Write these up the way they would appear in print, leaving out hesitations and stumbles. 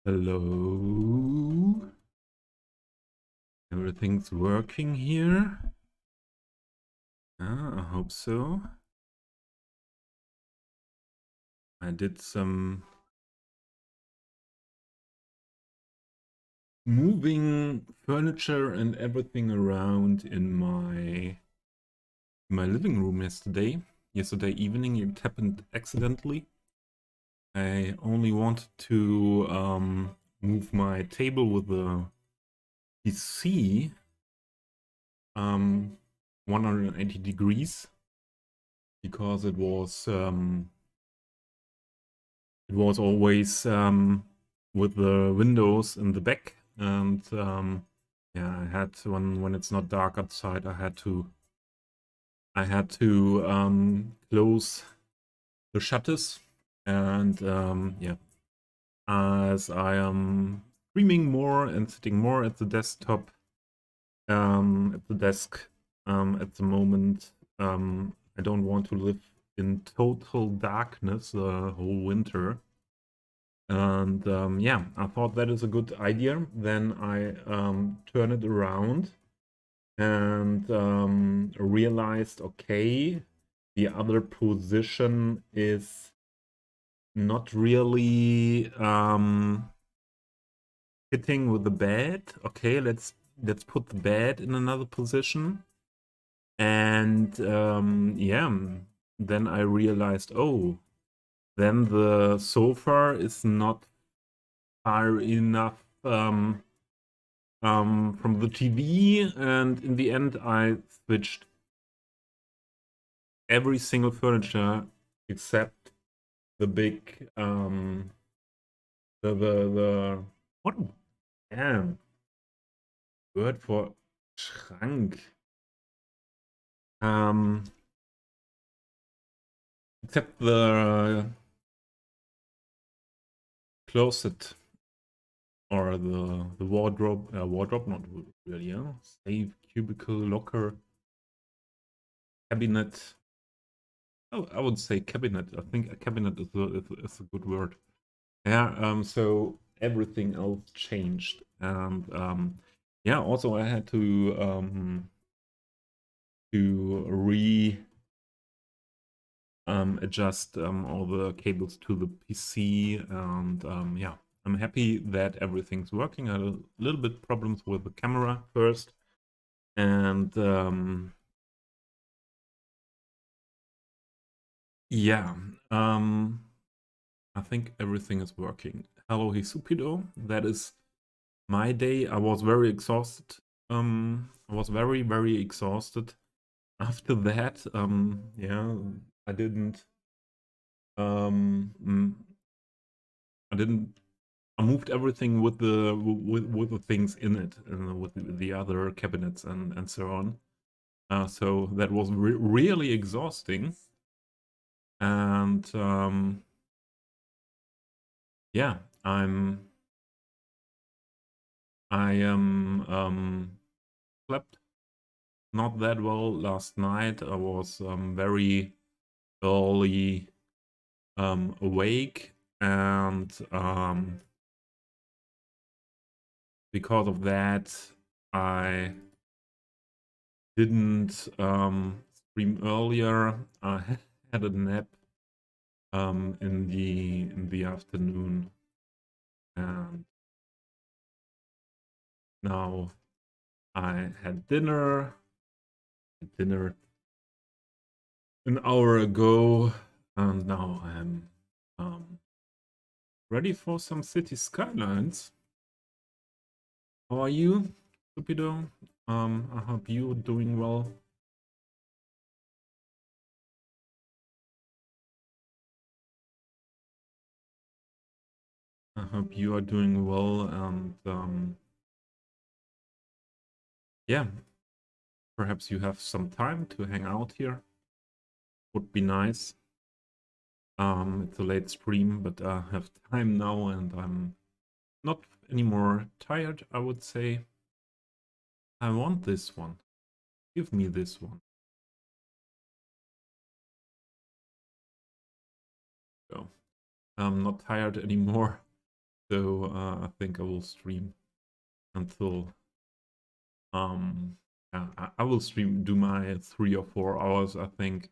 Hello. Everything's working here. I hope so. I did some moving furniture and everything around in my living room yesterday. Yesterday evening it happened accidentally. I only wanted to move my table with the PC 180 degrees because it was always with the windows in the back, and yeah, I had when it's not dark outside, I had to close the shutters, and yeah, as I am streaming more and sitting more at the desktop, at the desk at the moment, I don't want to live in total darkness the whole winter. And yeah, I thought that is a good idea. Then I turn it around and realized, okay, the other position is not really fitting with the bed. Okay, let's put the bed in another position. And yeah, then I realized, oh, then the sofa is not far enough from the TV, and in the end I switched every single furniture except the big the what damn word for Schrank, um except the closet, or the wardrobe, not really, yeah, safe, cubicle, locker, cabinet. Oh, I would say cabinet. I think a cabinet is a good word. Yeah, so everything else changed. And yeah, also I had to adjust all the cables to the PC, and yeah, I'm happy that everything's working. I had a little bit problems with the camera first, and yeah, I think everything is working. Hello, Hisupido. That is my day. I was very exhausted. I was very, very exhausted after that. Yeah, I didn't. Um, mm, I didn't. I moved everything with the things in it, with the other cabinets and so on. So that was really exhausting. And yeah, I am slept not that well last night. I was very early awake, and because of that, I didn't stream earlier. I had a nap in the afternoon, and now I had dinner an hour ago, and now I'm ready for some City Skylines. How are you, Stupido? I hope you're doing well. I hope you are doing well, and yeah, perhaps you have some time to hang out here. Would be nice. It's a late stream, but I have time now, and I'm not anymore tired, I would say. I want this one. Give me this one. So, I'm not tired anymore. So I think I will stream until I will stream, do my 3 or 4 hours, I think,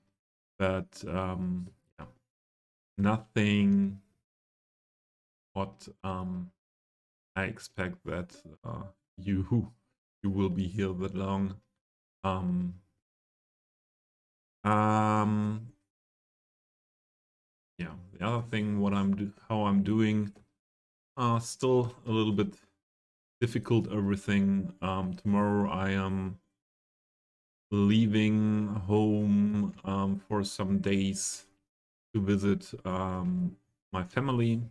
but yeah, nothing what I expect that you you will be here that long. Um, um, yeah, the other thing, how I'm doing, still a little bit difficult. Everything. Tomorrow I am leaving home for some days to visit my family.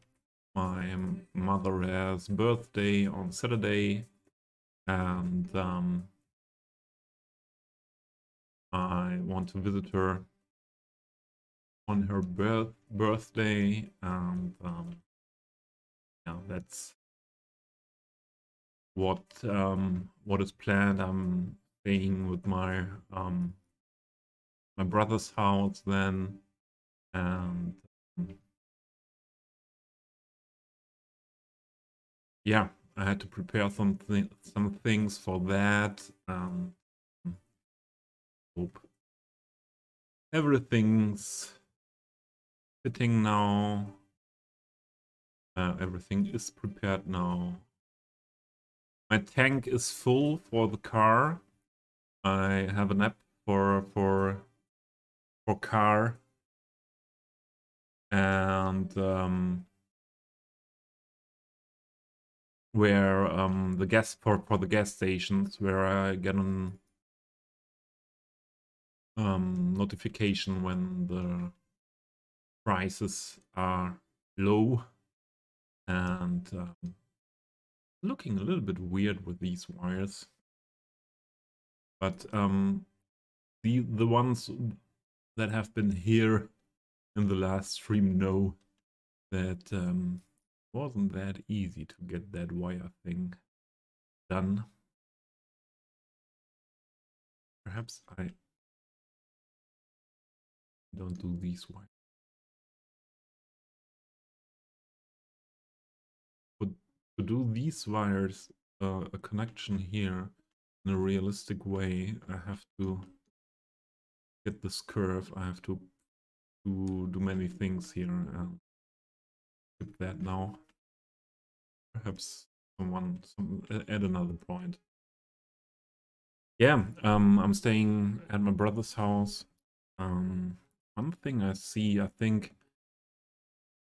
My mother has birthday on Saturday, and I want to visit her on her birthday, and yeah, that's what is planned. I'm staying with my brother's house then, and yeah, I had to prepare some things for that. Hope everything's fitting now. Everything is prepared now. My tank is full for the car. I have an app for car, and where the gas for the gas stations, where I get an notification when the prices are low, and looking a little bit weird with these wires, but the ones that have been here in the last stream know that wasn't that easy to get that wire thing done. Perhaps I don't do these wires. But to do these wires, a connection here in a realistic way, I have to get this curve. I have to do many things here, and skip that now. Perhaps at another point. Yeah, I'm staying at my brother's house. One thing I see, I think,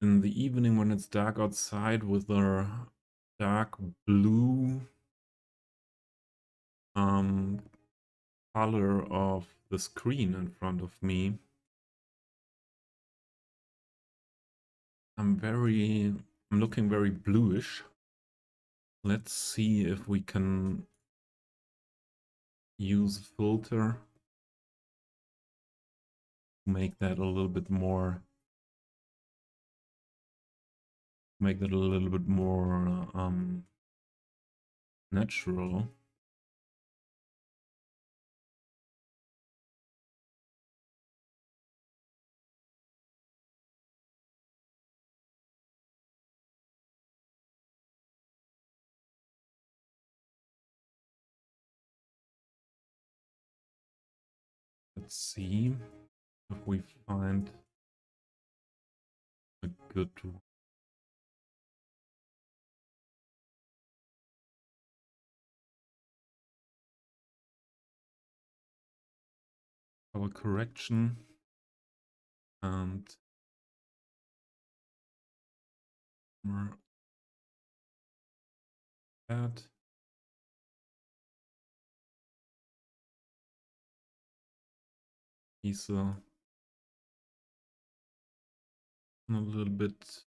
in the evening when it's dark outside with the dark blue color of the screen in front of me, I'm looking very bluish. Let's see if we can use a filter to make that a little bit more natural. Let's see if we find a good color correction, and that. He's a little bit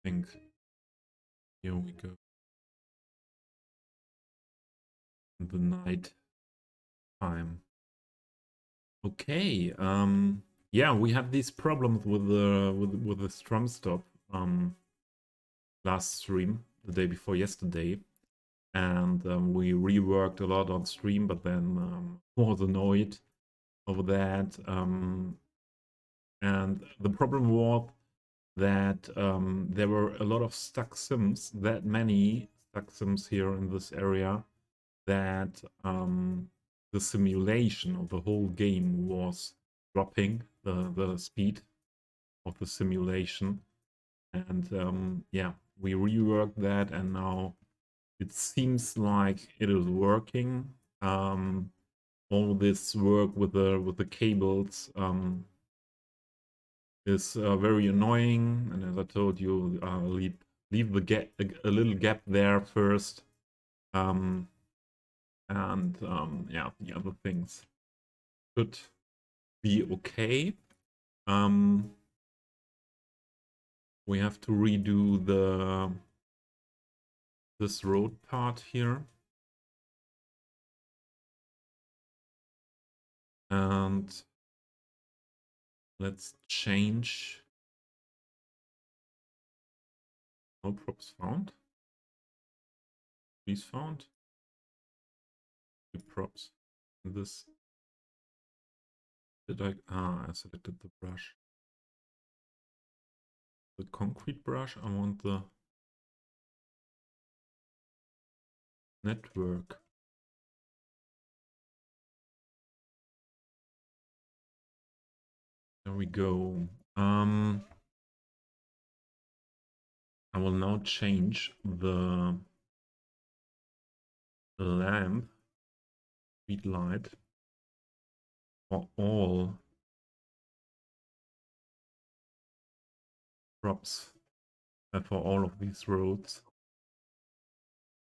pink. Here we go. The night time. Okay. Yeah, we had these problems with the strum stop last stream, the day before yesterday. and we reworked a lot on stream, but then was annoyed over that. And the problem was that there were a lot of stuck sims, that many stuck sims here in this area, that the simulation of the whole game was dropping the speed of the simulation. And yeah, we reworked that, and now it seems like it is working. All this work with the cables is very annoying, and as I told you, leave the gap, a little gap there first, and yeah, the other things should be okay. We have to redo this road part here, and let's change. No props found. Please found. Props. This. Did I? I selected the brush. The concrete brush. I want the network. There we go. I will now change the lamp speed light for all props for all of these roads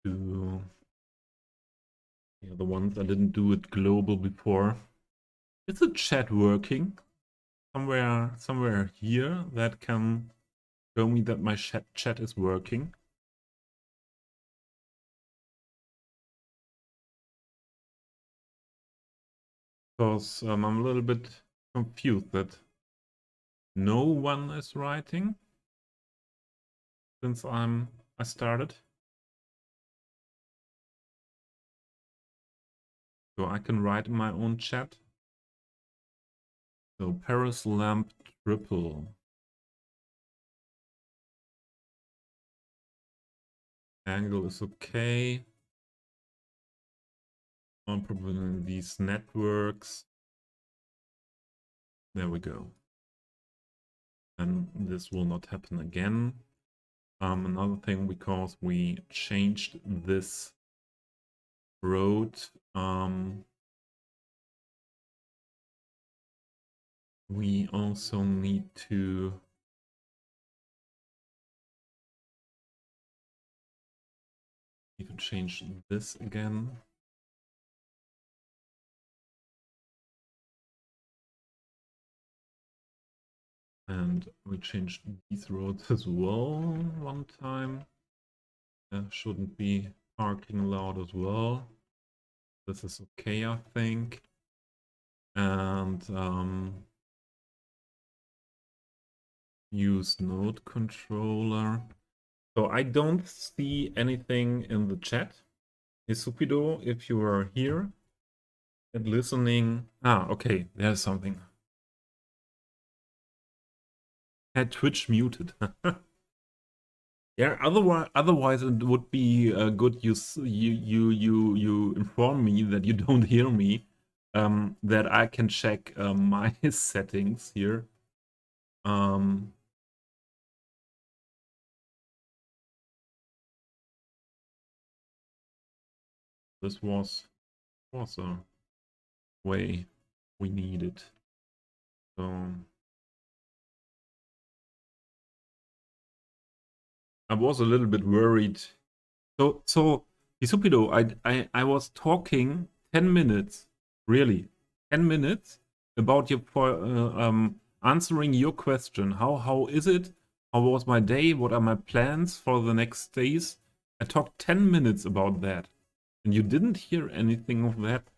to the ones I didn't do it global before. Is the chat working? Somewhere here that can show me that my chat is working. Because I'm a little bit confused that no one is writing since I started. So I can write in my own chat. So Paris lamp triple. Angle is okay. On probably these networks. There we go. And this will not happen again. Another thing, because we changed this road, we also need to change this again. And we changed these roads as well one time. Shouldn't be parking allowed as well. This is okay, I think. And use node controller. So I don't see anything in the chat. Isupido, if you are here and listening. Okay, there's something. Had Twitch muted. Yeah, otherwise it would be good you inform me that you don't hear me, that I can check my settings here. This was a way we needed. So I was a little bit worried. So Isupido, I was talking 10 minutes, really 10 minutes about your answering your question. How is it? How was my day? What are my plans for the next days? I talked 10 minutes about that, and you didn't hear anything of that.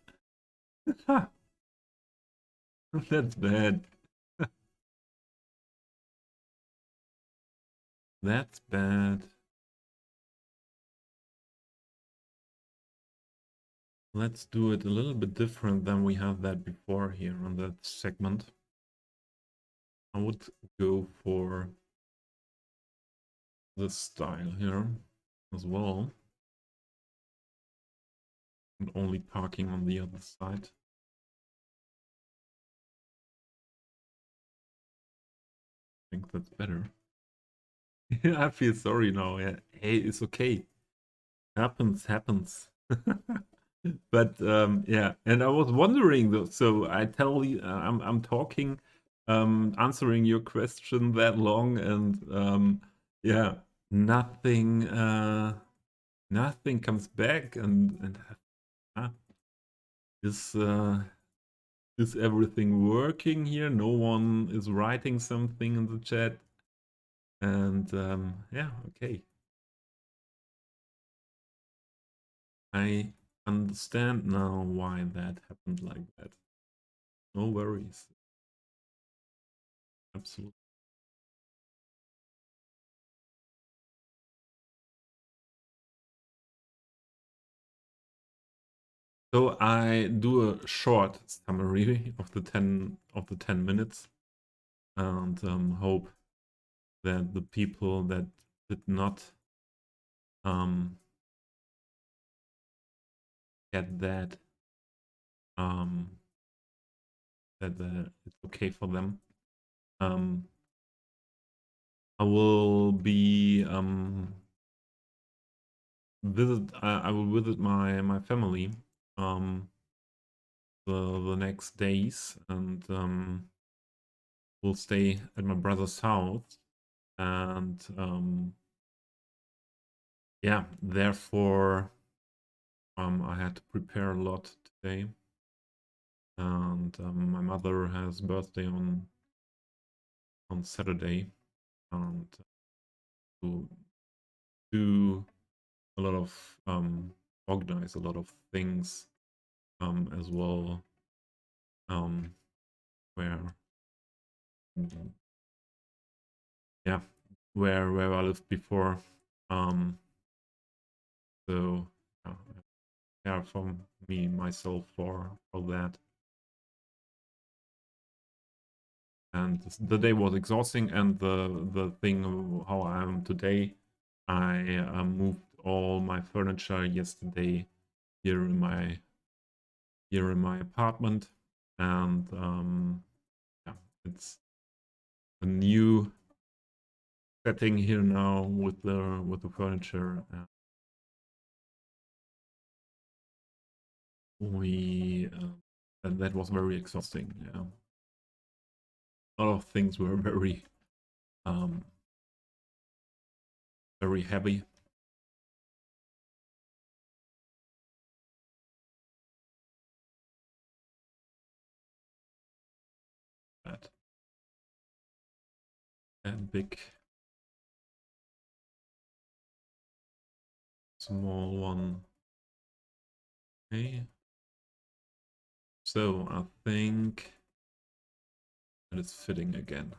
That's bad. That's bad. let's do it a little bit different than we had that before here on that segment. I would go for this style here as well. And only parking on the other side. I think that's better. I feel sorry now. Yeah. Hey, it's okay. Happens. But yeah, and I was wondering though. So I tell you, I'm talking, answering your question that long, and yeah, nothing, nothing comes back, and uh, is is everything working here? No one is writing something in the chat, and yeah, okay. I understand now why that happened like that. No worries. Absolutely. So I do a short summary of the 10 minutes, and hope that the people that did not um, get that um, that it's okay for them. Um, I will be I will visit my family um, the next days, and will stay at my brother's house, and yeah, therefore I had to prepare a lot today, and my mother has birthday on Saturday, and to do a lot of organize a lot of things as well, where yeah, where I lived before, so yeah, for me myself for that. And the day was exhausting, and the thing how I am today, I moved all my furniture yesterday here in my apartment, and yeah, it's a new setting here now with the furniture. We and that was very exhausting. Yeah, a lot of things were um very heavy. But a big small one. Okay, so I think that is fitting again.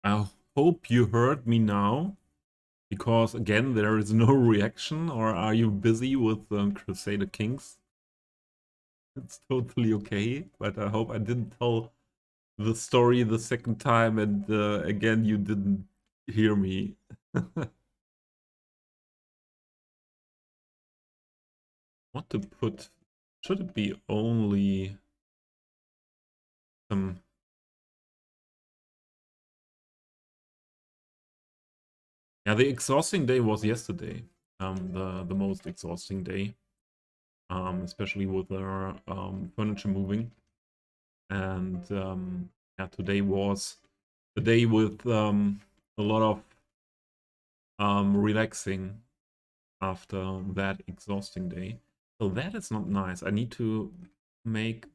I hope you heard me now, because again there is no reaction. Or are you busy with Crusader Kings? It's totally okay, but I hope I didn't tell the story the second time, and again you didn't hear me. What to put? Should it be only some? Yeah, the exhausting day was yesterday. The most exhausting day. Especially with our furniture moving. And yeah, today was the day with a lot of relaxing after that exhausting day. So that is not nice. I need to make,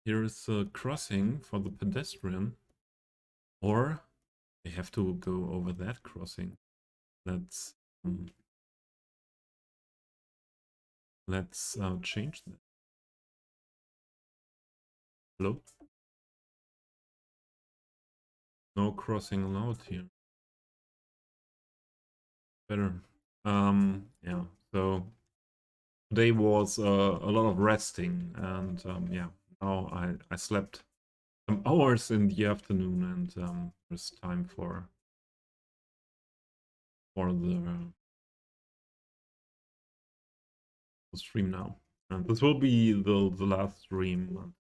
here's a crossing for the pedestrian, or they have to go over that crossing. Let's let's change that. Hello? No crossing allowed here. Better. Yeah, so today was a lot of resting, and yeah, now I slept some hours in the afternoon, and there's time for the stream now. And this will be the last stream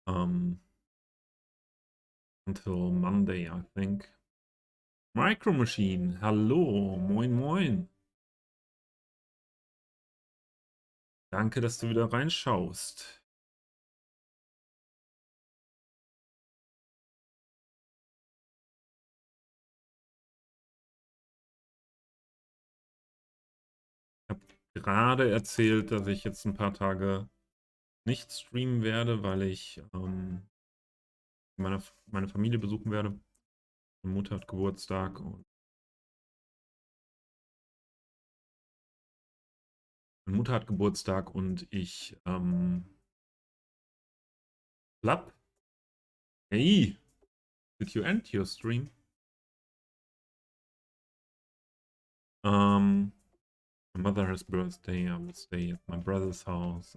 um until Monday, I think. Micro Machine, hallo, moin moin. Danke, dass du wieder reinschaust. Ich habe gerade erzählt, dass ich jetzt ein paar Tage nicht streamen werde, weil ich meine Familie besuchen werde. Meine Mutter hat Geburtstag und ich Lab. Hey, did you end your stream? My mother has birthday. I will stay at my brother's house.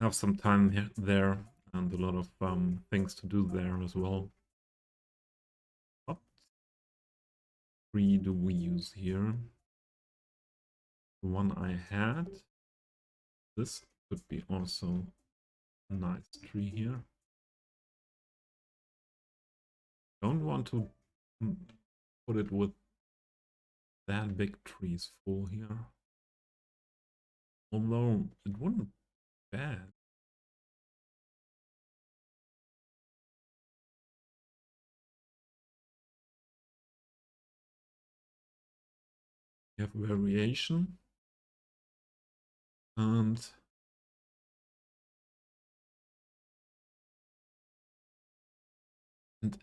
Have some time there and a lot of things to do there as well. What tree do we use here? The one I had. This could be also a nice tree here. Don't want to put it with that big trees full here. Although it wouldn't be bad. You have variation. And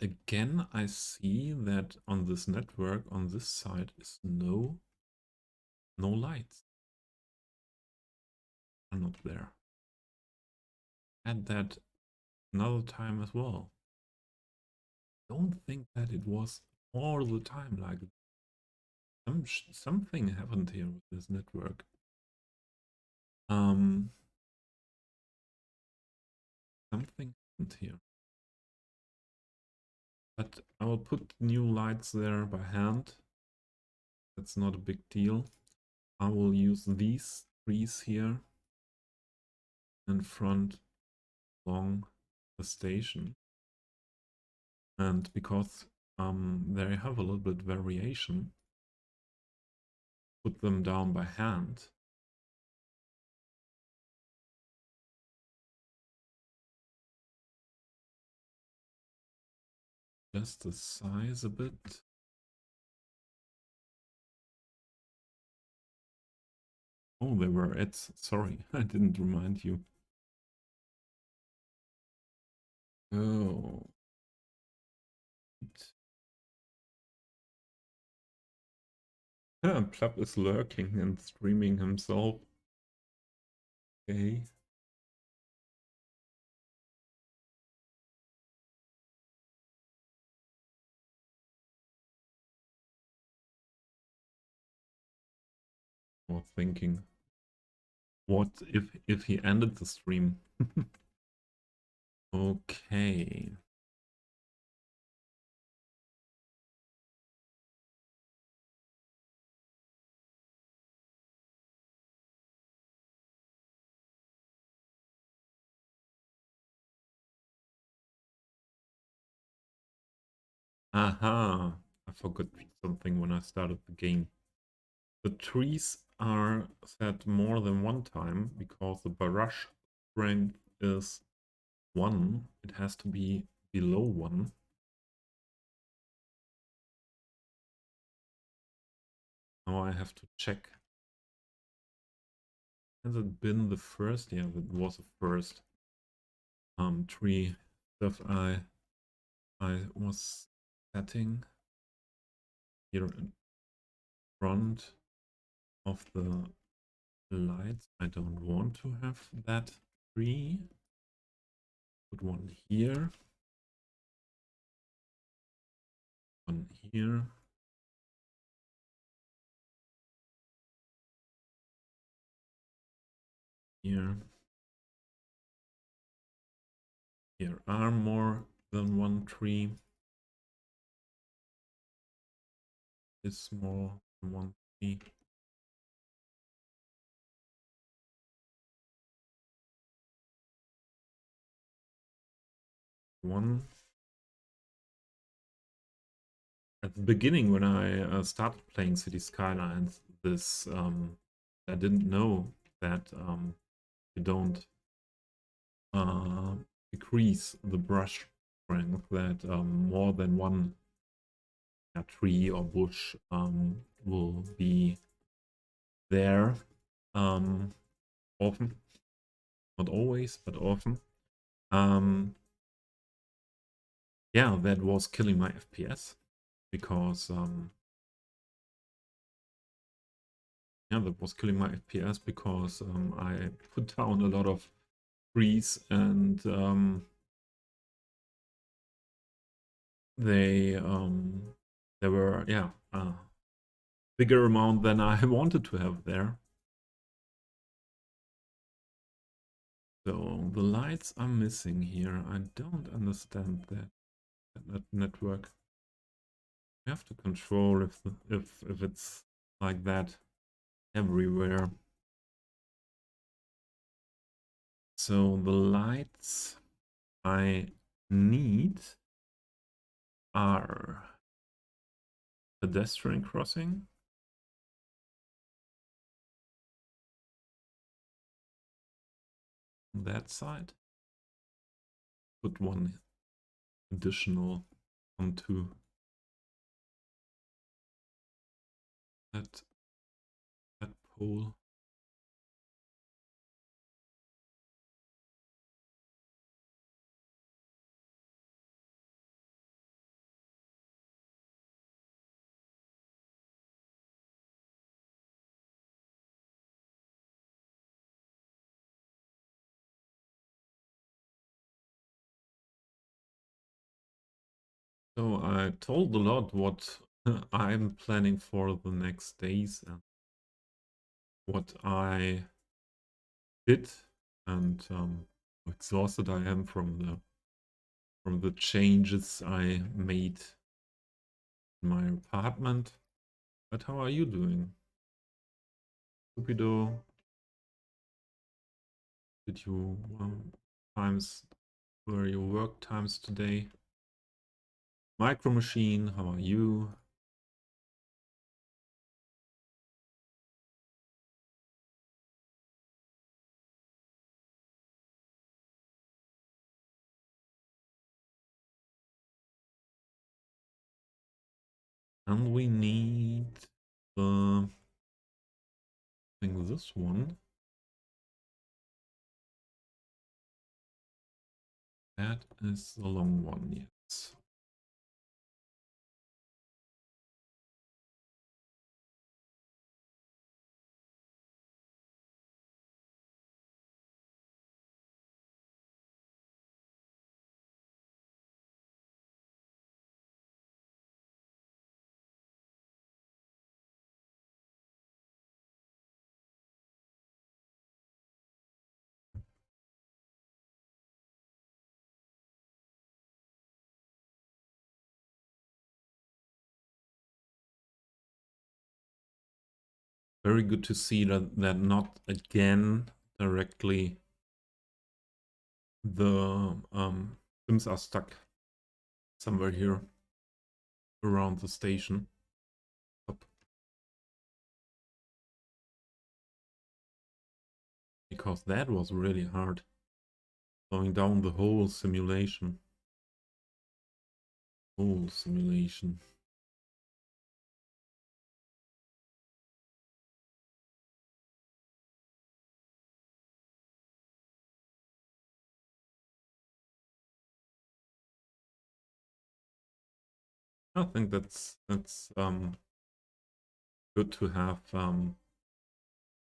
again, I see that on this network, on this side, is no lights. Are not there. Add that another time as well. Don't think that it was all the time like something happened here with this network. Something happened here. But I will put new lights there by hand. That's not a big deal. I will use these trees here in front along the station. And because they have a little bit variation, put them down by hand. Just the size a bit. Oh, they were ads. Sorry, I didn't remind you. Oh. Yeah, Plub is lurking and streaming himself. Okay. Or thinking, what if he ended the stream? Okay. Aha, I forgot something when I started the game. The trees are set more than one time because the barrage strength is 1. It has to be below 1. Now I have to check. Has it been the first? Yeah, it was the first tree stuff I was setting here in front of the lights. I don't want to have that tree. Put one here. One here. Here. Here are more than one tree. Is more than one tree. One. At the beginning, when I started playing Cities Skylines, this I didn't know that you don't decrease the brush strength, that more than one tree or bush will be there often, not always, but often. Yeah, that was killing my FPS because yeah, that was killing my FPS because I put down a lot of trees and there were, yeah, bigger amount than I wanted to have there. So the lights are missing here. I don't understand that network. You have to control if it's like that everywhere. So the lights I need are pedestrian crossing, on that side. Put one additional onto that pole. So I told a lot what I'm planning for the next days and what I did, and how exhausted I am from the changes I made in my apartment. But how are you doing? Stupido, did you times were your work times today? Micro Machine, how are you? And we need I think this one. That is the long one, yes. Very good to see that not again directly the sims are stuck somewhere here around the station. Up. Because that was really hard. Going down the whole simulation. Whole simulation. I think that's good to have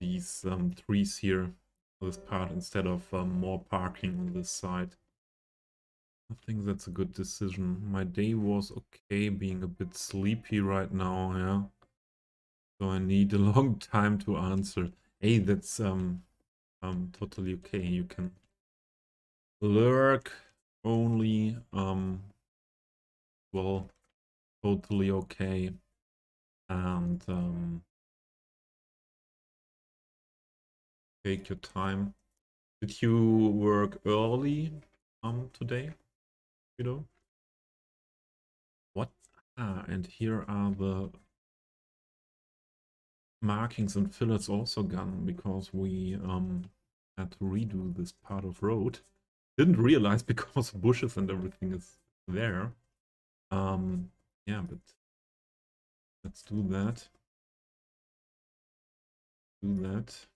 these trees here this part instead of more parking on this side. I think that's a good decision. My day was okay, being a bit sleepy right now, yeah. So I need a long time to answer. Hey, that's totally okay. You can lurk only, well, totally okay. And take your time. Did you work early today? You know? What? Ah, and here are the markings and fillers also gone because we had to redo this part of road. Didn't realize because bushes and everything is there. Yeah, but let's do that. Do that.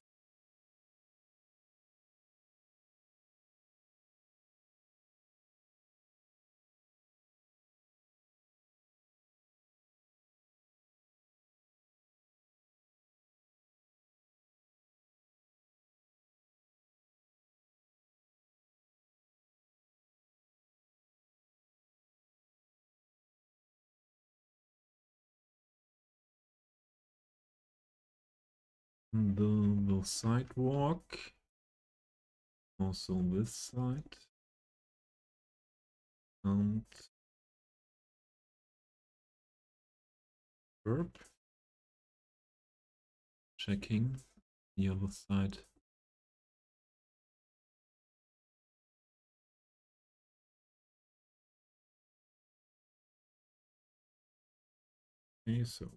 The sidewalk. Also this side. And curb. Checking the other side. Okay, so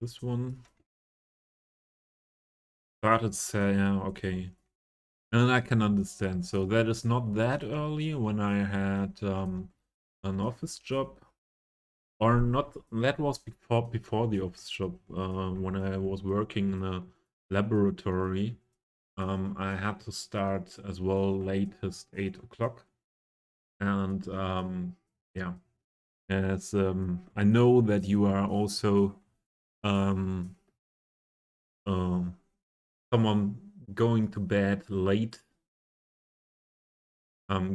this one started saying, yeah, okay. And I can understand. So that is not that early when I had an office job. Or not, that was before the office job, when I was working in a laboratory. I had to start as well latest 8 o'clock. And yeah, as I know that you are also um, um, someone going to bed late.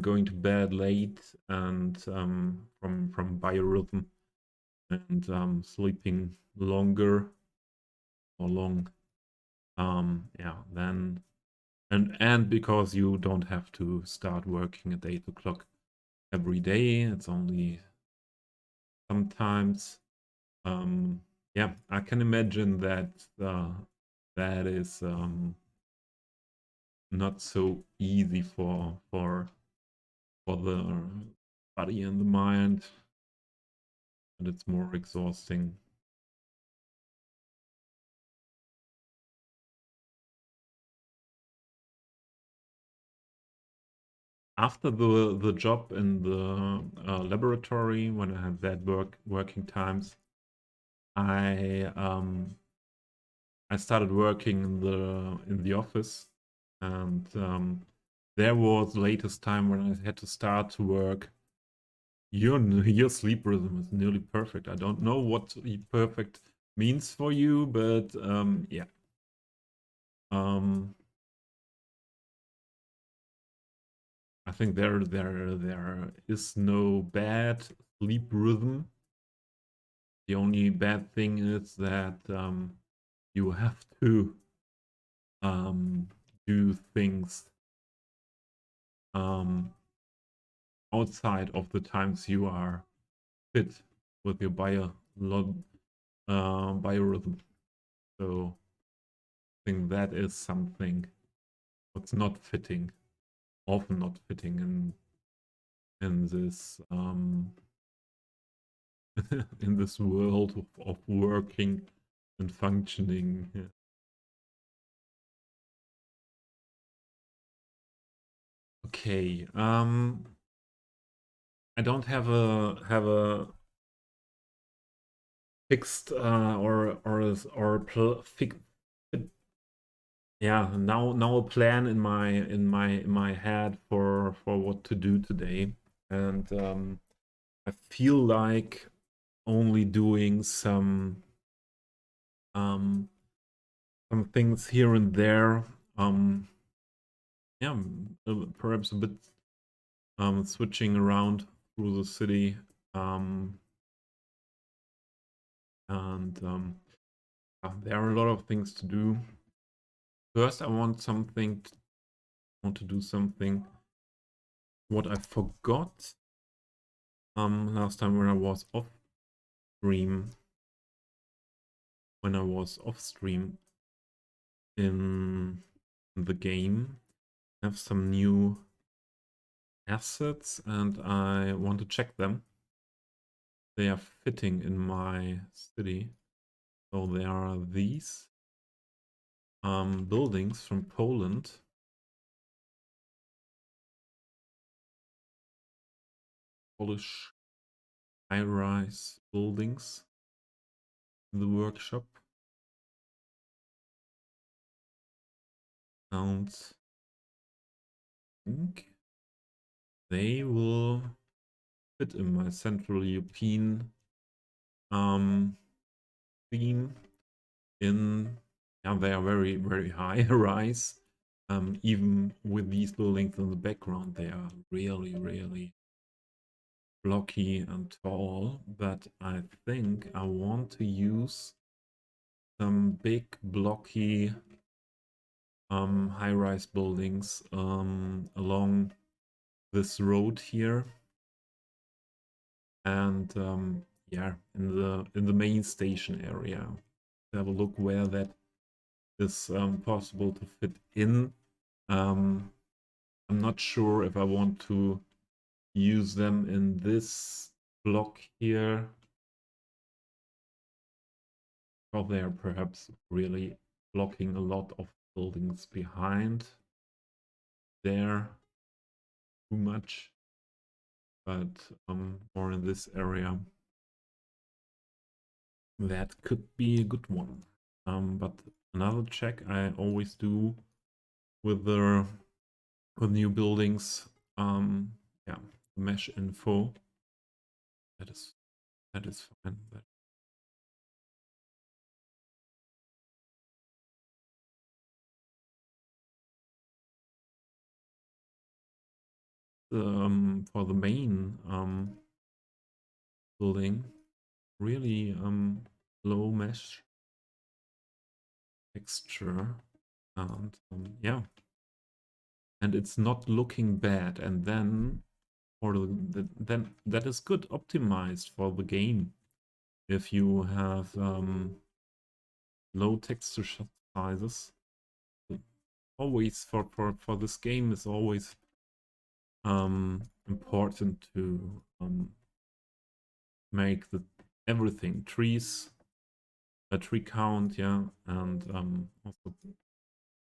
Going to bed late and from biorhythm and sleeping longer or long. Yeah, then and because you don't have to start working at 8 o'clock every day, it's only sometimes. Yeah, I can imagine that that is not so easy for the body and the mind, and it's more exhausting. After the job in the laboratory, when I had that working times, I I started working in the office, and there was the latest time when I had to start to work. Your sleep rhythm is nearly perfect. I don't know what perfect means for you, but yeah. Um, I think there is no bad sleep rhythm. The only bad thing is that you have to do things um, outside of the times you are fit with your biorhythm. So I think that is something what's not fitting, often not fitting in this in this world of working and functioning. Yeah. Okay. I don't have a fixed fixed, yeah, now a plan in my head for what to do today, and I feel like only doing some um some things here and there. Yeah, perhaps a bit switching around through the city. And there are a lot of things to do. First, I want to do something what I forgot last time when I was off stream. When I was off stream in the game, I have some new assets and I want to check them. They are fitting in my city. So there are these buildings from Poland. Polish high-rise buildings in the workshop. And I think they will fit in my Central European theme. Yeah, they are very, very high rise. Even with these buildings in the background, they are really, really blocky and tall. But I think I want to use some big blocky high-rise buildings along this road here, and yeah, in the main station area. Have a look where that is possible to fit in. I'm not sure if I want to use them in this block here, or they are perhaps really blocking a lot of buildings behind there too much, but more in this area. That could be a good one. But another check I always do with new buildings, yeah, mesh info. That is fine. For the main building, really low mesh texture, and yeah, and it's not looking bad. And then then that is good optimized for the game. If you have low texture sizes, always for this game is always important to make everything trees, a tree count, yeah, and also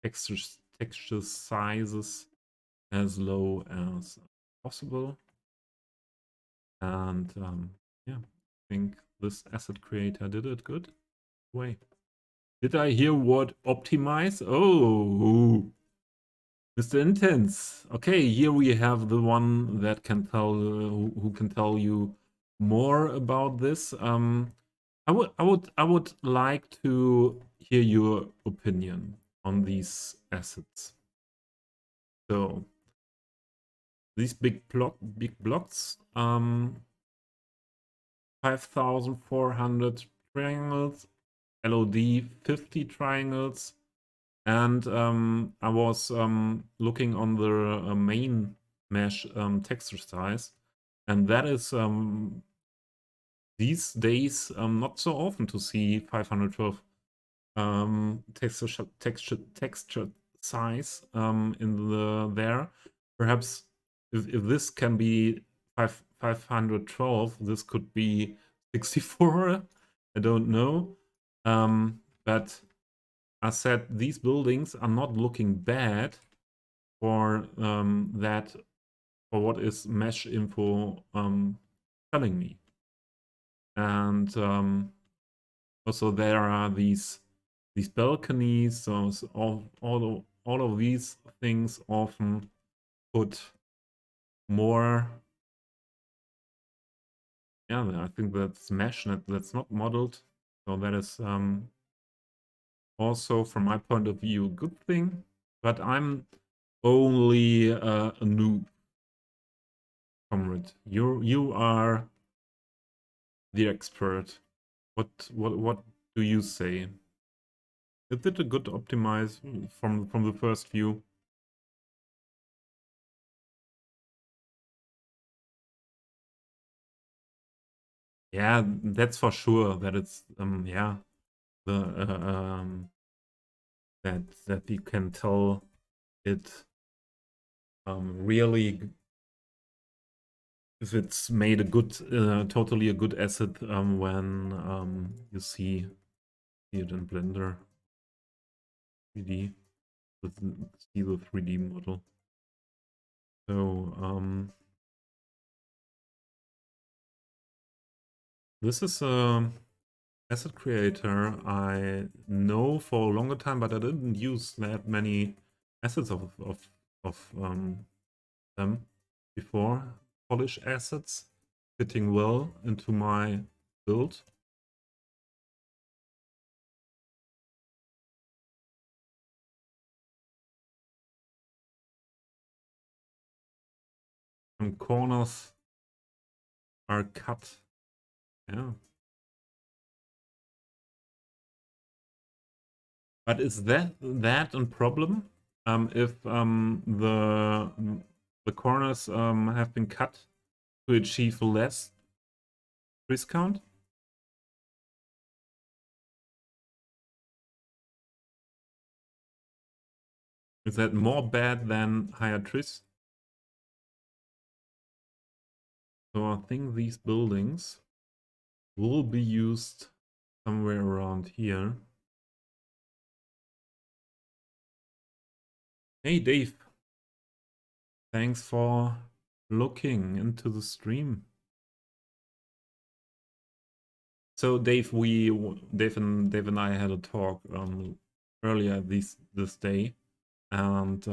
texture sizes as low as possible. And yeah, I think this asset creator did it good. Wait, did I hear what optimize? Oh, Mr. Intense. Okay, here we have the one that can tell who can tell you more about this. I would like to hear your opinion on these assets. So these big blocks, 5,400 triangles, LOD 50 triangles, and I was looking on the main mesh texture size, and that is these days not so often to see 512 texture size in there. Perhaps if this can be 512, this could be 64. I don't know. But I said these buildings are not looking bad for that, for what is mesh info telling me. And also there are these balconies, so all of these things often put more. Yeah, I think that's mesh, that's not modeled, so that is also from my point of view a good thing, but I'm only a noob, comrade. You are the expert. What do you say? Is it a good optimize from the first view? Yeah, that's for sure. That it's yeah, the that you can tell it really if it's made a good totally a good asset when you see it in Blender 3D with see the 3D model. So this is a asset creator I know for a longer time, but I didn't use that many assets of them before. Polish assets fitting well into my build. Some corners are cut. Yeah. But is that a problem? If the corners have been cut to achieve less discount? Is that more bad than higher tris? So I think these buildings will be used somewhere around here. Hey Dave, thanks for looking into the stream. So Dave, Dave and I had a talk earlier this day, and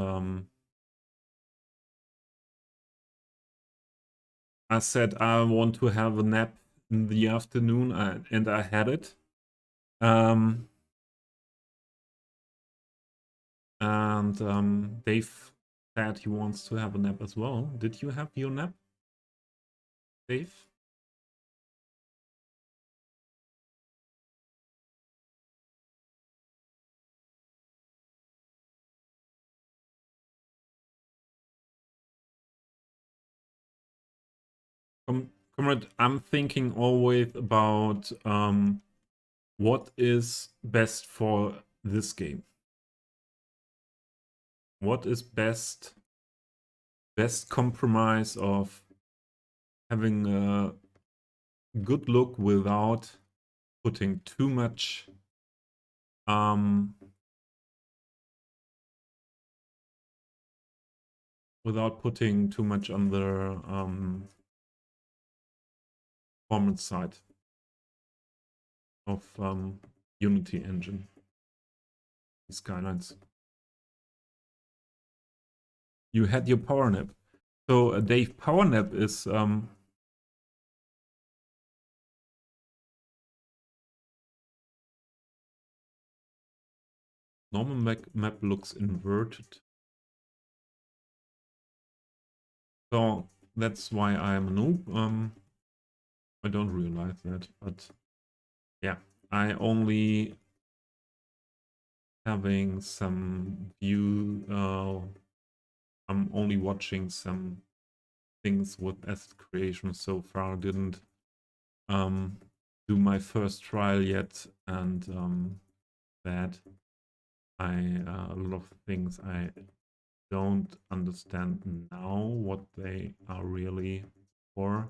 I said I want to have a nap in the afternoon, and I had it. And Dave said he wants to have a nap as well. Did you have your nap, Dave? Comrade, I'm thinking always about what is best for this game. What is best compromise of having a good look without putting too much on the performance side of Unity engine Skylines. You had your power nap. So Dave, power nap is normal map looks inverted. So that's why I am a noob. I don't realize that, but yeah, I only having some view. I'm only watching some things with asset creation so far. Didn't do my first trial yet, and that a lot of things I don't understand now what they are really for.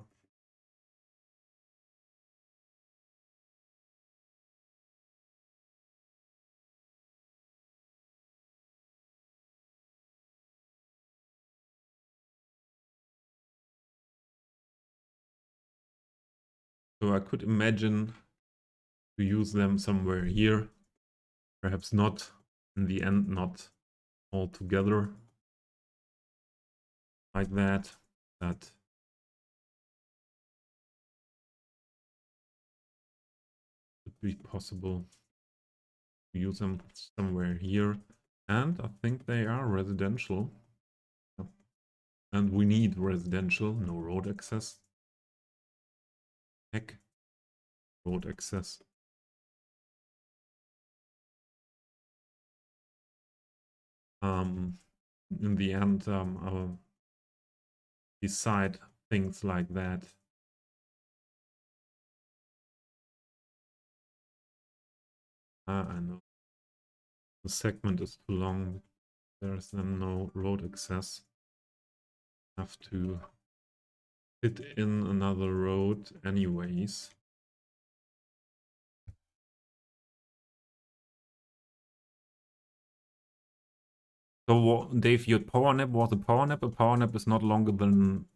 So I could imagine to use them somewhere here, perhaps not in the end, not all together like that, that could be possible. use them somewhere here. And I think they are residential. And we need residential, no road access. Heck, road access. In the end, I'll decide things like that. I know the segment is too long. There's then no road access. Have to fit in another road anyways. So Dave, your power nap was a power nap. A power nap is not longer than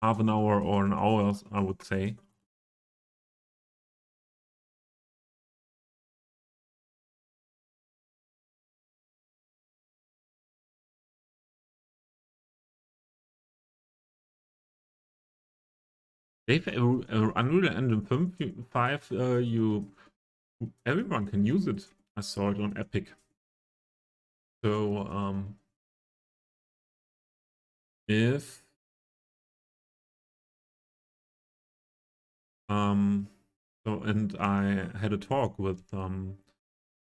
half an hour or an hour, I would say. Dave, Unreal Engine 5, everyone can use it. I saw it on Epic. So if and I had a talk with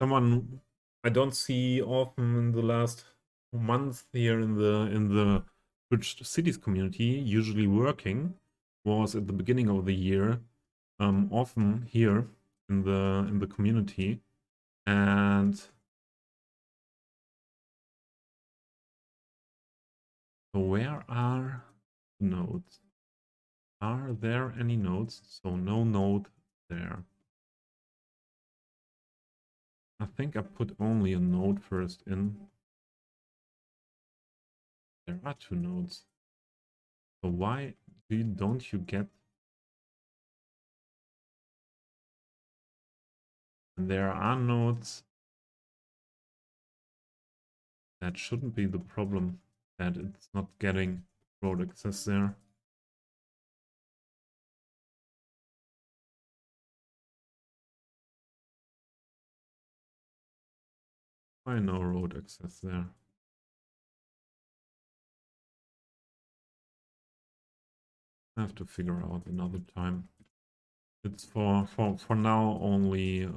someone I don't see often in the last month here in the Twitch Cities community, usually working, was at the beginning of the year, often here in the community, and so where are nodes? Are there any nodes? So no node there. I think I put only a node first in. There are 2 nodes. So why don't you get... And there are nodes. That shouldn't be the problem, that it's not getting road access there. Why no road access there? I have to figure out another time. It's for now only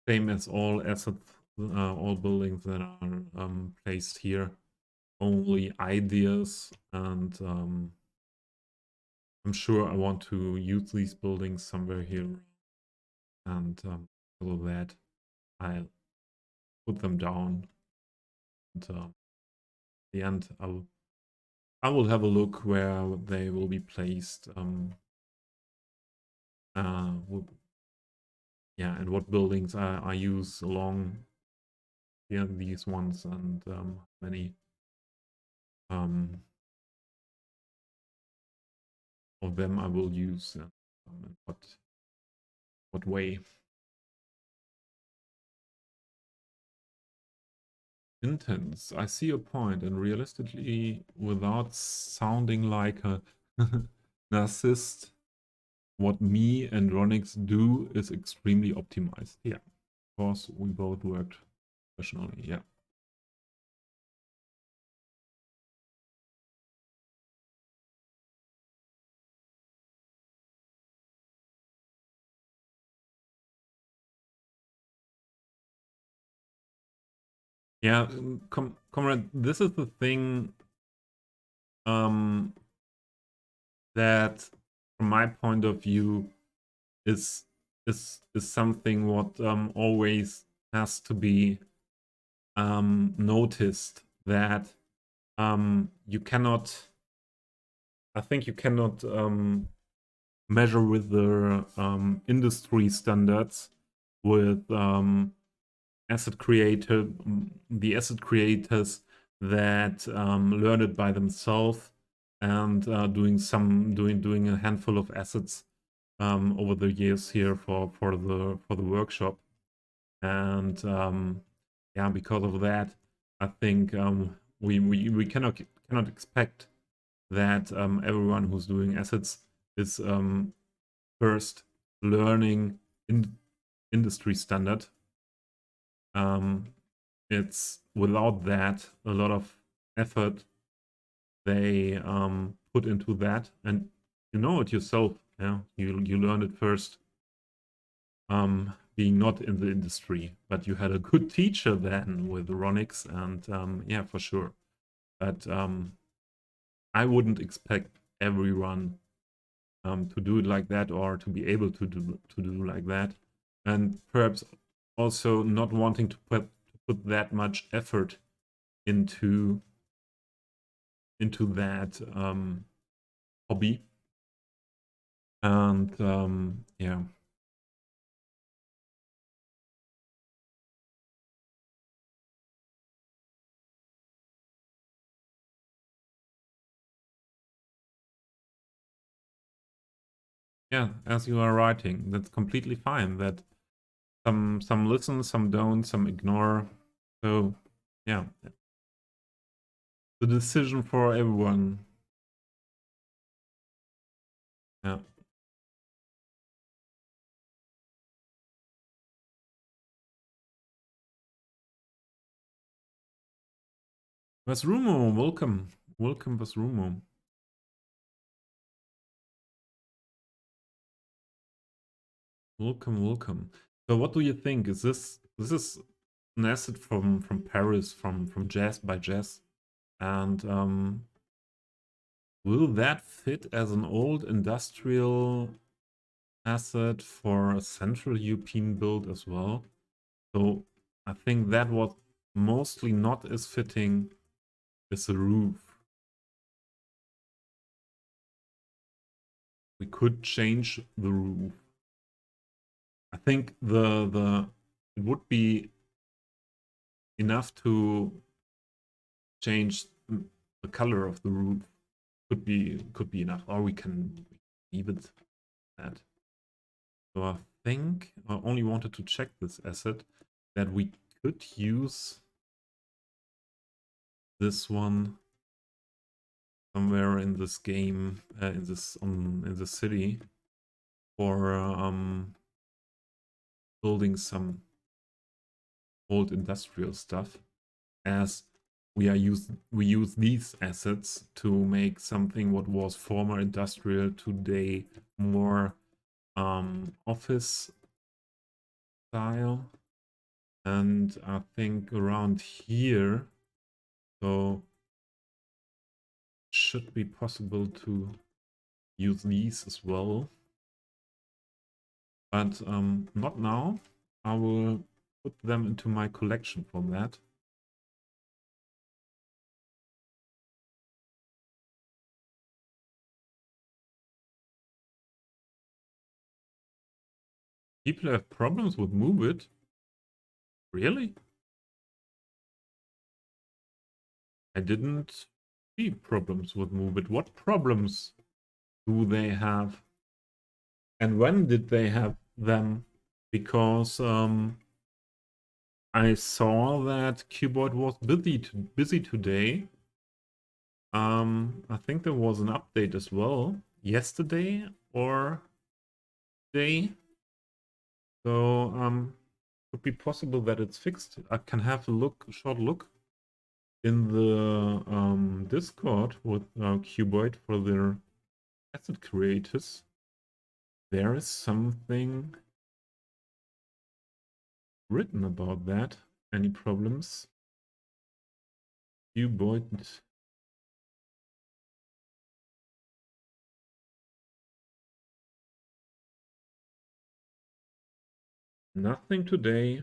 same as all assets, all buildings that are placed here. Only ideas, and I'm sure I want to use these buildings somewhere here, and so that I'll put them down. And the end, I will have a look where they will be placed. Yeah, and what buildings I use along here, these ones, and many of them I will use, and what way. Intense. I see your point, and realistically, without sounding like a narcissist, what me and Ronix do is extremely optimized. Yeah, of course, we both worked professionally. Yeah. Yeah, comrade, this is the thing that, from my point of view, is something what always has to be noticed, that you cannot, I think you cannot measure with the industry standards with asset creator, the asset creators that learn it by themselves and doing a handful of assets over the years here for the workshop. And yeah, because of that, I think we cannot expect that everyone who's doing assets is first learning in industry standard. It's without that a lot of effort they put into that, and you know it yourself. Yeah, you learned it first, being not in the industry, but you had a good teacher then with Ronix, and yeah, for sure. But I wouldn't expect everyone to do it like that, or to be able to do like that, and perhaps also not wanting to put that much effort into that hobby. And yeah. Yeah, as you are writing, that's completely fine. That some listen, some don't, some ignore. So yeah, the decision for everyone. Yeah. Vasrumo, welcome. Welcome, Vasrumo. Welcome, welcome. So what do you think? Is this is an asset from Paris, from Jazz by Jazz? And will that fit as an old industrial asset for a Central European build as well? So I think that what mostly not is fitting is the roof. We could change the roof. I think the it would be enough to change the color of the roof. Could be enough, or we can leave it that. So I think I only wanted to check this asset that we could use this one somewhere in this game, in the city, for building some old industrial stuff, as we use these assets to make something what was former industrial today more office style. And I think around here, so should be possible to use these as well, but not now. I will put them into my collection for that. People have problems with Move It? Really? I didn't see problems with Move It. What problems do they have? And when did they have them? Because I saw that Keyboard was busy today. I think there was an update as well yesterday or day. So could be possible that it's fixed. I can have a short look in the Discord with Cuboid for their asset creators. There is something written about that. Any problems? Cuboid. Nothing today.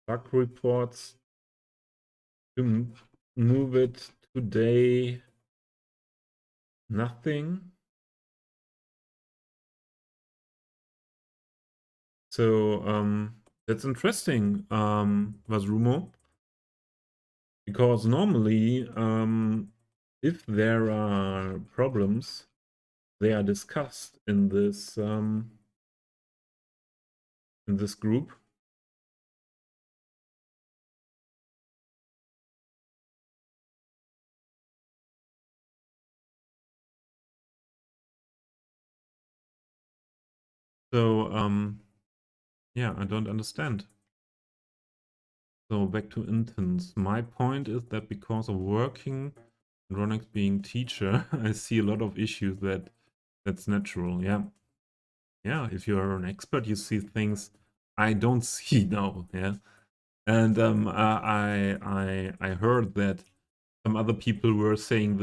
Bug reports to move it today. Nothing. So that's interesting, Vasrumo, because normally if there are problems, they are discussed in this group. So yeah, I don't understand. So back to interns. My point is that because of working and Ronix being teacher, I see a lot of issues that's natural. Yeah. Yeah, if you're an expert, you see things I don't see now. Yeah. And I heard that some other people were saying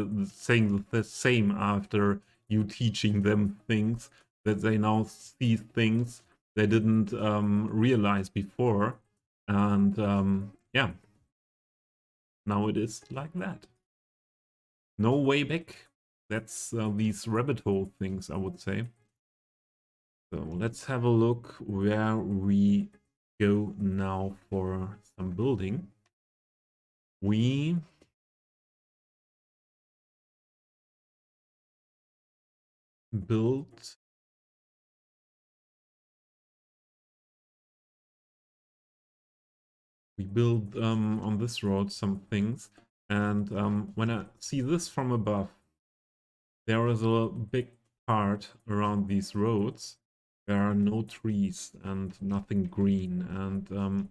the same after you teaching them things, that they now see things they didn't realize before, and yeah, now it is like that. No way back. That's these rabbit hole things, I would say. So let's have a look where we go now for some building. We built on this road some things, and when I see this from above, there is a big part around these roads. There are no trees and nothing green, and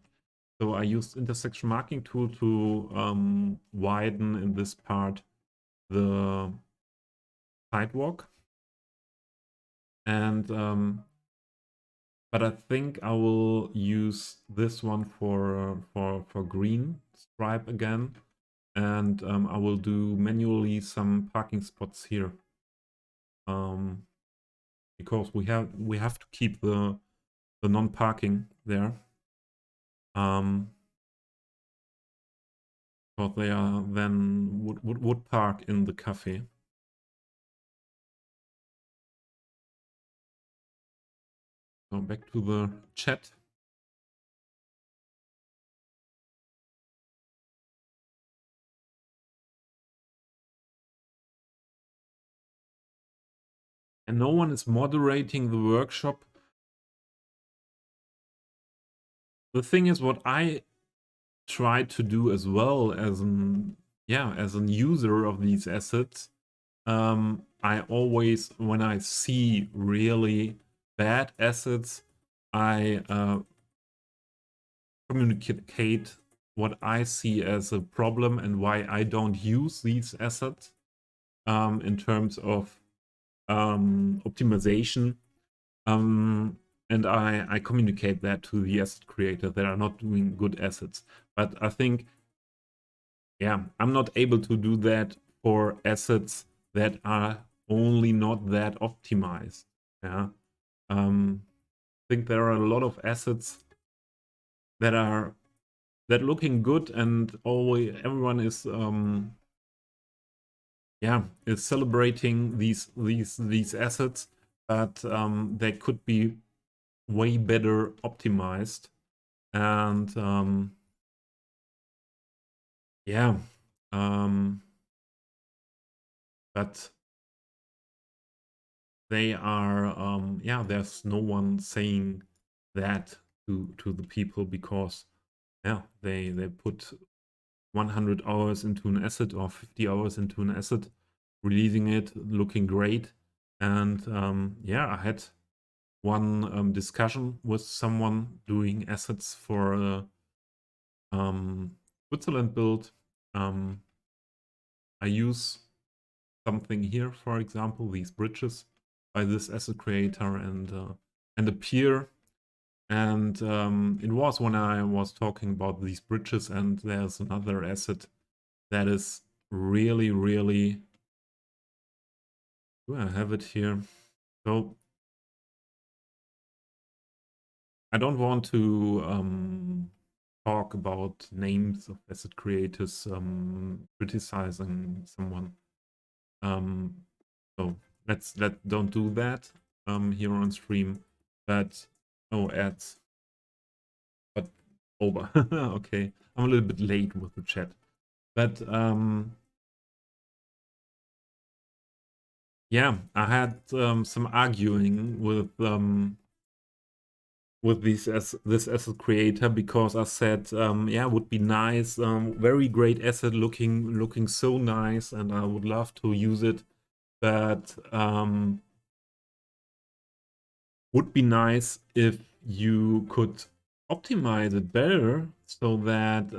so I used intersection marking tool to widen in this part the sidewalk, and but I think I will use this one for green stripe again, and I will do manually some parking spots here, because we have to keep the non-parking there, because they are then would park in the cafe. So back to the chat. And no one is moderating the workshop. The thing is, what I try to do as well as as an user of these assets, I always, when I see really bad assets, I communicate what I see as a problem and why I don't use these assets in terms of optimization. And I communicate that to the asset creator that are not doing good assets. But I think, yeah, I'm not able to do that for assets that are only not that optimized. Yeah. I think there are a lot of assets that are looking good, and always everyone is is celebrating these assets, but they could be way better optimized. And yeah, but they are there's no one saying that to the people, because they put 100 hours into an asset or 50 hours into an asset, releasing it looking great. And I had one discussion with someone doing assets for a Switzerland build. I use something here, for example, these bridges by this asset creator and a peer. And it was when I was talking about these bridges, and there's another asset that is really, really... Do I have it here? So I don't want to talk about names of asset creators criticizing someone. So don't do that here on stream. But ads. But over. Okay, I'm a little bit late with the chat. But yeah, I had some arguing with this asset creator, because I said, would be nice, very great asset, looking so nice, and I would love to use it, but Would be nice if you could optimize it better so that,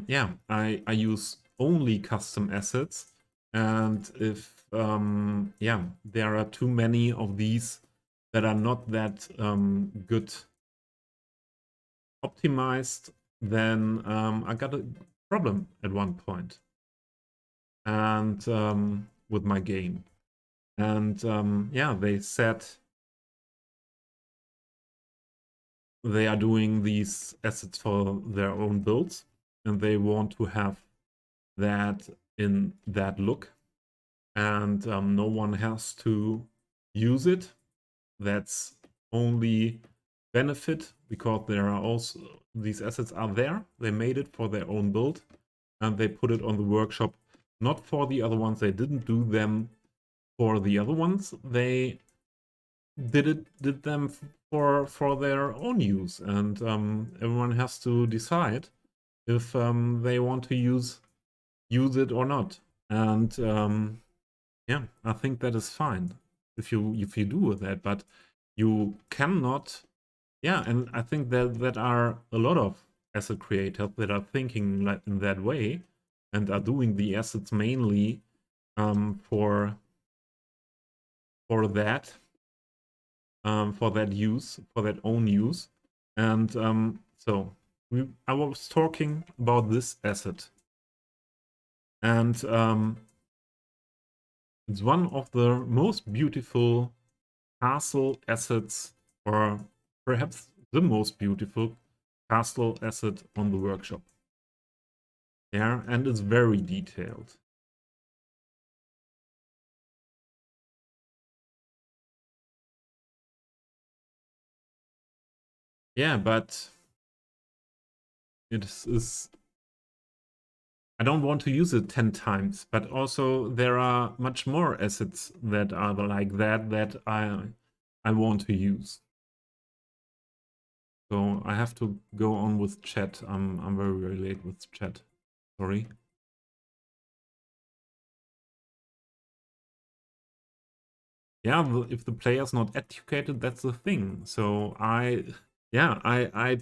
yeah, I use only custom assets. And if, yeah, there are too many of these that are not that good optimized, then I got a problem at one point and with my game. And yeah, they said they are doing these assets for their own builds and they want to have that in that look, and no one has to use it. That's only benefit because there are also these assets are there. They made it for their own build and they put it on the workshop, not for the other ones. They didn't do them for the other ones. They did them for their own use, and everyone has to decide if they want to use it or not. And yeah, I think that is fine if you do that, but you cannot. Yeah, and I think that are a lot of asset creators that are thinking like in that way and are doing the assets mainly for that for that use, for that own use. And so I was talking about this asset, and it's one of the most beautiful castle assets, or perhaps the most beautiful castle asset on the workshop. Yeah, and it's very detailed. Yeah, but it is. I don't want to use it 10 times, but also there are much more assets that are like that I want to use. So I have to go on with chat. I'm very late with chat. Sorry. Yeah, if the player's not educated, that's the thing. So I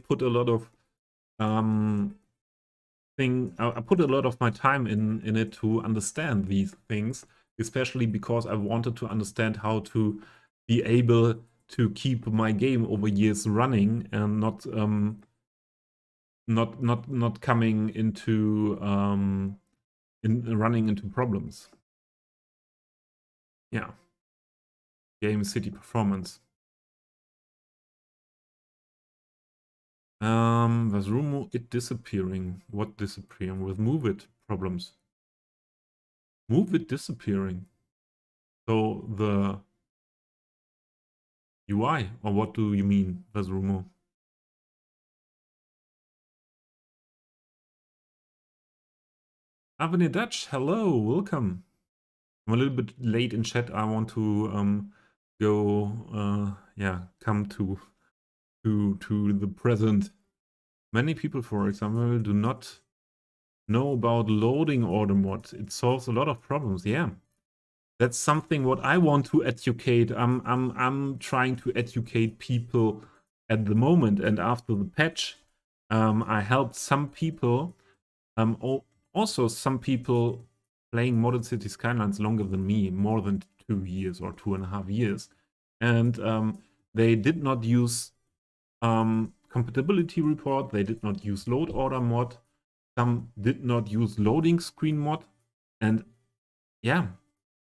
put a lot of I put a lot of my time in it to understand these things, especially because I wanted to understand how to be able to keep my game over years running and not coming into running into problems. Yeah. Game city performance. Was Rumo it disappearing? What disappearing? With move it problems. Move it disappearing. So the UI, or what do you mean, was Rumo? Avenue Dutch, hello, welcome. I'm a little bit late in chat. I want to go yeah, come to the present. Many people, for example, do not know about loading order mod. It solves a lot of problems. Yeah, that's something what I want to educate. I'm trying to educate people at the moment, and after the patch, I helped some people. Also some people playing Modern Cities Skylines longer than me, more than 2 years or 2.5 years, and they did not use compatibility report. They did not use load order mod. Some did not use loading screen mod, and yeah,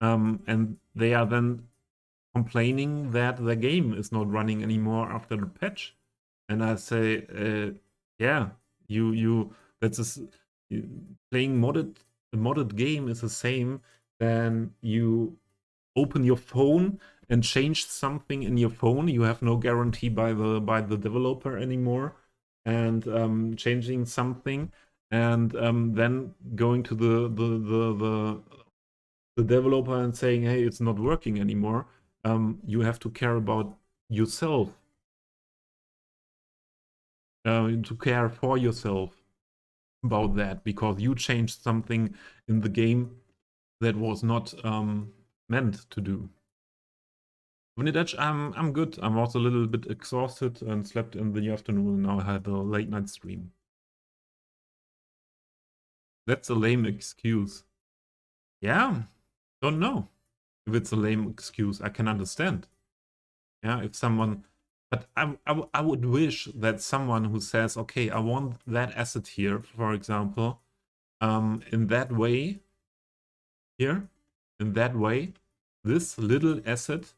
and they are then complaining that the game is not running anymore after the patch. And I say, yeah, you that's playing a modded game is the same than you open your phone and change something in your phone. You have no guarantee by the developer anymore, and changing something, and then going to the developer and saying, hey, it's not working anymore. You have to care about yourself, to care for yourself about that, because you changed something in the game that was not meant to do. Dutch, I'm good. I'm also a little bit exhausted and slept in the afternoon. Now I had a late night stream. That's a lame excuse. Yeah, don't know if it's a lame excuse. I can understand. Yeah, if someone, but I would wish that someone who says, okay, I want that asset here, for example, in that way, here, in that way, this little asset,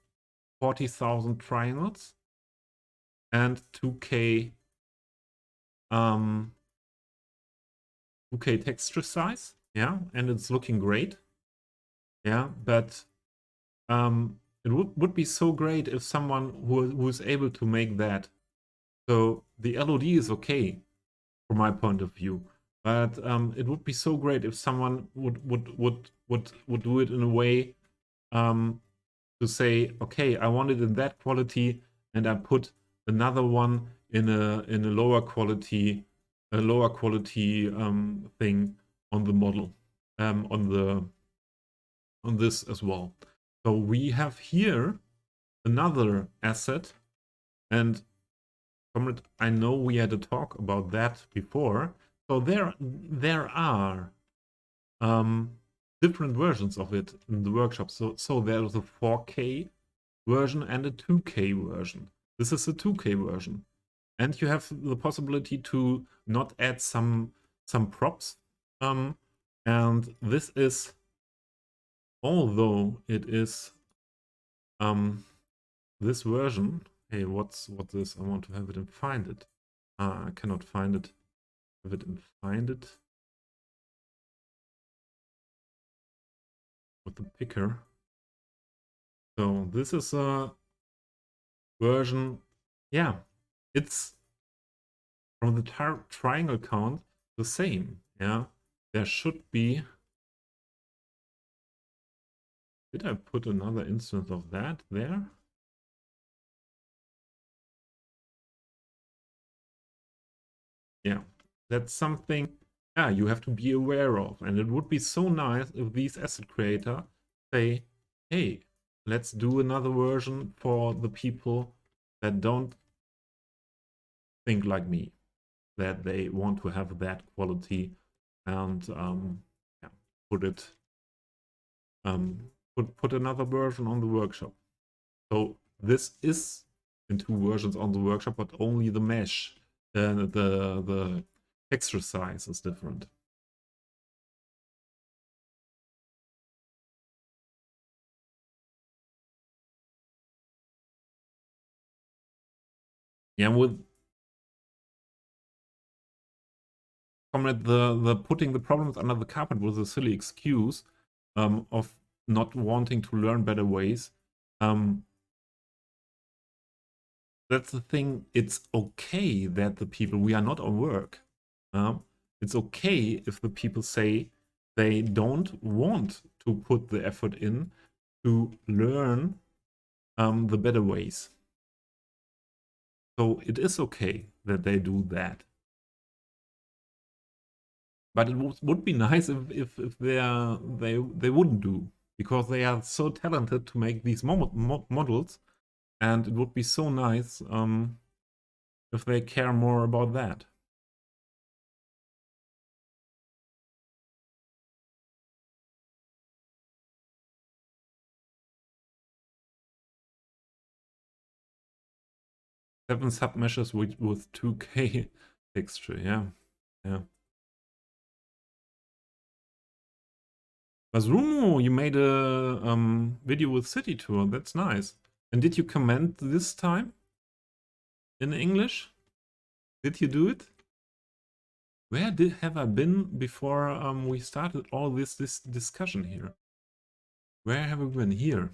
40,000 triangles and 2K 2K texture size, yeah, and it's looking great, yeah, but it would be so great if someone who is able to make that. So the LOD is okay from my point of view, but it would be so great if someone would do it in a way to say, okay, I want it in that quality, and I put another one in a lower quality, thing on the model, on this as well. So we have here another asset, and I know we had a talk about that before. So there are different versions of it in the workshop. So there's a 4K version and a 2K version. This is a 2K version. And you have the possibility to not add some props. And this is, although it is this version. Hey, what's this? I want to have it and find it. I cannot find it. Have it and find it with the picker. So this is a version. Yeah, it's from the triangle count the same. Yeah, there should be. Did I put another instance of that there? Yeah, that's something you have to be aware of. And it would be so nice if these asset creators say, hey, let's do another version for the people that don't think like me, that they want to have that quality, and yeah, put it put another version on the workshop. So this is in 2 versions on the workshop, but only the mesh, the texture size is different. Yeah, with Comrade, the putting the problems under the carpet was a silly excuse of not wanting to learn better ways. That's the thing. It's okay that the people, we are not on work. It's okay if the people say they don't want to put the effort in to learn the better ways. So it is okay that they do that. But it would be nice if they wouldn't do, because they are so talented to make these models, and it would be so nice if they care more about that. Seven submeshes with 2K texture, yeah. Yeah. Mazrumo, you made a video with City Tour. That's nice. And did you comment this time in English? Did you do it? Where have I been before we started all this discussion here? Where have we been? Here.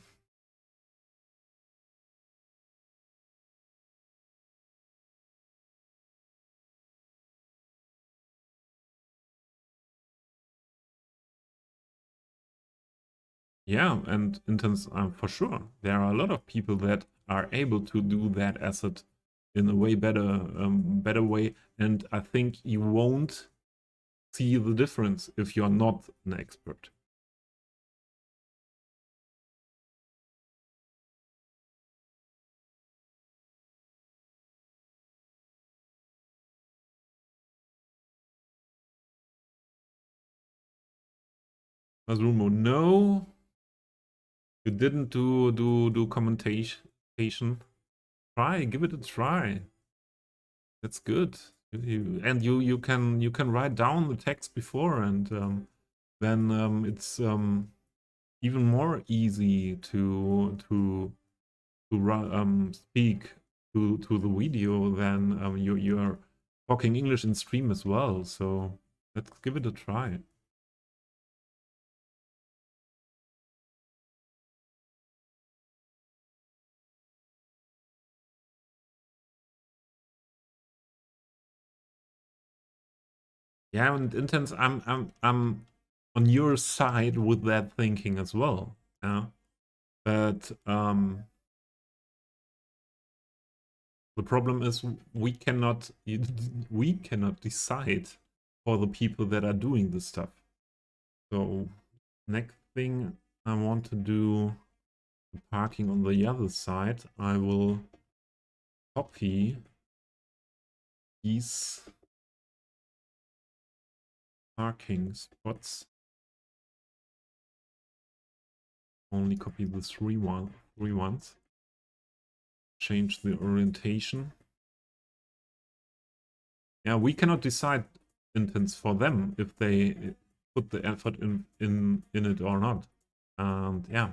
Yeah, and in terms, for sure, there are a lot of people that are able to do that asset in a way better way, and I think you won't see the difference if you're not an expert. Masrumo, no, you didn't do commentation. Try, give it a try. That's good. And you can write down the text before, and then it's even more easy to speak to the video than you're talking English in stream as well. So let's give it a try. Yeah, and intense. I'm on your side with that thinking as well. Yeah, but the problem is we cannot decide for the people that are doing this stuff. So next thing I want to do, the parking on the other side. I will copy these parking spots. Only copy the three ones. Change the orientation. Yeah, we cannot decide intents for them if they put the effort in it or not. And yeah,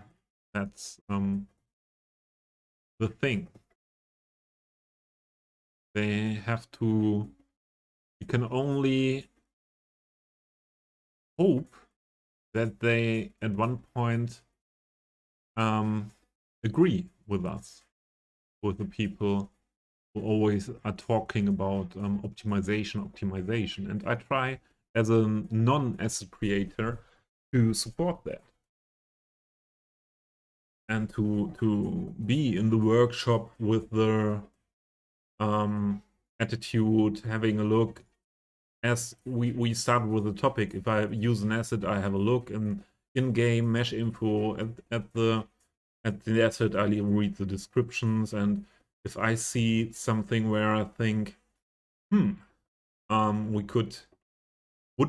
that's the thing. They have to. You can only hope that they at one point agree with us, with the people who always are talking about optimization. And I try as a non-asset creator to support that. And to be in the workshop with the attitude, having a look. As we start with the topic, if I use an asset, I have a look and in-game mesh info at the asset. I read the descriptions, and if I see something where I think, would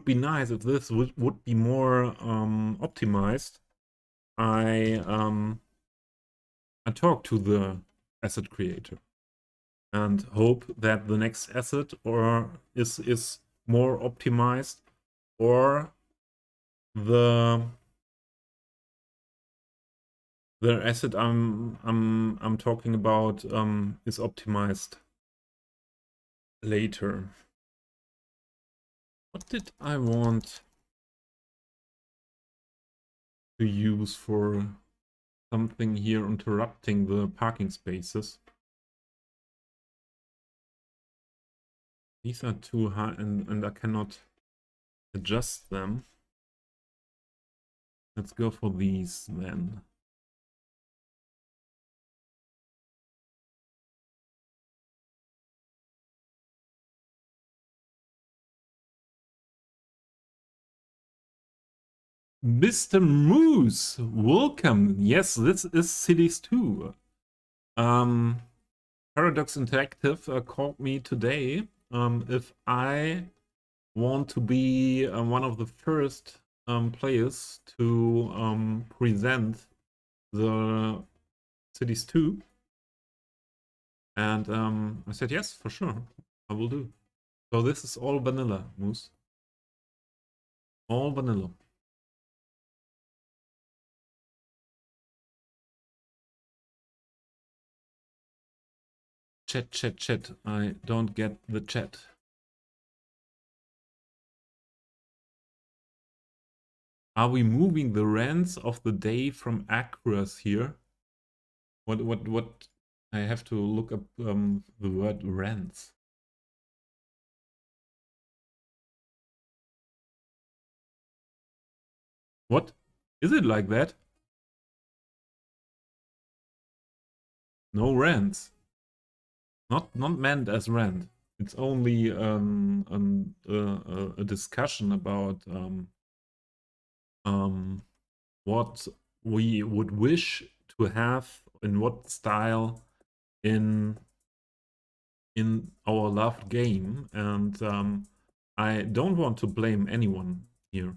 be nice if this would be more optimized, I talk to the asset creator and hope that the next asset or is more optimized, or the asset I'm talking about is optimized later. What did I want to use for something here interrupting the parking spaces? These are too high and I cannot adjust them. Let's go for these then. Mr. Moose, welcome. Yes, this is Cities 2. Paradox Interactive called me today if I want to be one of the first players to present the Cities 2. And I said, yes, for sure, I will do. So this is all vanilla, Moose. All vanilla. Chat. I don't get the chat. Are we moving the rents of the day from acres here? What? I have to look up the word rents. What? Is it like that? No rents. Not meant as rent. It's only a discussion about what we would wish to have in what style in our loved game, and I don't want to blame anyone here.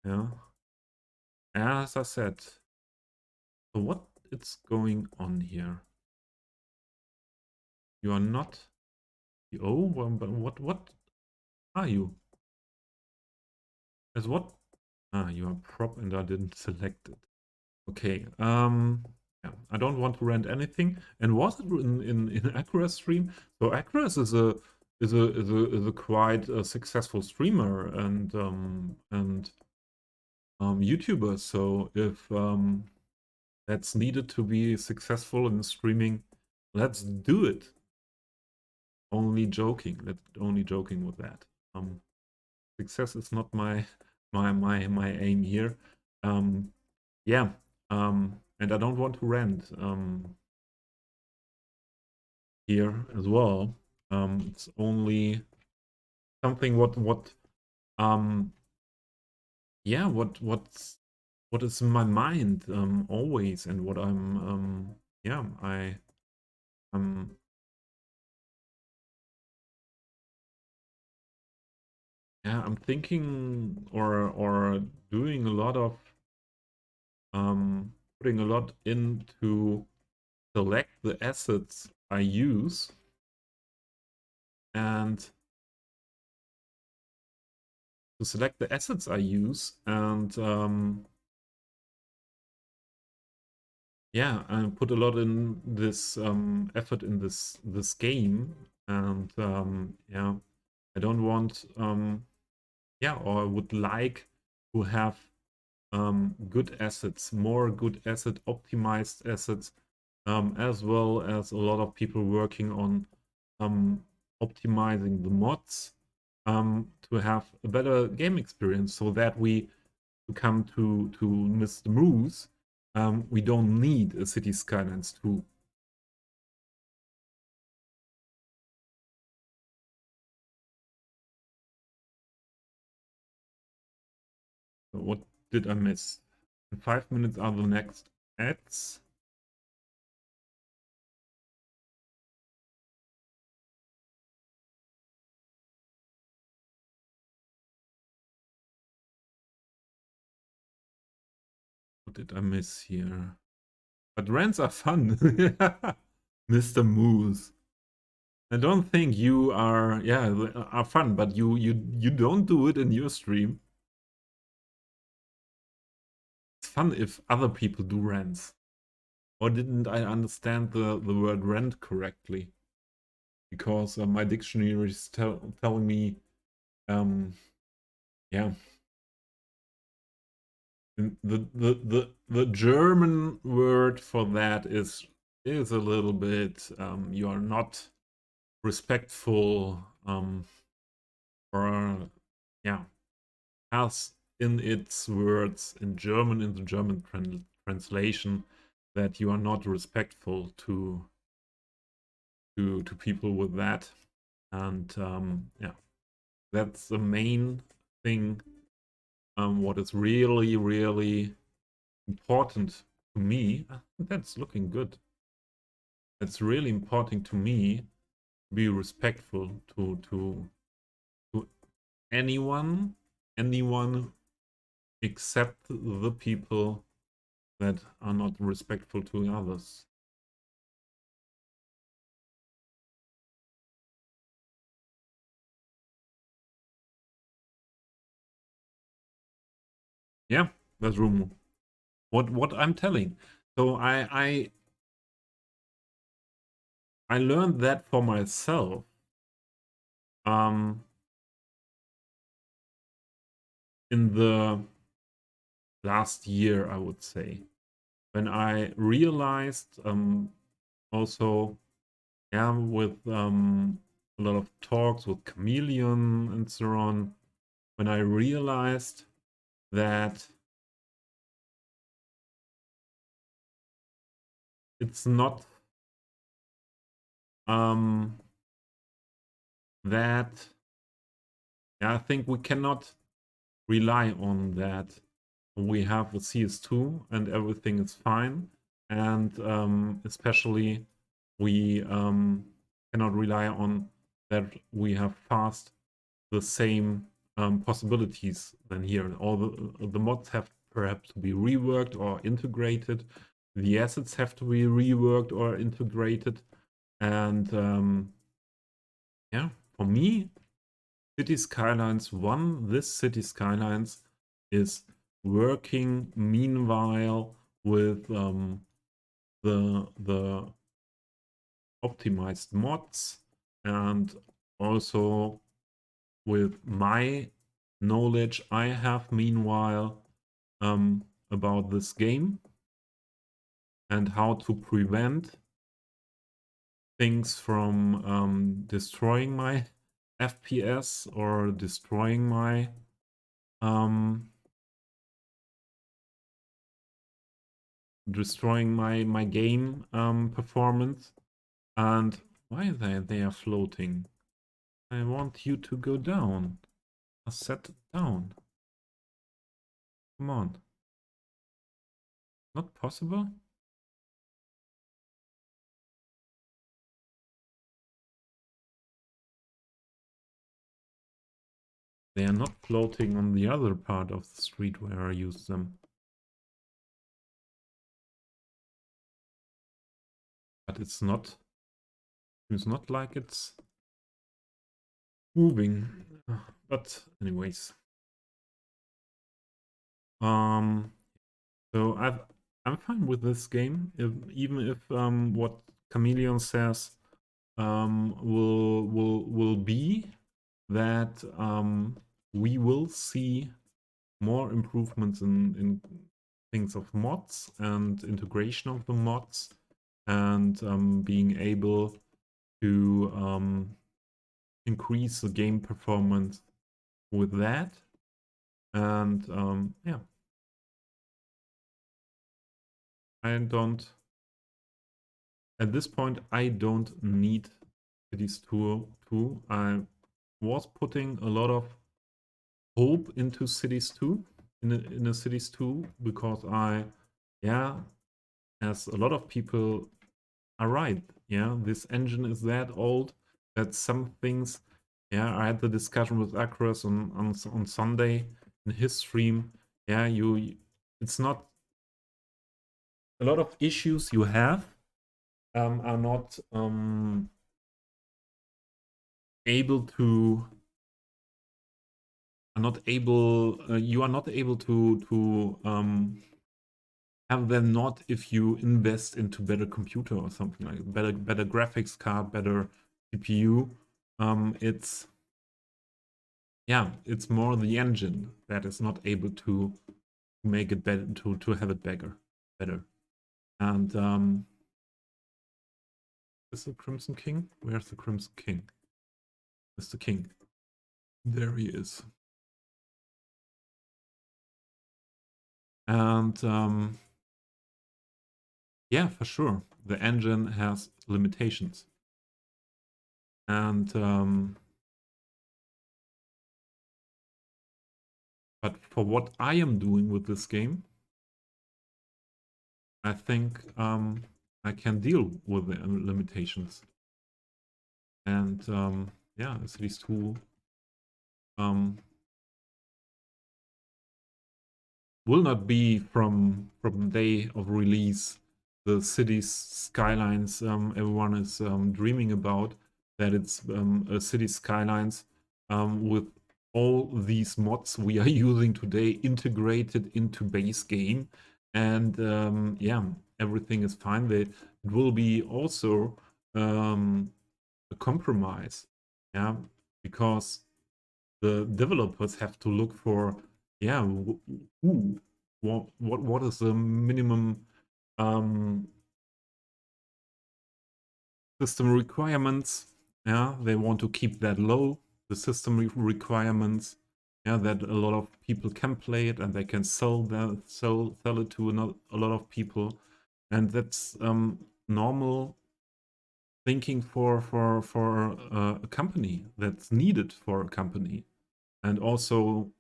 Yeah. as I said, so what is going on here? You are not. Oh, but what are you? As what? Ah, you are prop, and I didn't select it. Okay. Yeah, I don't want to rent anything. And was it in Acura's stream? So Acura's is a quite successful streamer and YouTuber. So if that's needed to be successful in streaming, let's do it. Only joking. Only joking with that. Success is not my aim here. Yeah. And I don't want to rent here as well. It's only something um yeah what is in my mind always, and what I'm yeah um yeah I'm thinking or doing a lot of putting a lot into select the assets I use, and to select the assets I use, and yeah, I put a lot in this effort in this game, and yeah, I don't want yeah, or I would like to have good assets, more good asset optimized assets, as well as a lot of people working on optimizing the mods to have a better game experience, so that we come to Mr. Moose, we don't need a Cities Skylines 2. So what did I miss? In 5 minutes are the next ads. What did I miss here? But rants are fun. Mr. Moose. I don't think you are, yeah, are fun, but you don't do it in your stream. It's fun if other people do rants. Or didn't I understand the word rant correctly? Because my dictionary is telling me, yeah, the German word for that is a little bit you are not respectful, or yeah, has in its words in German, in the German translation, that you are not respectful to people with that. And yeah, that's the main thing, what is really important to me. That's looking good. It's really important to me to be respectful to anyone except the people that are not respectful to others. Yeah, that's rumor. What I'm telling. So I learned that for myself. In the last year, I would say, when I realized also, yeah, with a lot of talks with Chameleon and so on, when I realized that it's not that, yeah, I think we cannot rely on that. We have the CS2 and everything is fine, and especially we cannot rely on that we have fast the same possibilities than here. All the mods have perhaps to be reworked or integrated. The assets have to be reworked or integrated. And yeah, for me, Cities Skylines 1, this Cities Skylines is working meanwhile with the optimized mods, and also with my knowledge I have meanwhile about this game and how to prevent things from destroying my FPS or destroying my my game performance. And why they are floating? I want you to go down. Set down. Come on. Not possible? They are not floating on the other part of the street where I use them. But it's not like it's moving. But anyways. So I'm fine with this game, even if what Chameleon says will be that we will see more improvements in things of mods and integration of the mods, and being able to increase the game performance with that. And yeah, at this point, I don't need Cities 2. I was putting a lot of hope into Cities 2, in a Cities 2, because as a lot of people are right, this engine is that old that some things, I had the discussion with Acros on Sunday in his stream. It's not a lot of issues you have are not able to you are not able to have them not if you invest into better computer or something like better graphics card, better CPU. It's more the engine that is not able to make it better, to have it better. And is the Crimson King? Where's the Crimson King? Mr. King. There he is. And yeah, for sure, the engine has limitations. And but for what I am doing with this game, I think I can deal with the limitations. And yeah, Cities 2 will not be from day of release the Cities Skylines everyone is dreaming about, that it's a Cities Skylines with all these mods we are using today integrated into base game. And yeah, everything is fine. It will be also a compromise, because the developers have to look for, what is the minimum system requirements. They want to keep that low, the system requirements, that a lot of people can play it and they can sell it to a lot of people. And that's normal thinking for a company, that's needed for a company. And also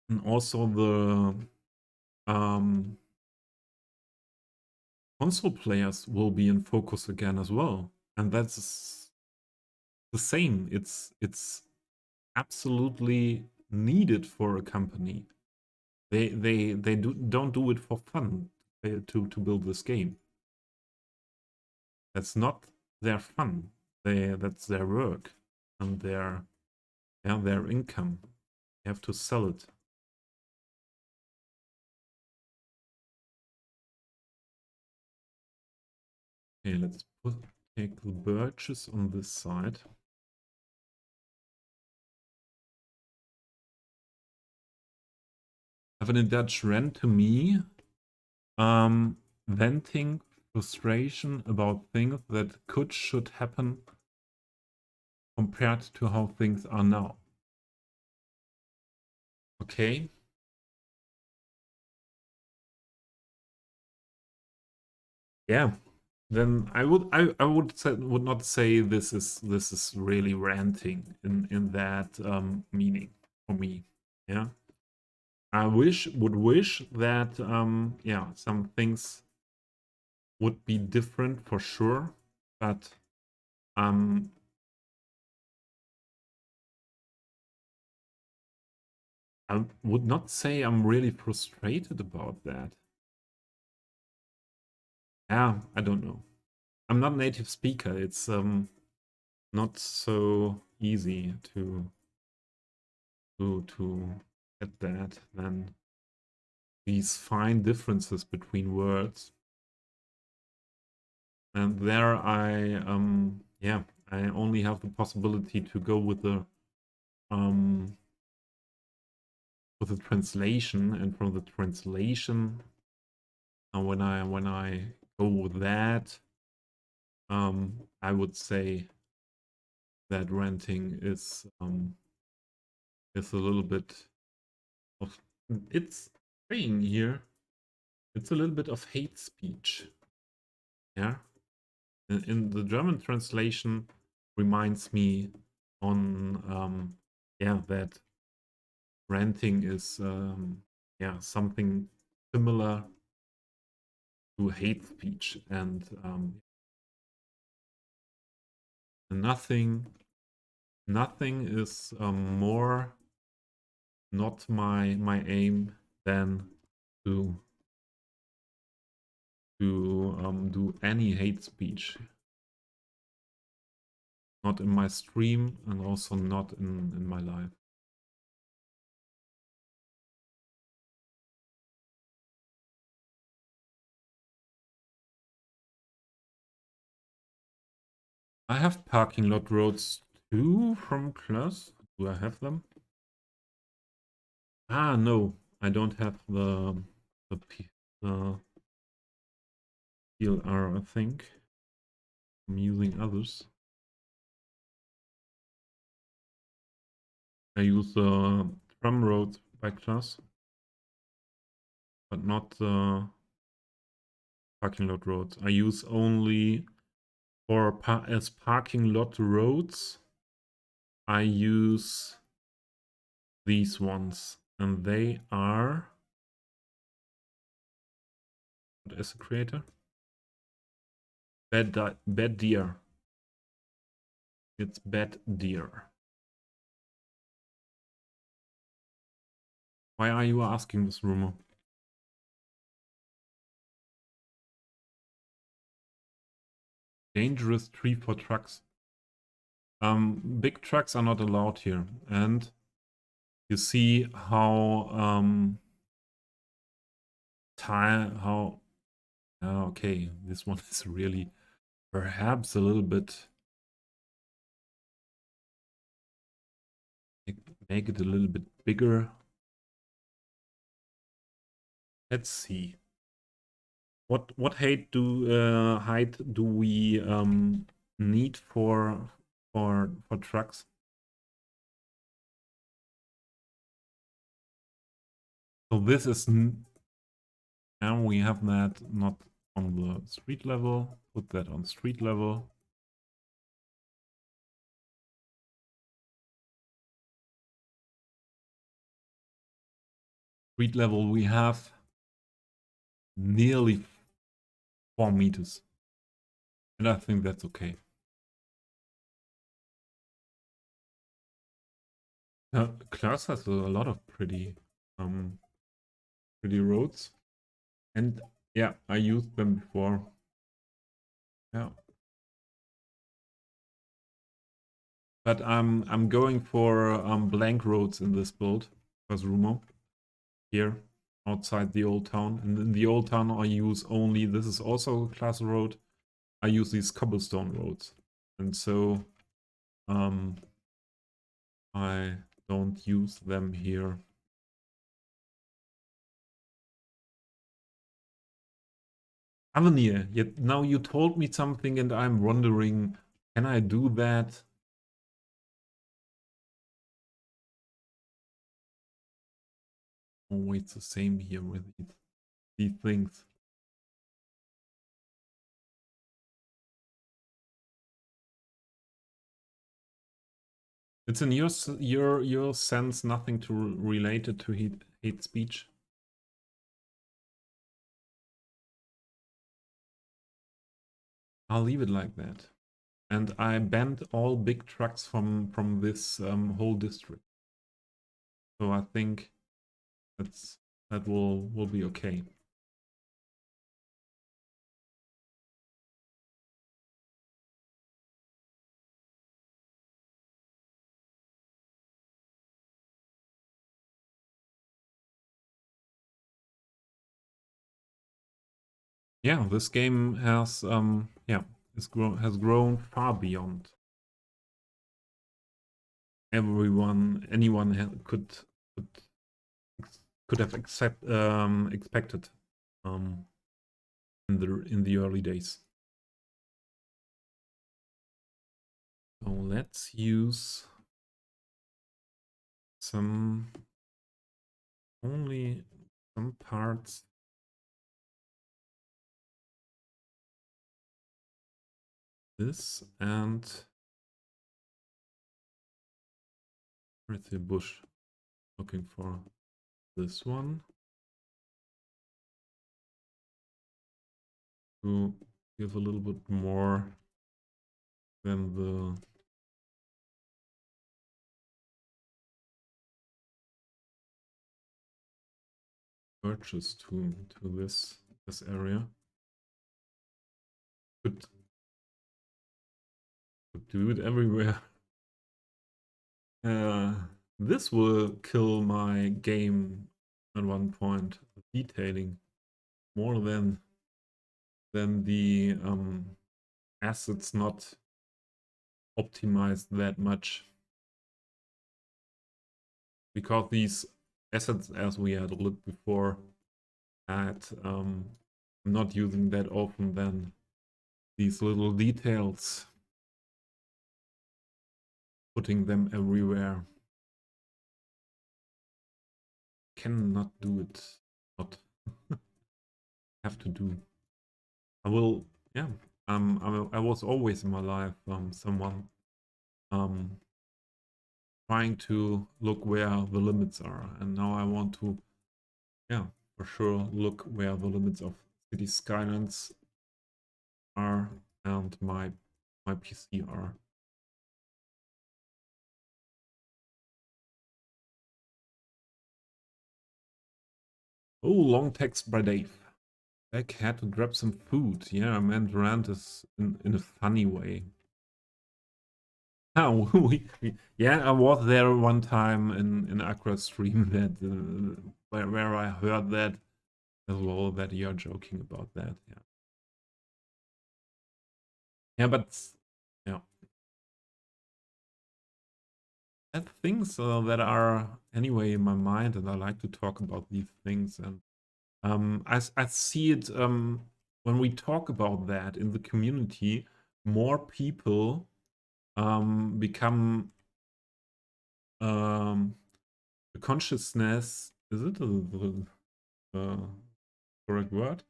the console players will be in focus again as well, and that's the same. It's absolutely needed for a company. Don't do it for fun to build this game. That's not their fun. That's their work and their income. You have to sell it. Okay, let's take the birches on this side. Have an Dutch rent to me. Venting frustration about things that should happen compared to how things are now. Okay. Yeah. Then I would not say this is really ranting in that meaning for me. Yeah. I would wish that yeah, some things would be different for sure, but um I would not say I'm really frustrated about that. Yeah, I don't know. I'm not a native speaker. It's not so easy to get that. Then these fine differences between words, and there yeah, I only have the possibility to go with the translation, and from the translation, when I go with that, I would say that renting is a little bit of, it's saying here, it's a little bit of hate speech. Yeah, in the German translation reminds me on yeah, that renting is yeah, something similar to hate speech, and nothing is more not my aim than to do any hate speech. Not in my stream, and also not in my life. I have parking lot roads too from class. Do I have them? Ah, no, I don't have the PLR, I think. I'm using others. I use tram roads by class, but not parking lot roads. I use only for as parking lot roads. I use these ones, and they are, what is the creator? Bad deer. It's bad deer. Why are you asking this rumor? Dangerous tree for trucks. Big trucks are not allowed here, and you see how okay, this one is really perhaps a little bit, make it a little bit bigger. Let's see. What height do we need for trucks? So this is now we have that not on the street level. Put that on street level. Street level we have nearly 4 meters, and I think that's okay. Class has a lot of pretty pretty roads. And yeah, I used them before. Yeah. But I'm going for blank roads in this build, as Rumo, here outside the old town. And in the old town I use only, this is also a class road, I use these cobblestone roads. And so I don't use them here. Avenir, yet now you told me something and I'm wondering, can I do that? Always the same here with these things. It's in your sense nothing to relate it to hate speech. I'll leave it like that. And I banned all big trucks from this whole district. So I think that will be okay. Yeah, this game has has grown far beyond anyone could have expected in the early days. So let's use only some parts. This and where's the bush? Looking for this one to give a little bit more than the purchase to this area. Could do it everywhere. This will kill my game at one point. Detailing more than the assets not optimized that much, because these assets, as we had looked before, at not using that often, then these little details, putting them everywhere, cannot do it. Not have to do. I will, yeah. I was always in my life someone trying to look where the limits are, and now I want to, yeah, for sure look where the limits of Cities Skylines are and my PC are. Oh, long text by Dave. Back had to grab some food. Yeah, I meant rant is in a funny way. Oh, yeah, I was there one time in Akra's stream that where I heard that as well, that you're joking about that. Yeah, yeah, but yeah, that things that are anyway in my mind, and I like to talk about these things. And I see it when we talk about that in the community, more people become the consciousness. Is it the correct word?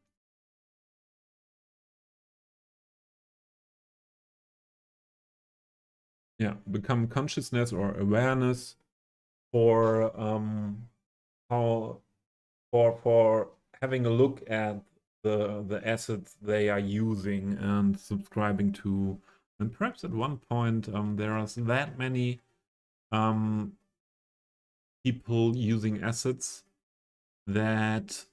Yeah, become consciousness or awareness for how for having a look at the assets they are using and subscribing to, and perhaps at one point there are that many people using assets that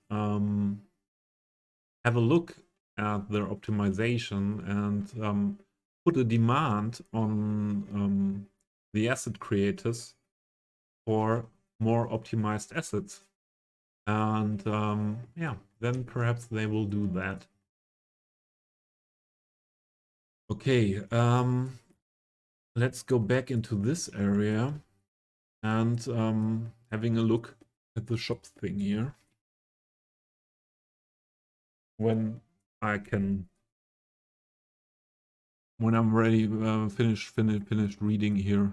have a look at their optimization and put a demand on the asset creators for more optimized assets. And yeah, then perhaps they will do that. Okay, let's go back into this area and having a look at the shop thing here. When I'm ready, finished reading here.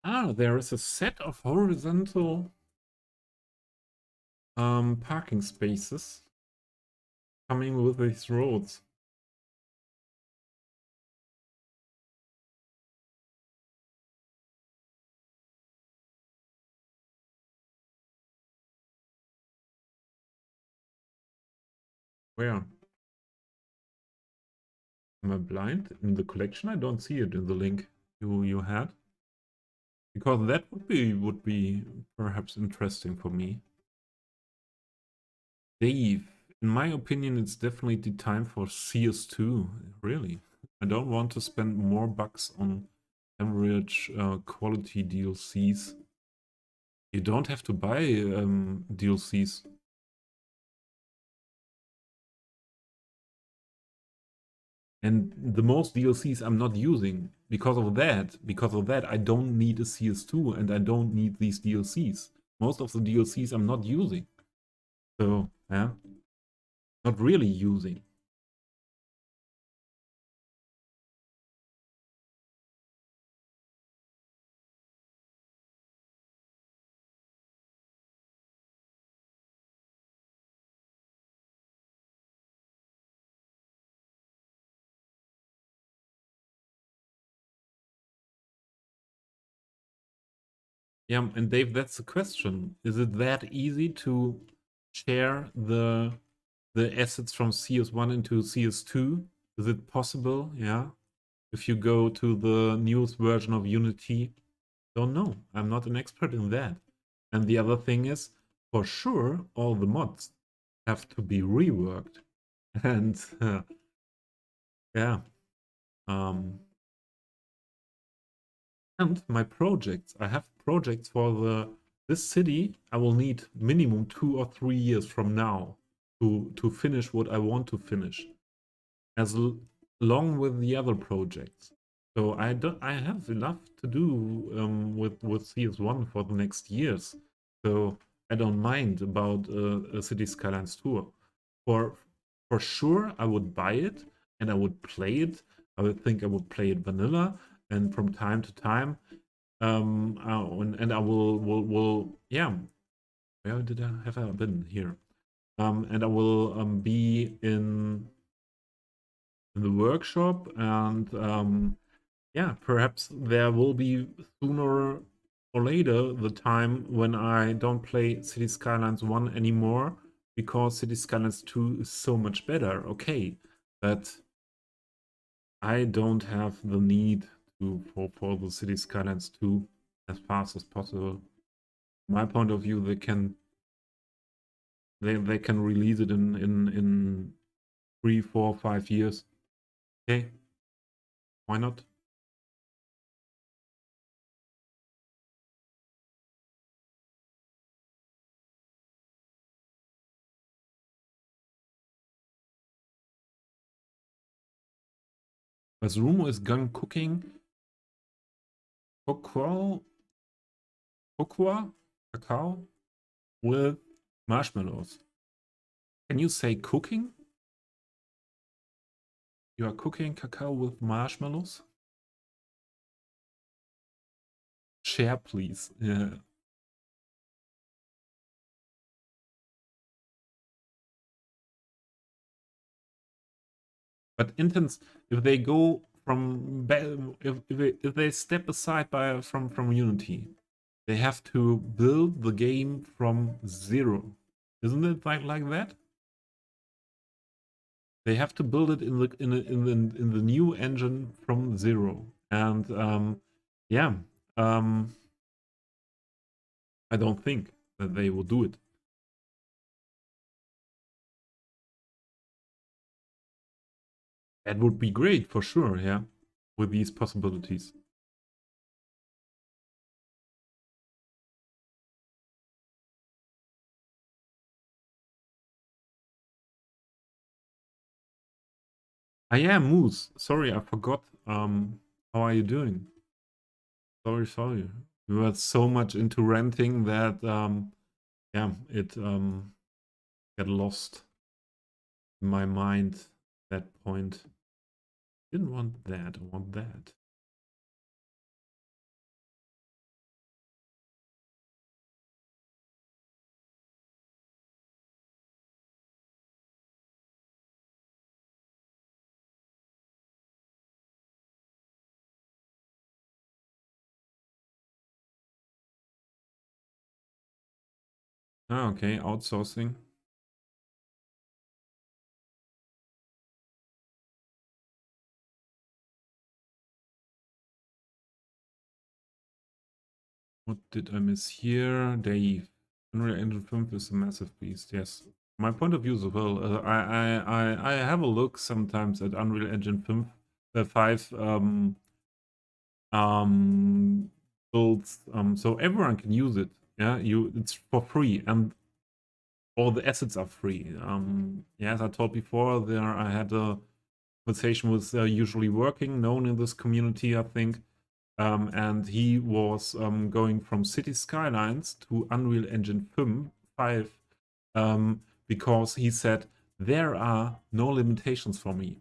Ah, there is a set of horizontal parking spaces coming with these roads. Where? Am I blind? In the collection? I don't see it in the link you had. Because that would be perhaps interesting for me. Dave, in my opinion, it's definitely the time for CS2. Really. I don't want to spend more bucks on average quality DLCs. You don't have to buy DLCs. And the most DLCs I'm not using. Because of that, I don't need a CS2 and I don't need these DLCs. Most of the DLCs I'm not using. So, yeah. Not really using. Yeah, and Dave, that's the question. Is it that easy to share the assets from CS1 into CS2? Is it possible? Yeah. If you go to the newest version of Unity, don't know. I'm not an expert in that. And the other thing is, for sure, all the mods have to be reworked. And yeah. Um, and my projects. I have projects for this city. I will need minimum 2 or 3 years from now to finish what I want to finish, as long with the other projects. So I have enough to do with CS1 for the next years. So I don't mind about a Cities Skylines tour. For for sure, I would buy it and I would play it. I would think I would play it vanilla, and from time to time and I will yeah. Where did I have I been here? And I will be in the workshop, and yeah, perhaps there will be sooner or later the time when I don't play City Skylines 1 anymore because City Skylines 2 is so much better. Okay, but I don't have the need to for the City Skylines 2 as fast as possible. My point of view, they can release it in 3, 4, 5 years. Okay, why not? Was Rumo is gun cooking cocoa, cacao with marshmallows. Can you say cooking? You are cooking cacao with marshmallows? Share, please. Yeah. But intense, if they go from if they step aside from Unity, they have to build the game from zero. Isn't it like that? They have to build it in the new engine from zero, and yeah, um, I don't think that they will do it. That would be great for sure, yeah, with these possibilities. I am Moose. Sorry, I forgot. How are you doing? Sorry. We were so much into renting that yeah, it got lost in my mind at that point. Didn't want that, I want that. Ah, okay, outsourcing. What did I miss here? Dave. Unreal Engine 5 is a massive beast, yes. My point of view as well. I have a look sometimes at Unreal Engine 5, 5 um, builds, so everyone can use it. Yeah, it's for free, and all the assets are free. Yeah, as I told before, there I had a conversation with usually working, known in this community, I think. And he was going from Cities Skylines to Unreal Engine 5 because he said, there are no limitations for me.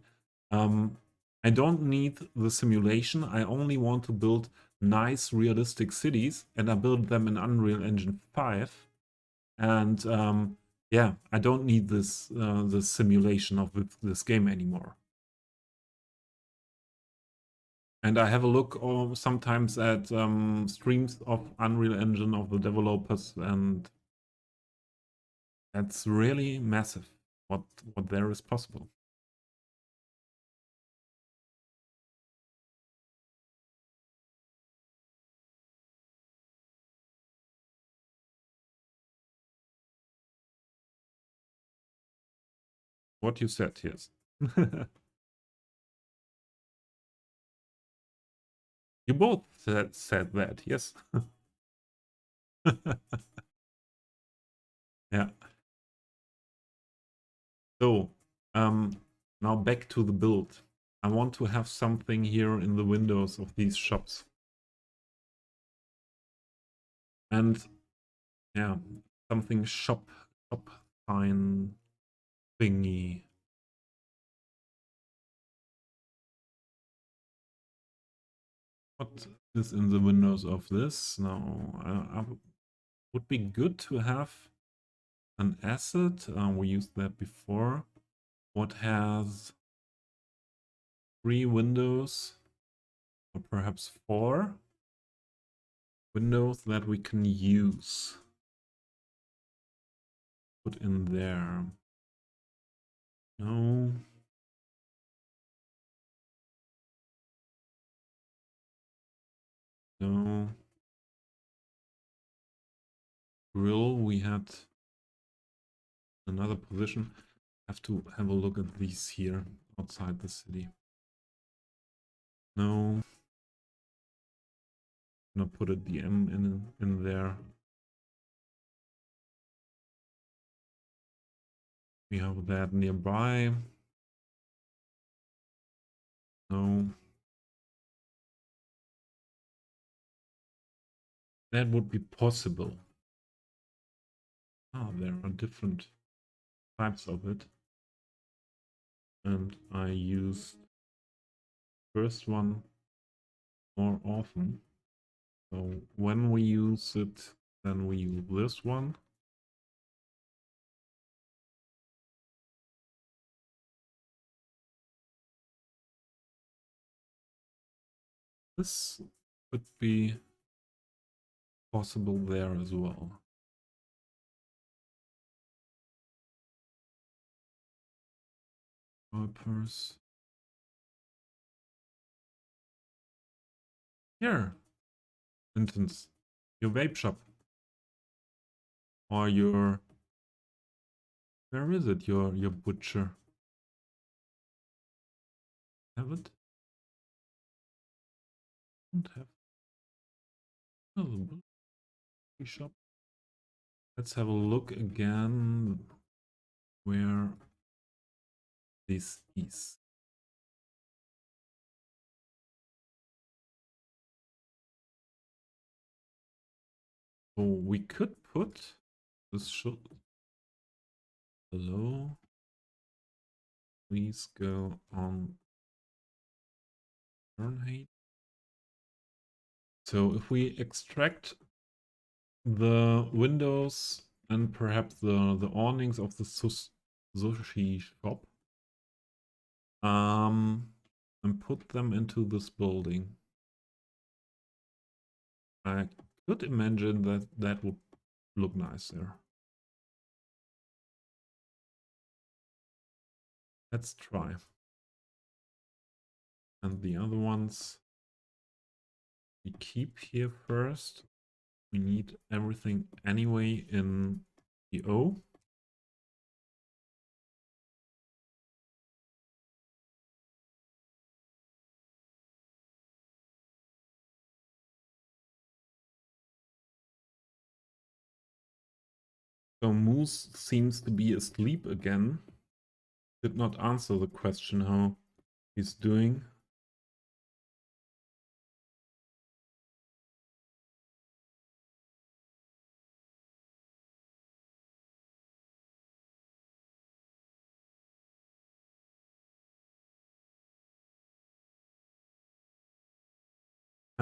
I don't need the simulation. I only want to build nice, realistic cities, and I build them in Unreal Engine 5. And yeah, I don't need this simulation of this game anymore. And I have a look sometimes at streams of Unreal Engine of the developers, and that's really massive what there is possible. What you said, yes. You both said that, yes. Yeah. So, now back to the build. I want to have something here in the windows of these shops. And yeah, something shop sign thingy. What is in the windows of this? Now, would be good to have an asset. We used that before. What has 3 windows, or perhaps 4 windows that we can use? Put in there. No. No. Grill, we had another position. Have to have a look at these here outside the city. No. I'm gonna put a DM in there. We have that nearby. No. That would be possible. Ah, there are different types of it. And I use first one more often. So when we use it, then we use this one. This could be possible there as well. Purse. Here, instance, your vape shop. Or your... Where is it, your butcher? Have it? Don't have... Oh, the butcher shop. Let's have a look again where this is. So we could put this should below. Please go on Fahrenheit. So if we extract the windows and perhaps the awnings of the sushi shop, and put them into this building, I could imagine that that would look nice there. Let's try. And the other ones we keep here first. We need everything anyway in the O. So Moose seems to be asleep again. Did not answer the question how he's doing.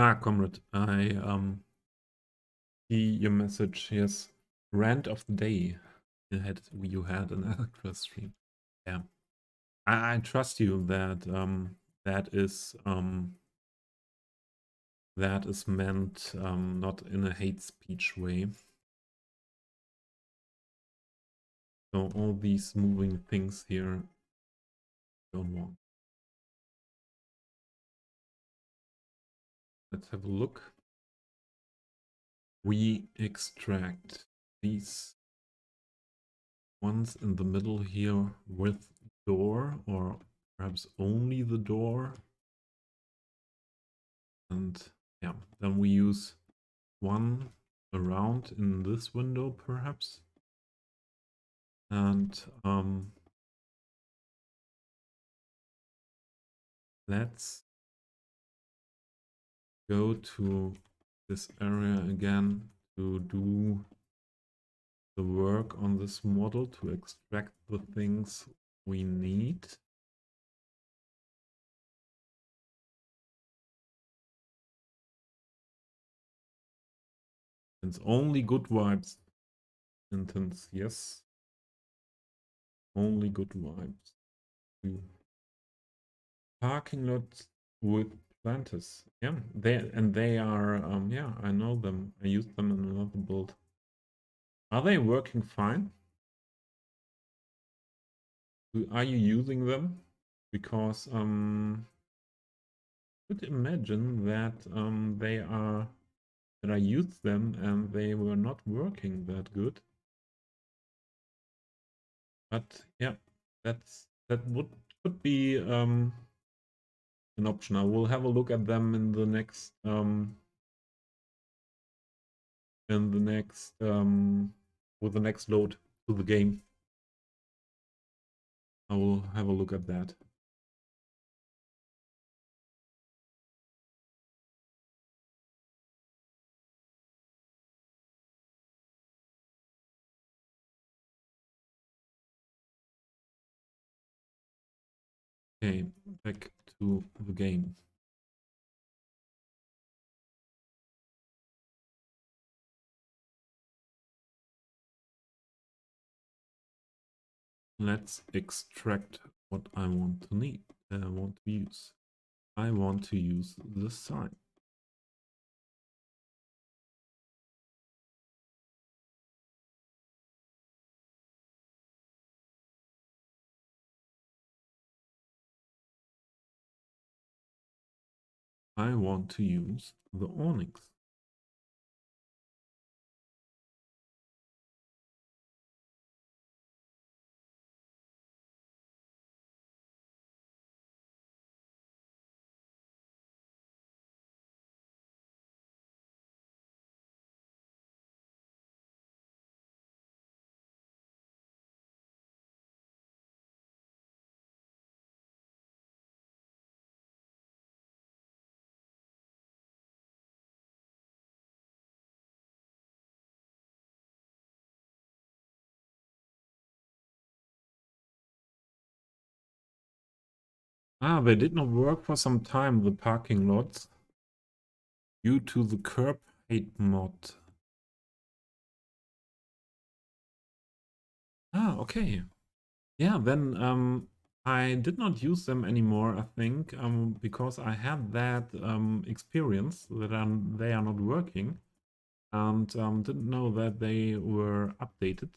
Ah, comrade, I see your message. Yes, rant of the day. You had an Electra stream. Yeah, I trust you that that is meant not in a hate speech way. So all these moving things here don't want. Let's have a look. We extract these ones in the middle here with door, or perhaps only the door. And yeah, then we use one around in this window perhaps. And let's go to this area again to do the work on this model to extract the things we need. It's only good vibes. Sentence, yes. Only good vibes. Parking lot with planters. Yeah, they are yeah, I know them. I used them in another build. Are they working fine? Are you using them? Because I could imagine that that I used them and they were not working that good. But yeah, that could be an option. I will have a look at them in the next with the next load to the game. I will have a look at that. Okay, back to the game. Let's extract what I want to use. I want to use the sign. I want to use the awnings. Ah, they did not work for some time, the parking lots, due to the curb height mod. Ah, okay. Yeah, then I did not use them anymore, I think, because I had that experience that they are not working, and didn't know that they were updated.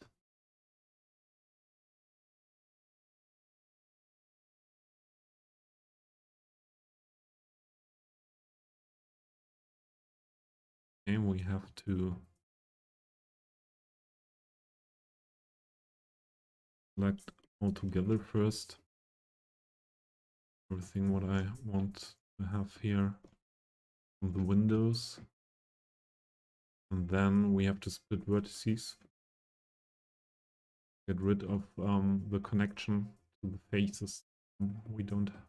And we have to select all together first. Everything what I want to have here on the windows. And then we have to split vertices. Get rid of the connection to the faces. We don't have.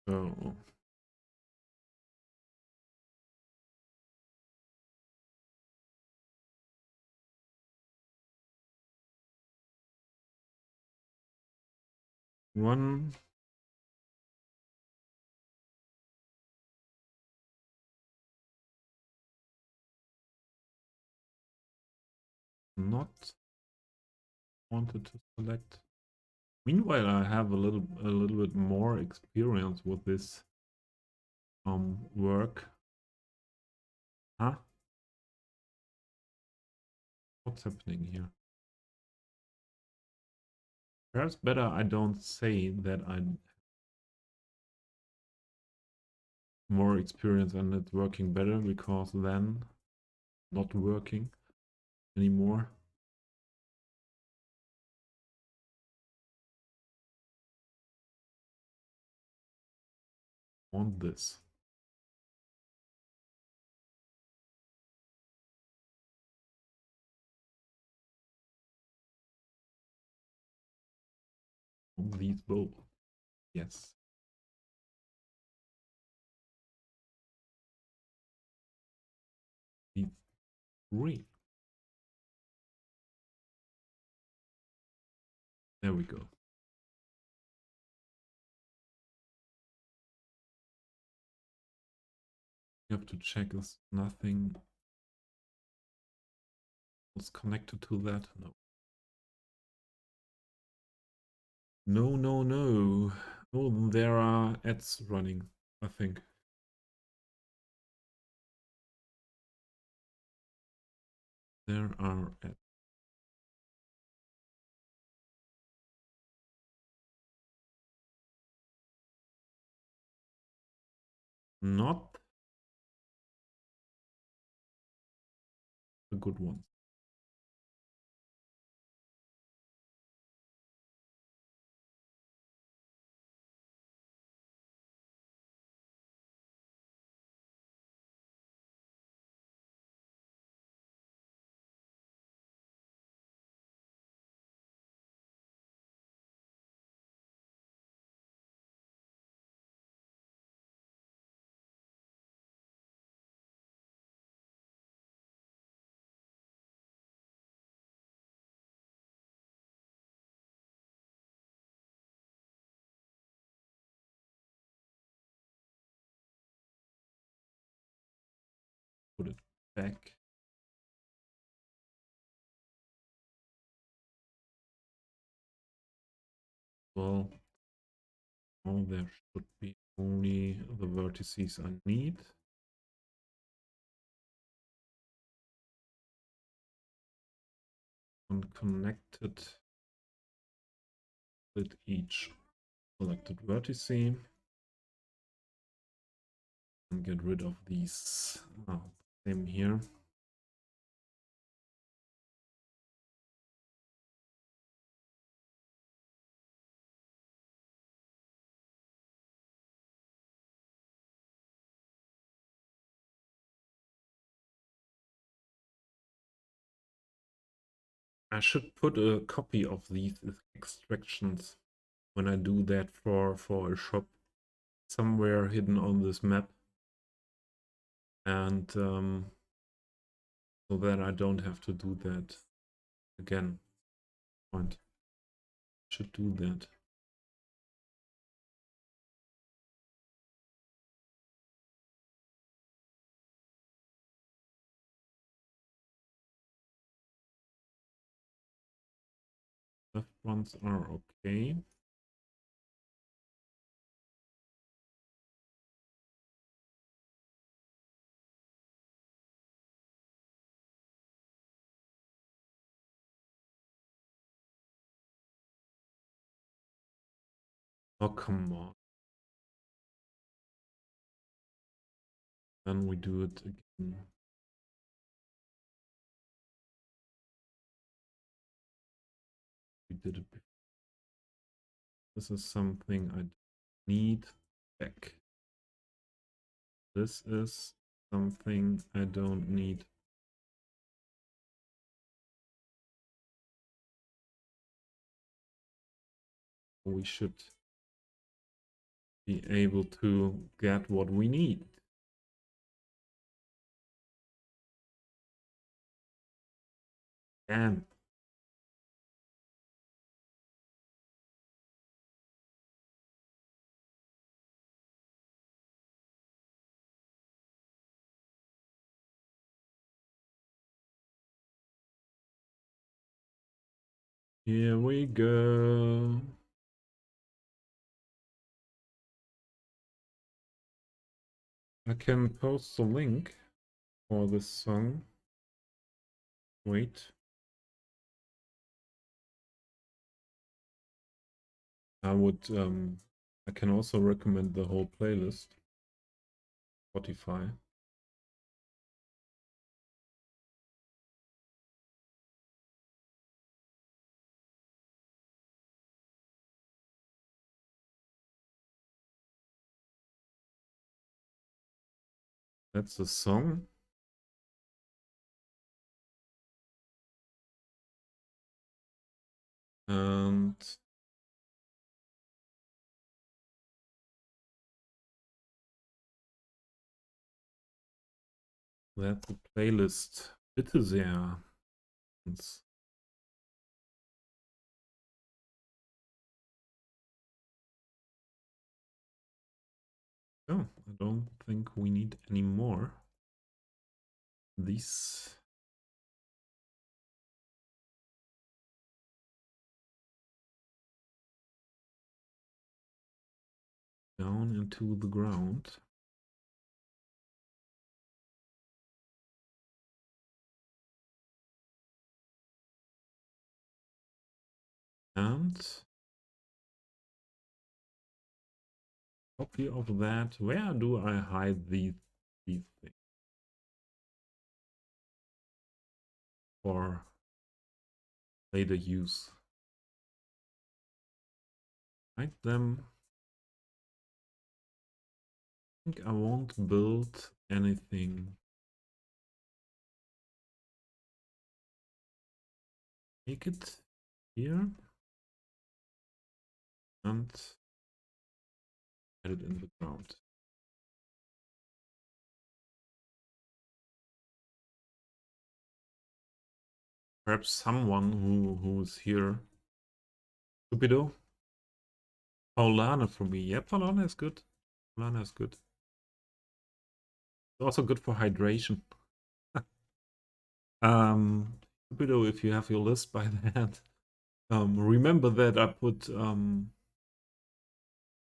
So one, not wanted to select. Meanwhile, I have a little bit more experience with this work. Huh? What's happening here? Perhaps better I don't say that I more experience and it's working better, because then not working anymore. Want this. Want these both. Yes. These three. There we go. You have to check if nothing was connected to that. No. No, no, no. Oh, there are ads running, I think. There are ads. Not the good ones. Put it back. Well, Now there should be only the vertices I need. Unconnected with each selected vertice and get rid of these. Same here. I should put a copy of these extractions when I do that for a shop somewhere hidden on this map, and so that I don't have to do that again. Point. Should do that. Left ones are okay. Oh, come on. Then we do it again. We did it before. This is something I need back. This is something I don't need. We should be able to get what we need. And here we go. I can post the link for this song. Wait. I can also recommend the whole playlist. Spotify. That's the song. And that's the playlist. Bitte sehr. Oh, I don't think we need any more. These. Down into the ground. And copy of that. Where do I hide these things for later use? Hide them. I think I won't build anything. Make it here and add it in the ground. Perhaps someone who's here. Stupido. Paulana for me. Yeah, Paulana is good. Paulana is good. It's also good for hydration. Stupido, if you have your list by that, remember that I put some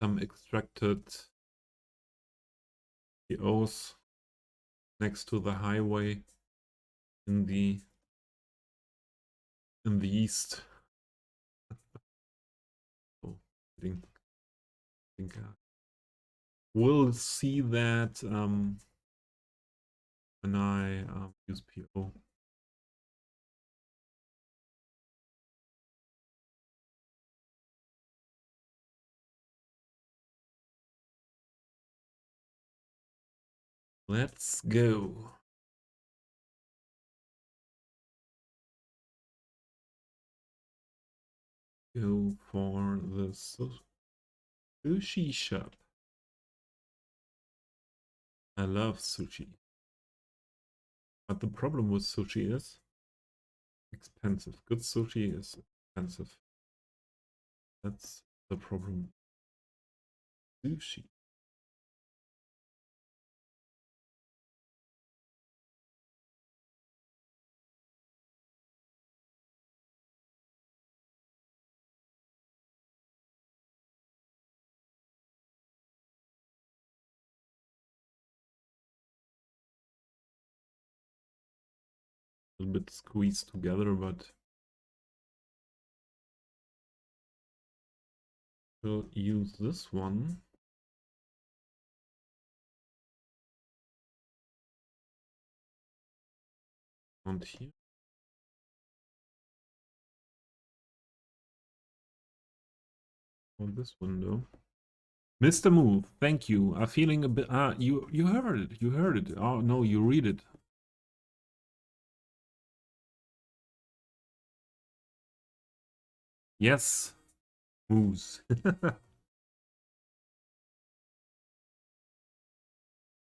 some extracted POs next to the highway in the east. Oh, I think we'll see that when I use PO. Let's go. Go for the sushi shop. I love sushi. But the problem with sushi is expensive. Good sushi is expensive. That's the problem. Sushi. A little bit squeezed together, but we'll use this one. And here. On this window. Mr. Move, thank you. I'm feeling a bit. You heard it. You heard it. Oh no, you read it. Yes, Moose.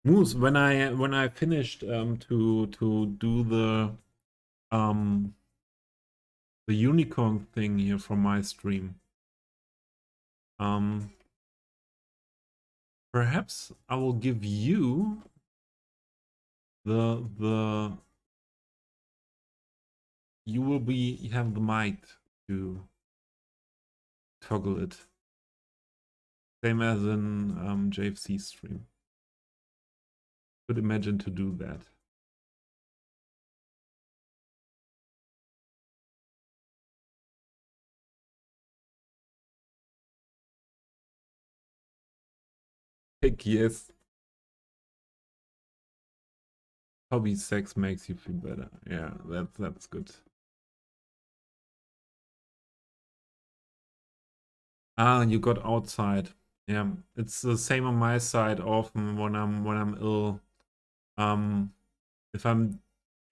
Moose. When I finished to do the unicorn thing here from my stream, perhaps I will give you the you will have the mic to toggle it, same as in JFC stream. Could imagine to do that. Heck yes. Hobby sex makes you feel better. Yeah, that's good. Ah, you got outside. Yeah, it's the same on my side. Often when I'm ill, if I'm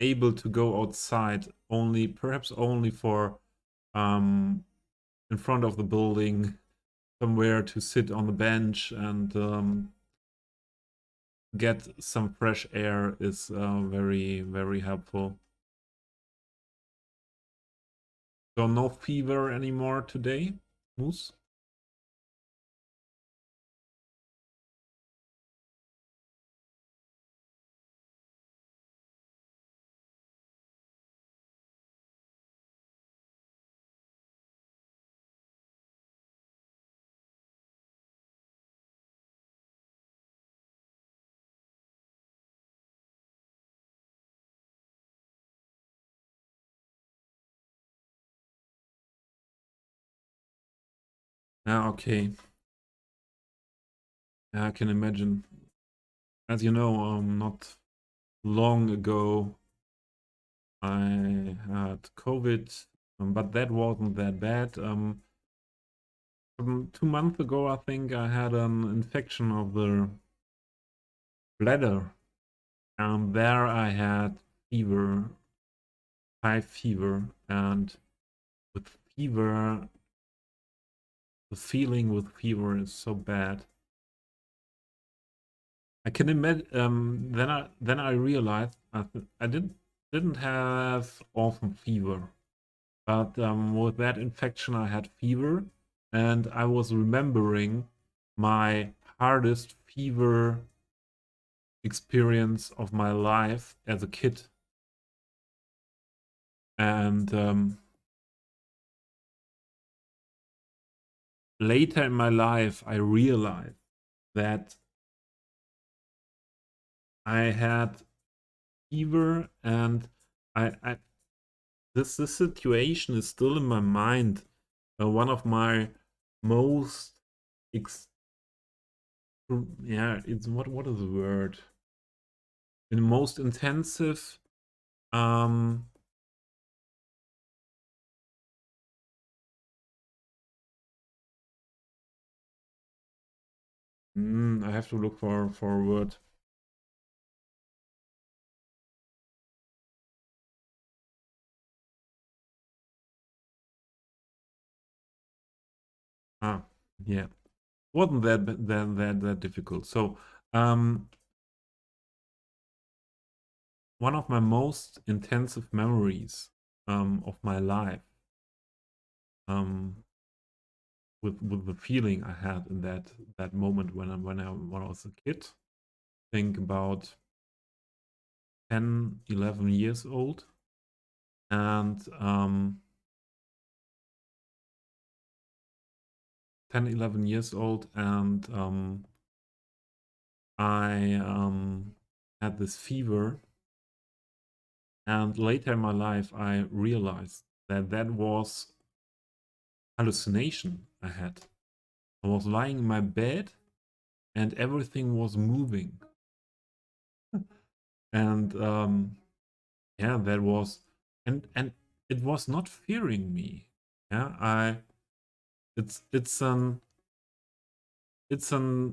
able to go outside, perhaps only for in front of the building, somewhere to sit on the bench and get some fresh air is very, very helpful. So no fever anymore today, Moose? Yeah, okay. Yeah, I can imagine. As you know, not long ago, I had COVID, but that wasn't that bad. 2 months ago, I think I had an infection of the bladder, and there I had fever, high fever, and with fever, the feeling with fever is so bad. I can imagine. Then I realized I didn't have often fever, but with that infection I had fever, and I was remembering my hardest fever experience of my life as a kid, and later in my life, I realized that I had fever, and I this situation is still in my mind. One of my most ex yeah, it's what is the word? In most intensive um I have to look for a word. Ah, yeah. Wasn't that difficult. So, um one of my most intensive memories of my life, um with the feeling I had in that moment when I was a kid. Think about 10, 11 years old, and 10, 11 years old, and I had this fever, and later in my life I realized that that was hallucination I had. I was lying in my bed and everything was moving, and yeah, that was, and it was not fearing me. Yeah, I it's it's an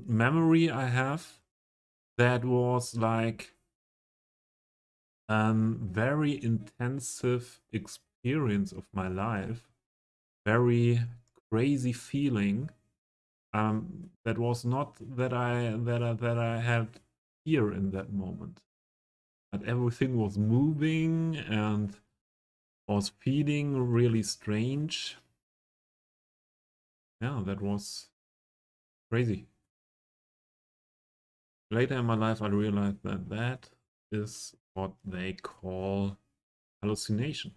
memory I have that was like a very intensive experience of my life, very crazy feeling. That was not that I had here in that moment, but everything was moving and was feeling really strange. Yeah, that was crazy. Later in my life, I realized that that is what they call hallucination.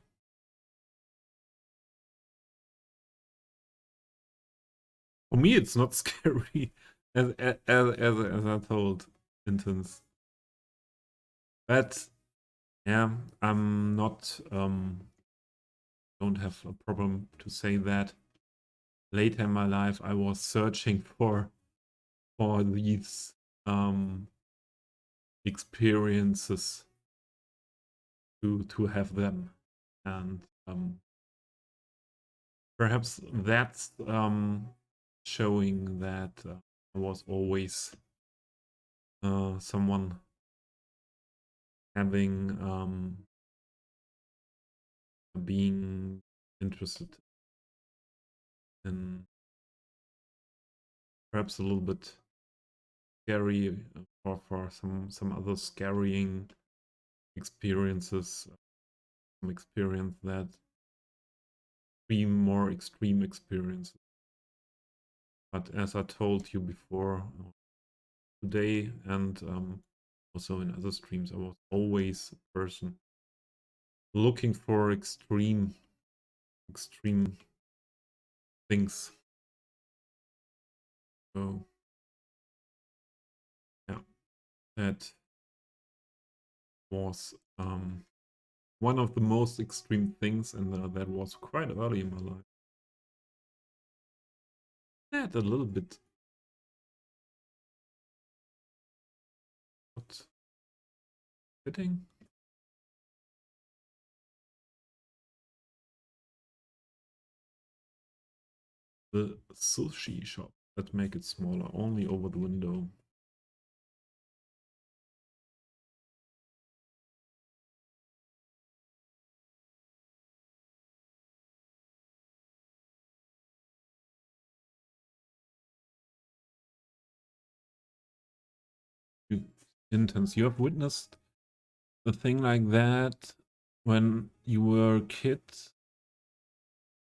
For me, it's not scary, as I told Intens. But yeah, I'm not don't have a problem to say that. Later in my life, I was searching for these experiences to have them, and perhaps that's showing that I was always someone having being interested in perhaps a little bit scary, for some other scarying experiences, some experience that more extreme experiences. But as I told you before, today, and also in other streams, I was always a person looking for extreme things. So yeah, that was one of the most extreme things, and that was quite early in my life. That a little bit, but fitting. The sushi shop, that make it smaller, only over the window. Intense. You have witnessed a thing like that when you were a kid,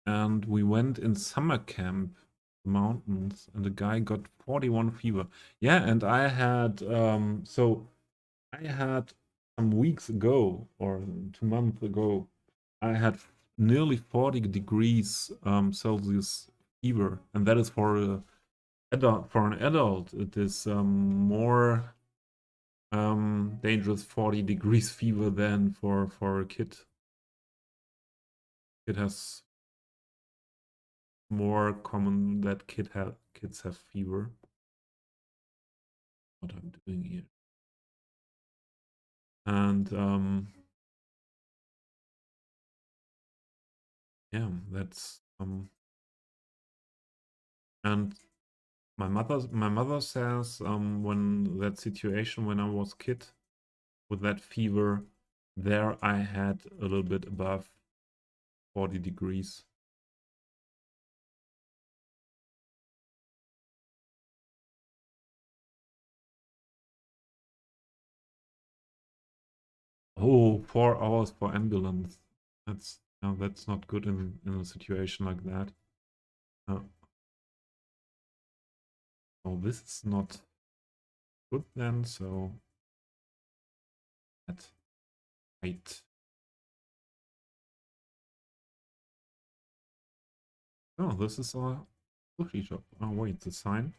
and we went in summer camp mountains, and the guy got 41 fever. Yeah, and I had so I had some weeks ago, or 2 months ago, I had nearly 40 degrees Celsius fever, and that is for adult. For an adult, it is more dangerous 40 degrees fever than for a kid. It has more common that kids have fever. What I'm doing here, and yeah, that's and my mother says when that situation when I was kid with that fever, there I had a little bit above 40 degrees. Oh, 4 hours for ambulance. That's no, that's not good in a situation like that. Uh, oh, this is not good then. So that wait. Oh, this is a sushi shop. Oh wait, the sign.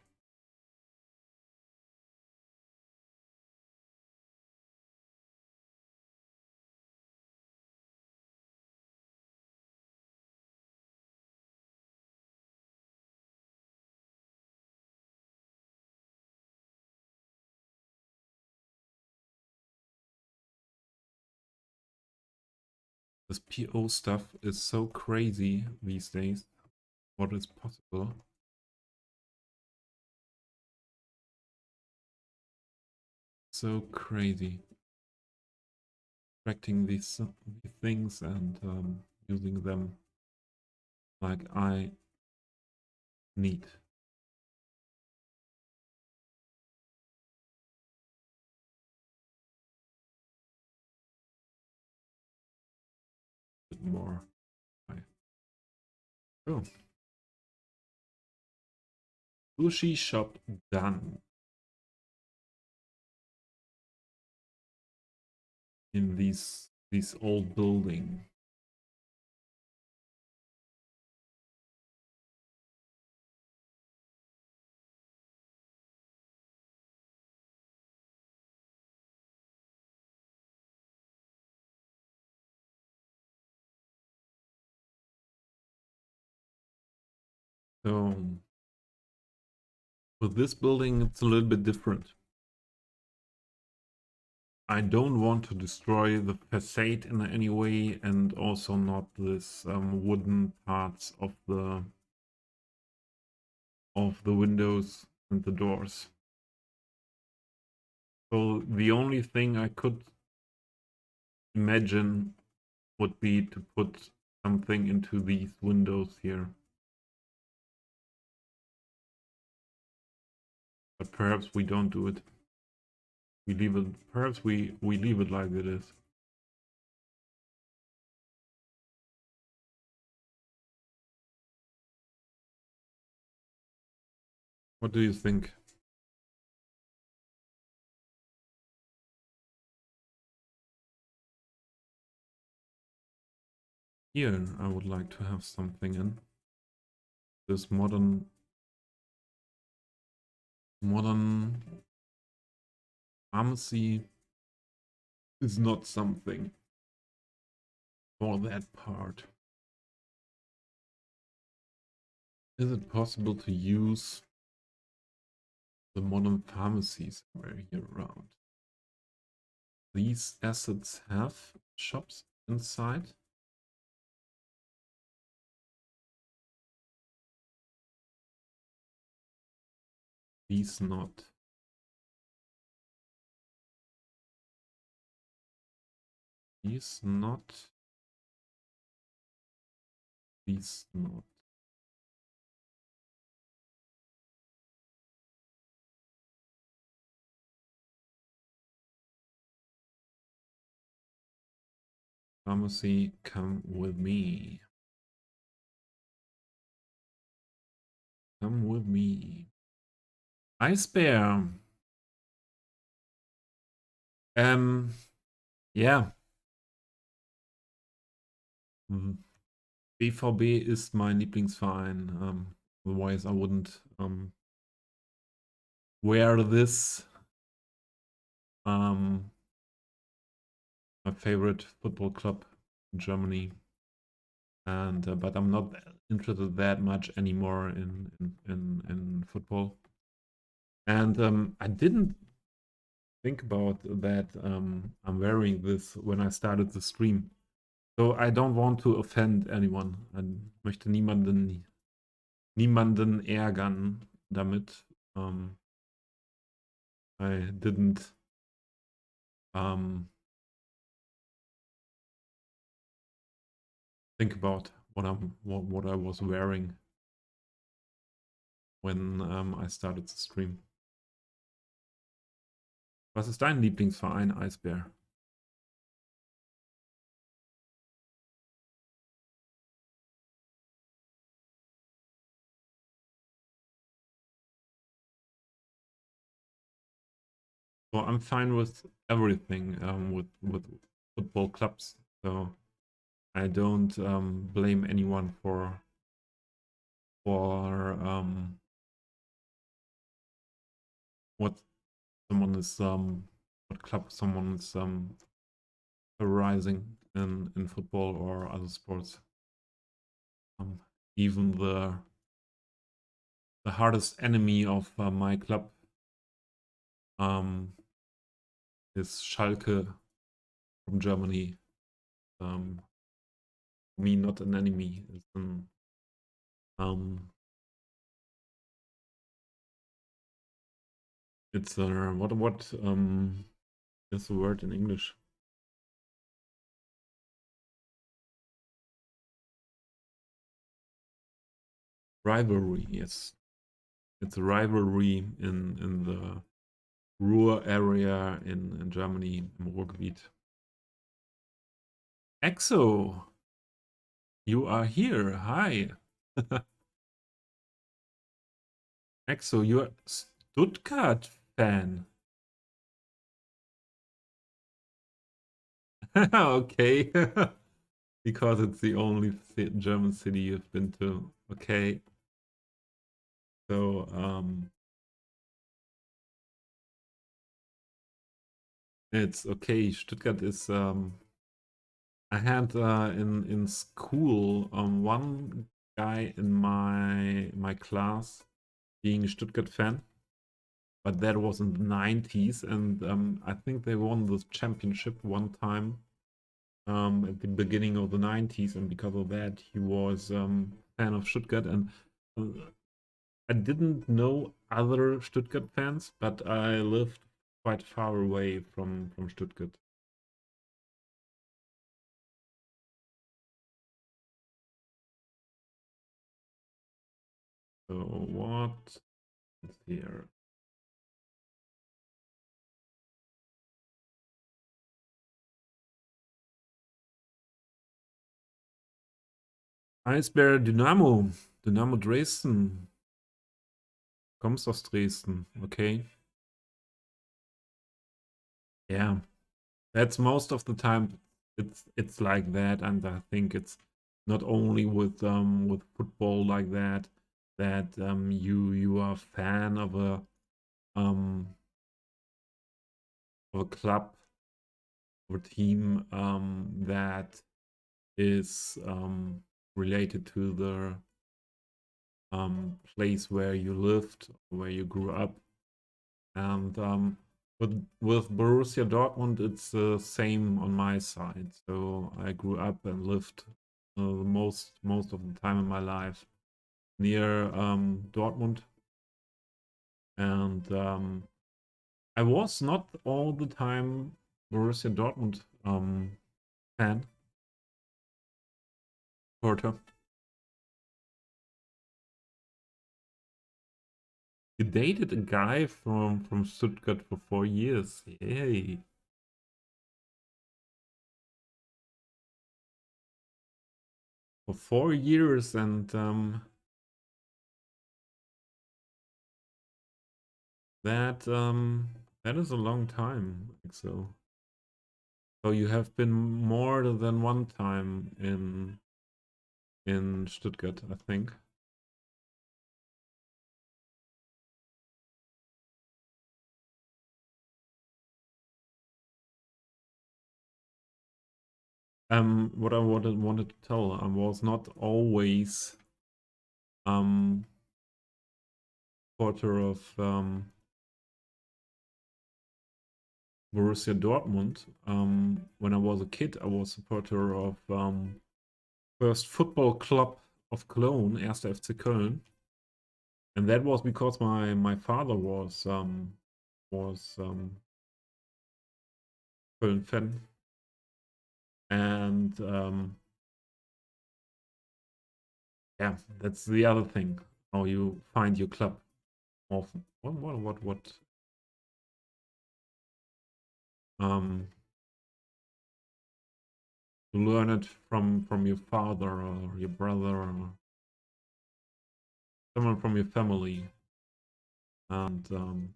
This PO stuff is so crazy these days. What is possible? So crazy. Extracting these things and using them like I need. A bit more. Oh, sushi shop done in this old building. So with this building, it's a little bit different. I don't want to destroy the facade in any way, and also not this wooden parts of the windows and the doors. So the only thing I could imagine would be to put something into these windows here. But perhaps we don't do it. We leave it. Perhaps we leave it like it is. What do you think? Here, I would like to have something in this modern pharmacy is not something for that part. Is it possible to use the modern pharmacies somewhere here around? These assets have shops inside. These not. These not. These not. Pharmacy, come with me. Come with me. Ice Bear. Ja. BVB ist mein Lieblingsverein. Otherwise, I wouldn't wear this. My favorite football club in Germany, and but I'm not interested that much anymore in football. And I didn't think about that I'm wearing this when I started the stream. So I don't want to offend anyone. Möchte niemanden ärgern damit. I didn't think about what I was wearing when I started the stream. Was ist dein Lieblingsverein, Eisbär? So I'm fine with everything with football clubs. So I don't blame anyone for what someone is what club someone is terrorizing in football or other sports. Even the hardest enemy of my club is Schalke from Germany. Me, not an enemy. It's an it's a what is the word in English? Rivalry, yes. It's a rivalry in the Ruhr area in Germany, im Ruhrgebiet. Exo, you are here. Hi. Exo, you're a Stuttgart fan. Okay. Because it's the only German city you've been to. Okay. So, it's okay. Stuttgart is I had in school one guy in my class being a Stuttgart fan, but that was in the 90s, and I think they won the championship one time at the beginning of the 90s, and because of that, he was fan of Stuttgart. And I didn't know other Stuttgart fans, but I lived quite far away from Stuttgart. So what is here? Eisbär Dynamo. Dynamo Dresden. Kommst aus Dresden, okay. Yeah. That's most of the time it's like that, and I think it's not only with football like that you are a fan um of a club or team that is related to the place where you lived, where you grew up. And with Borussia Dortmund, it's the same on my side. So I grew up and lived most of the time in my life near Dortmund, and I was not all the time Borussia Dortmund fan. Porter, you dated a guy from Stuttgart for 4 years. Yay! For 4 years, and that is a long time. Like so. So you have been more than one time in Stuttgart, I think. What I wanted to tell, I was not always supporter of Borussia Dortmund. When I was a kid, I was supporter of first football club of Cologne, 1. FC Köln, and that was because my father was Köln fan, and yeah, that's the other thing. How you find your club often. What? Um, to learn it from your father or your brother or someone from your family, and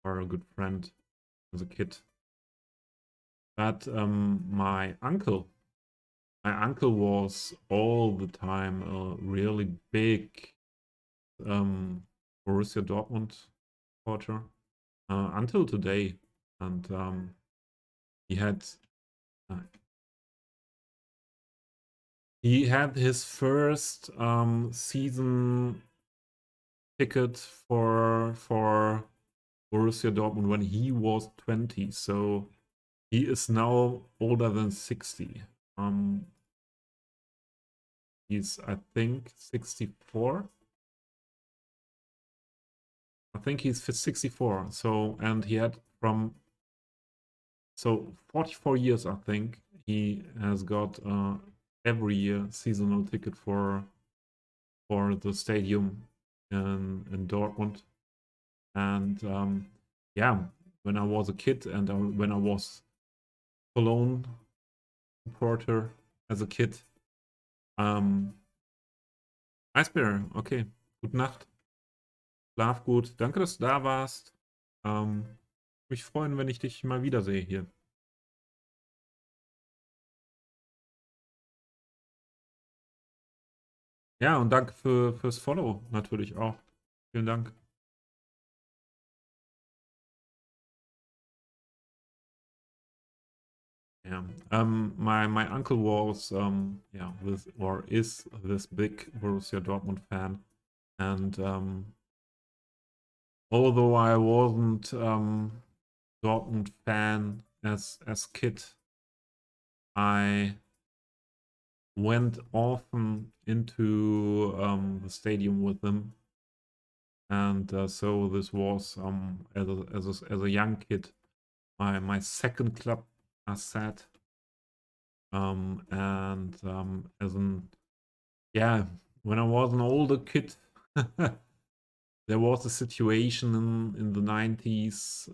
or a good friend as a kid. But my uncle was all the time a really big Borussia Dortmund supporter until today, and he had uh, he had his first season ticket for Borussia Dortmund when he was 20. So he is now older than 60. Um, he's I think 64. I think he's 64. So and he had from 44 years. I think he has got every year seasonal ticket for the stadium in Dortmund. And yeah, when I was a kid and when I was Cologne supporter as a kid. Eisbär, okay. Gute Nacht. Schlaf gut. Danke, dass du da warst. Mich freuen, wenn ich dich mal wiedersehe hier. Ja, und danke fürs Follow natürlich auch. Vielen Dank. Yeah. My uncle was yeah, this or is this big Borussia Dortmund fan, and although I wasn't Dortmund fan as kid, I went often into the stadium with them, and so this was as a young kid my second club, as said, and as an yeah, when I was an older kid, there was a situation in the 90s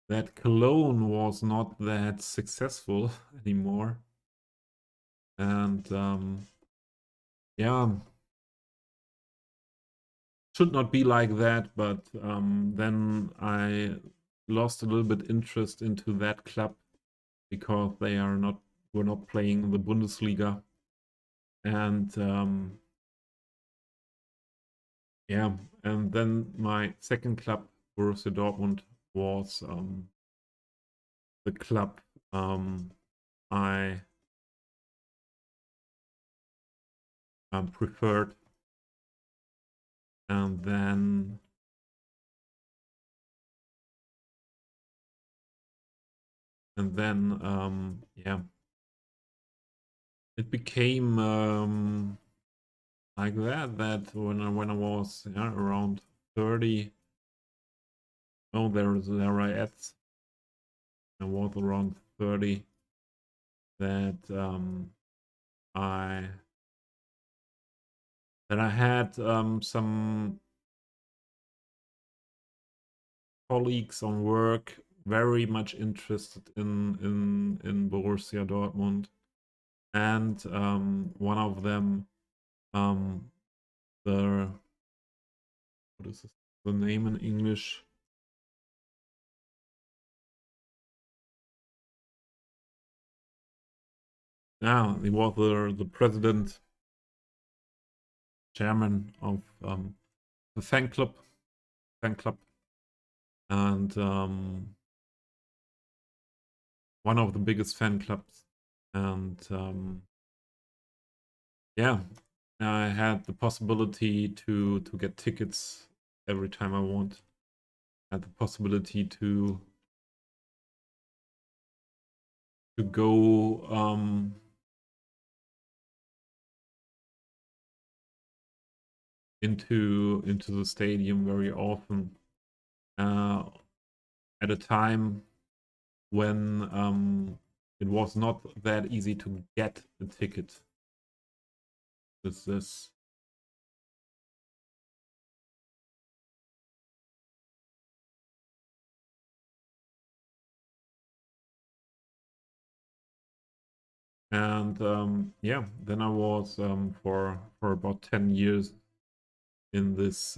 that Cologne was not that successful anymore, and yeah, should not be like that. But then I lost a little bit interest into that club because they were not playing in the Bundesliga, and yeah, and then my second club, Borussia Dortmund, was the club I preferred, and then yeah, it became like that when I was around 30. Oh, there I at. I was around 30 that I I had some colleagues on work very much interested in Borussia Dortmund, and one of them, the what is the name in English? Yeah, he was the president, chairman of the fan club, and one of the biggest fan clubs, and yeah, I had the possibility to get tickets every time I want. I had the possibility to go into the stadium very often uh, at a time when it was not that easy to get a ticket. This and yeah, then I was for about 10 years in this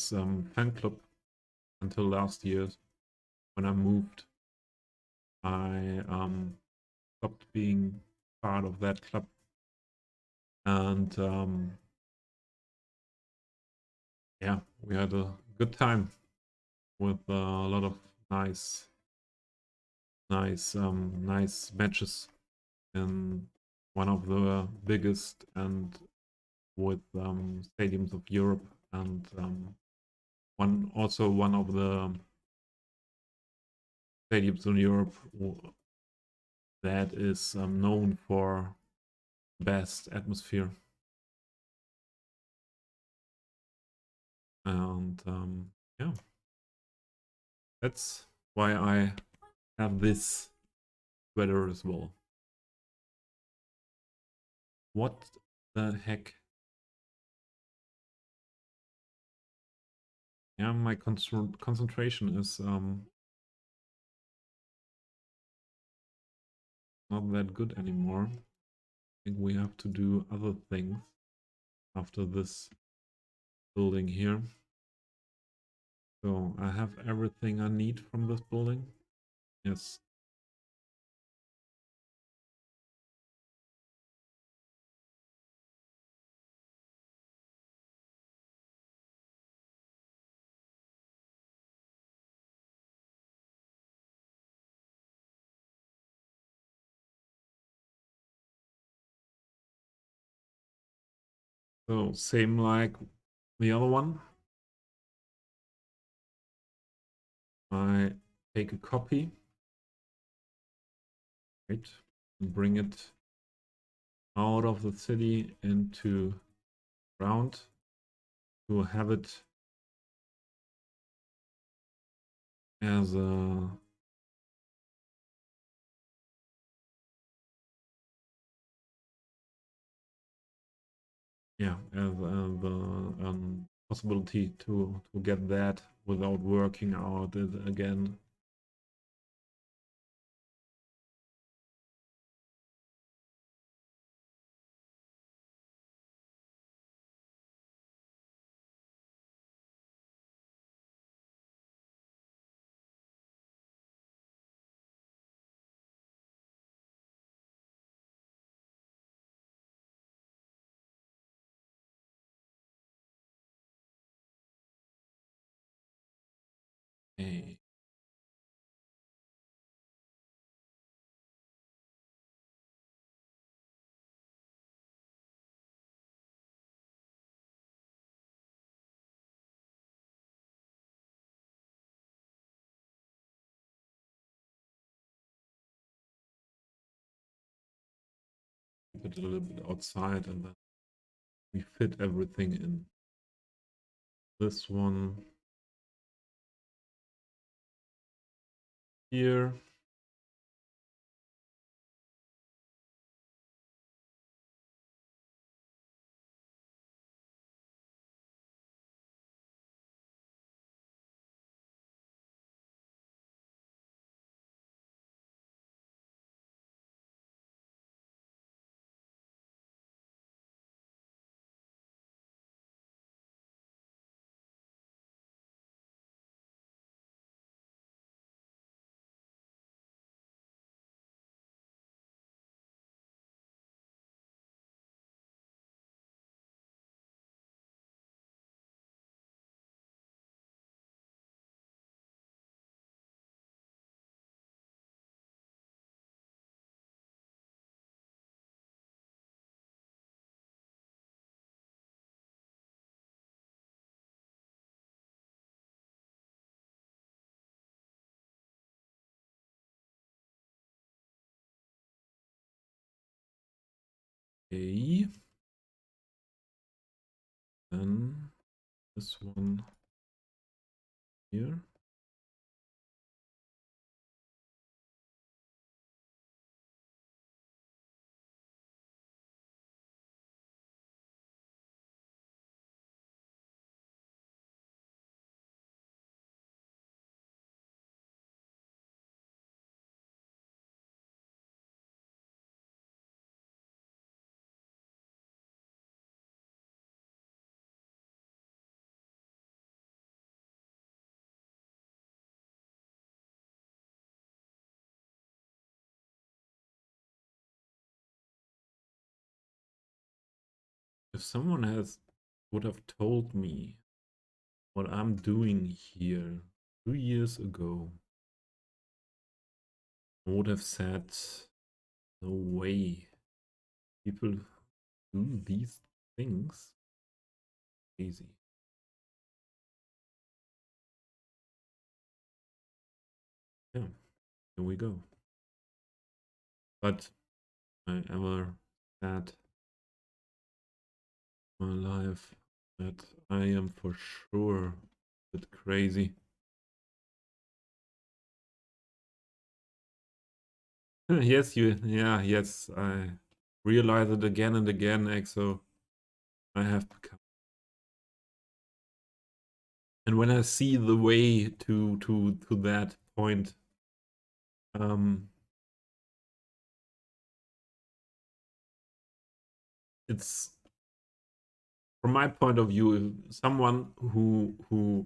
fan club until last year when I moved. I stopped being part of that club, and yeah, we had a good time with a lot of nice matches in one of the biggest and with stadiums of Europe, and one of the stadiums in Europe that is known for best atmosphere. And yeah, that's why I have this sweater as well. What the heck? Yeah, my concentration is not that good anymore. I think we have to do other things after this building here. So I have everything I need from this building. Yes. So same like the other one. I take a copy, right, and bring it out of the city into ground to have it as a the possibility to get that without working out it again. Okay. Keep it a little bit outside and then we fit everything in. This one here. Okay. Then this one here. If someone would have told me what I'm doing here 2 years ago, I would have said, no way. People do these things. Easy. Yeah, here we go. But I ever said my life that I am for sure a bit crazy. Yes, yes, I realize it again and again, Exo. I have become. And when I see the way to that point, um, it's from my point of view, someone who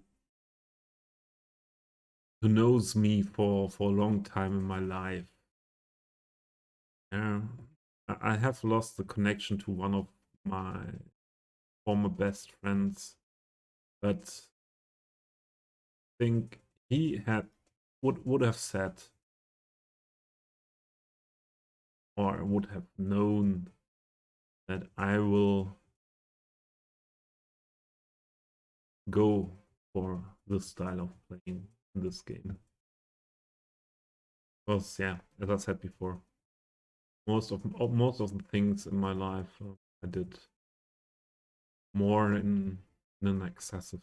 knows me for a long time in my life. Yeah, I have lost the connection to one of my former best friends, but I think he would have said or would have known that I will go for this style of playing in this game. Because yeah, as I said before, most of the things in my life I did more in an excessive.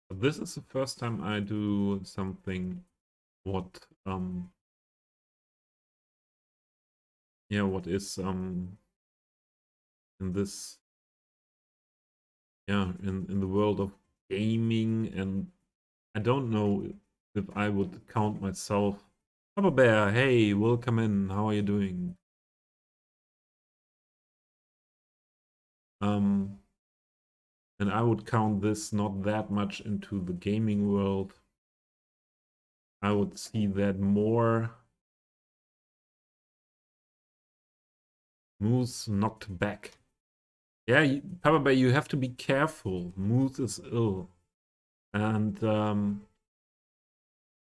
But this is the first time I do something what what is in this in the world of gaming, and I don't know if I would count myself. Papa Bear, hey, welcome in. How are you doing? Um, and I would count this not that much into the gaming world. I would see that more Moose knocked back. Yeah, Papa Bear, you have to be careful. Moose is ill. And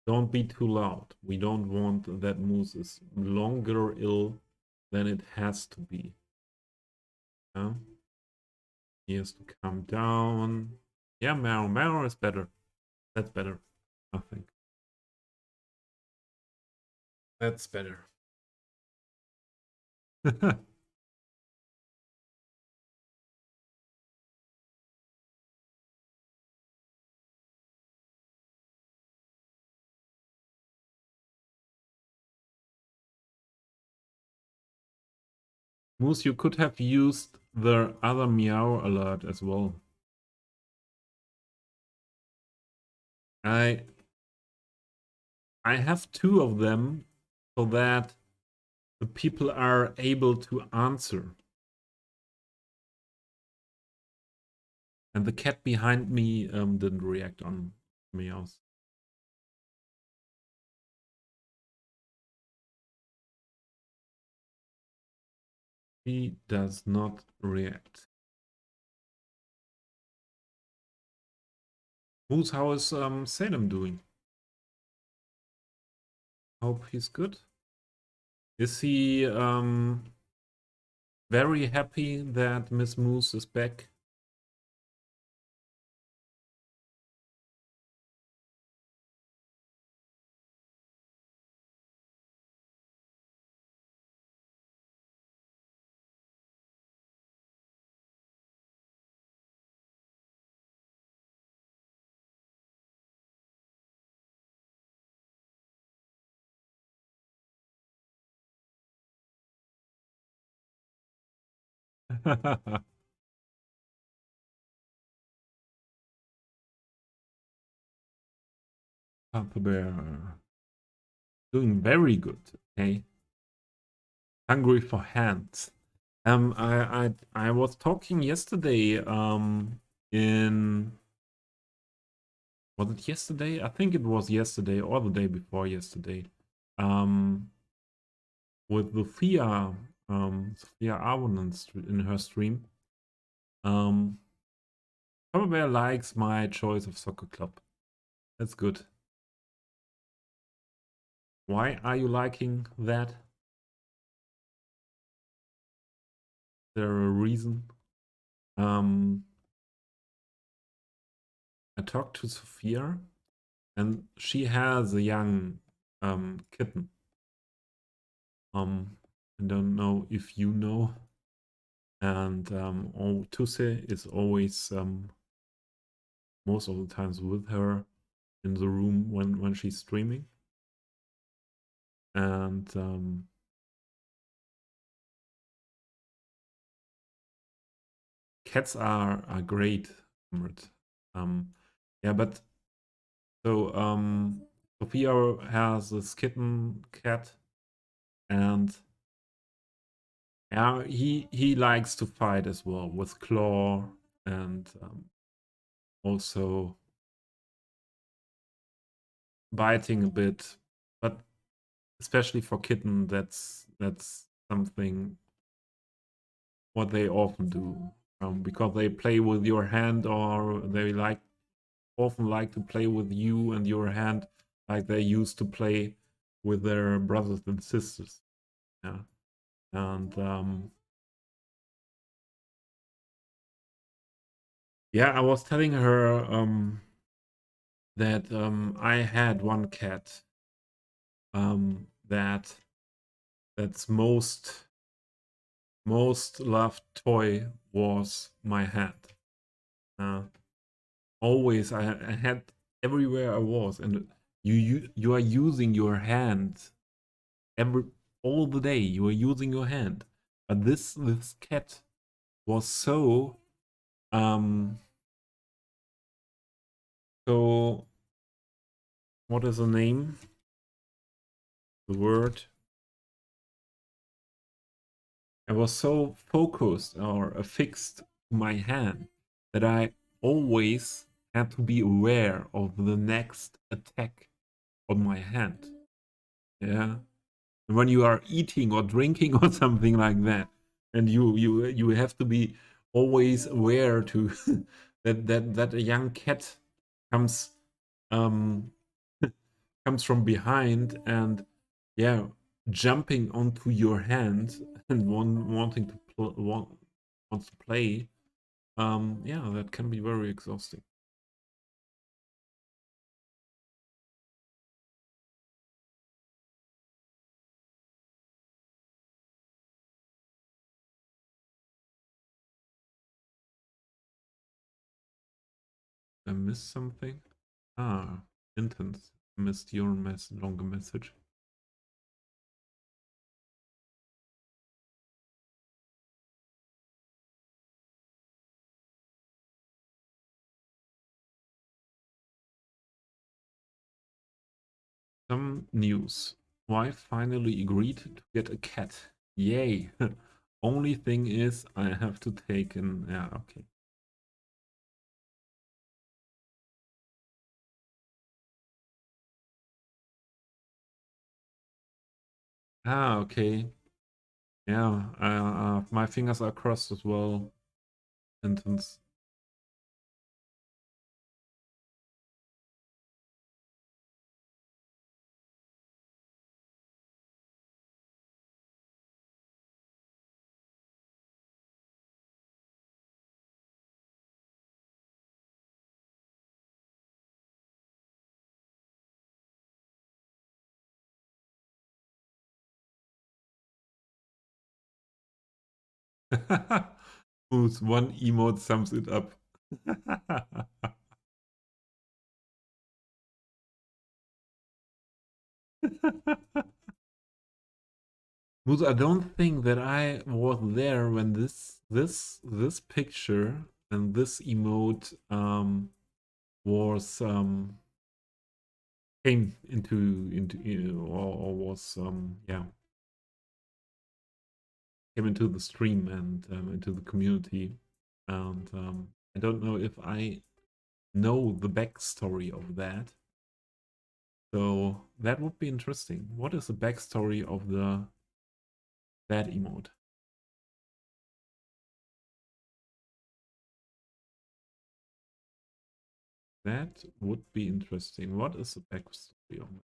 don't be too loud. We don't want that Moose is longer ill than it has to be. Yeah? He has to calm down. Yeah, Marrow is better. That's better, I think. That's better. Moose, you could have used the other meow alert as well. I have two of them so that the people are able to answer. And the cat behind me didn't react on meows. He does not react. Moose, how is Salem doing? Hope he's good. Is he very happy that Miss Moose is back. Papa Bear. Doing very good. Okay. Hungry for hands. I was talking yesterday, in was it yesterday? I think it was yesterday or the day before yesterday. Um, with Sophia Avonen in her stream. Um, Papa Bear likes my choice of soccer club. That's good. Why are you liking that? Is there a reason? Um, I talked to Sophia, and she has a young kitten. I don't know if you know. And Tuse is always most of the times with her in the room when she's streaming. And cats are great. Yeah, but so Sophia has this kitten cat, and yeah, he likes to fight as well with claw, and also biting a bit, but especially for kitten, that's something what they often do, because they play with your hand, or they often like to play with you and your hand like they used to play with their brothers and sisters. Yeah, and yeah, I was telling her that I had one cat, that's most loved toy was my hand. Uh, Always, I had everywhere I was, and you are using your hand every all the day. You are using your hand, but this cat was um so what is the name? The word. I was so focused or affixed to my hand that I always had to be aware of the next attack on my hand. Yeah. And when you are eating or drinking or something like that, and you have to be always aware to that a young cat comes um comes from behind, and yeah, jumping onto your hand and wanting to wants to play. Yeah, that can be very exhausting. I missed something. Ah, intense. I missed your longer message. Some news. Wife finally agreed to get a cat. Yay. Only thing is, I have to take an. Yeah, okay. Ah, okay. Yeah, my fingers are crossed as well. Sentence. Whose one emote sums it up. Whose I don't think that I was there when this picture and this emote was came into or was yeah, came into the stream and into the community. And I don't know if I know the backstory of that. So that would be interesting. What is the backstory of that emote? That would be interesting. What is the backstory of it?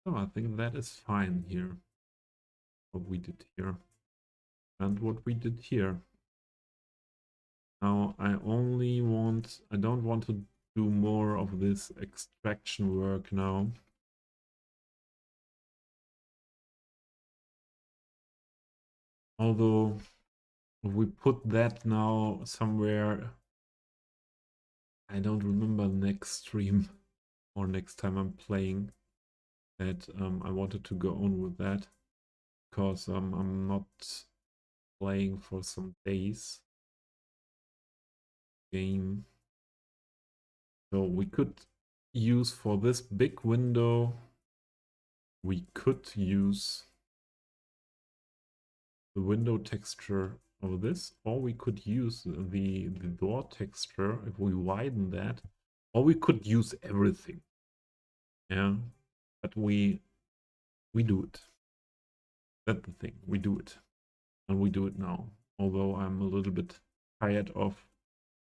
Oh, I think that is fine here. What we did here. And what we did here. Now I don't want to do more of this extraction work now. Although if we put that now somewhere, I don't remember next stream or next time I'm playing that I wanted to go on with that because I'm not playing for some days game. So we could use for this big window, we could use the window texture of this, or we could use the door texture if we widen that, or we could use everything. Yeah, but we do it. That's the thing. We do it, and we do it now. Although I'm a little bit tired of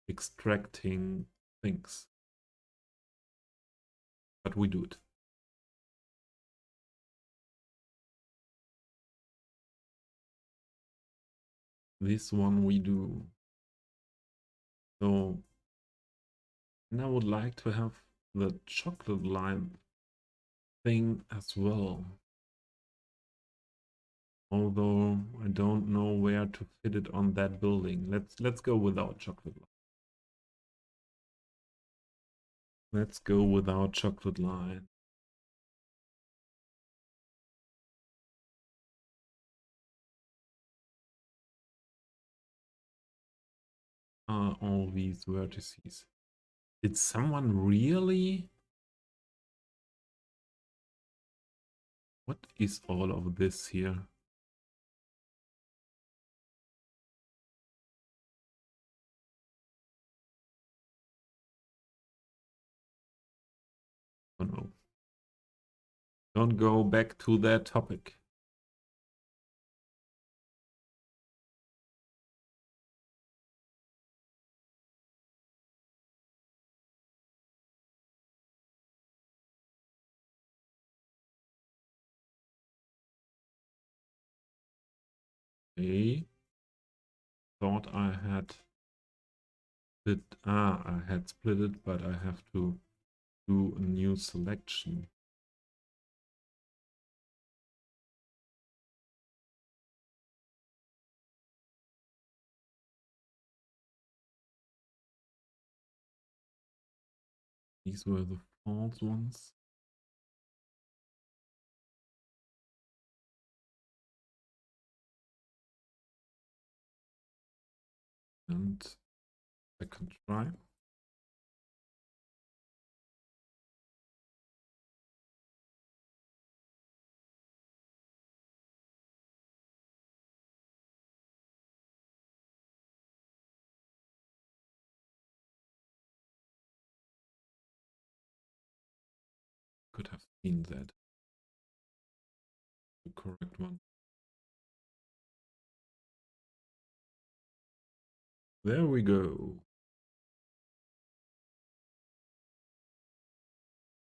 extracting things, but we do it. This one we do. So, and I would like to have the chocolate line thing as well. Although I don't know where to fit it on that building. Let's go without chocolate line. Let's go without chocolate line. Are all these vertices? Did someone really? What is all of this here? Oh no. Don't go back to that topic. Okay. Thought I had I had split it, but I have to do a new selection. These were the false ones. And second try. Could have seen that. The correct one. There we go.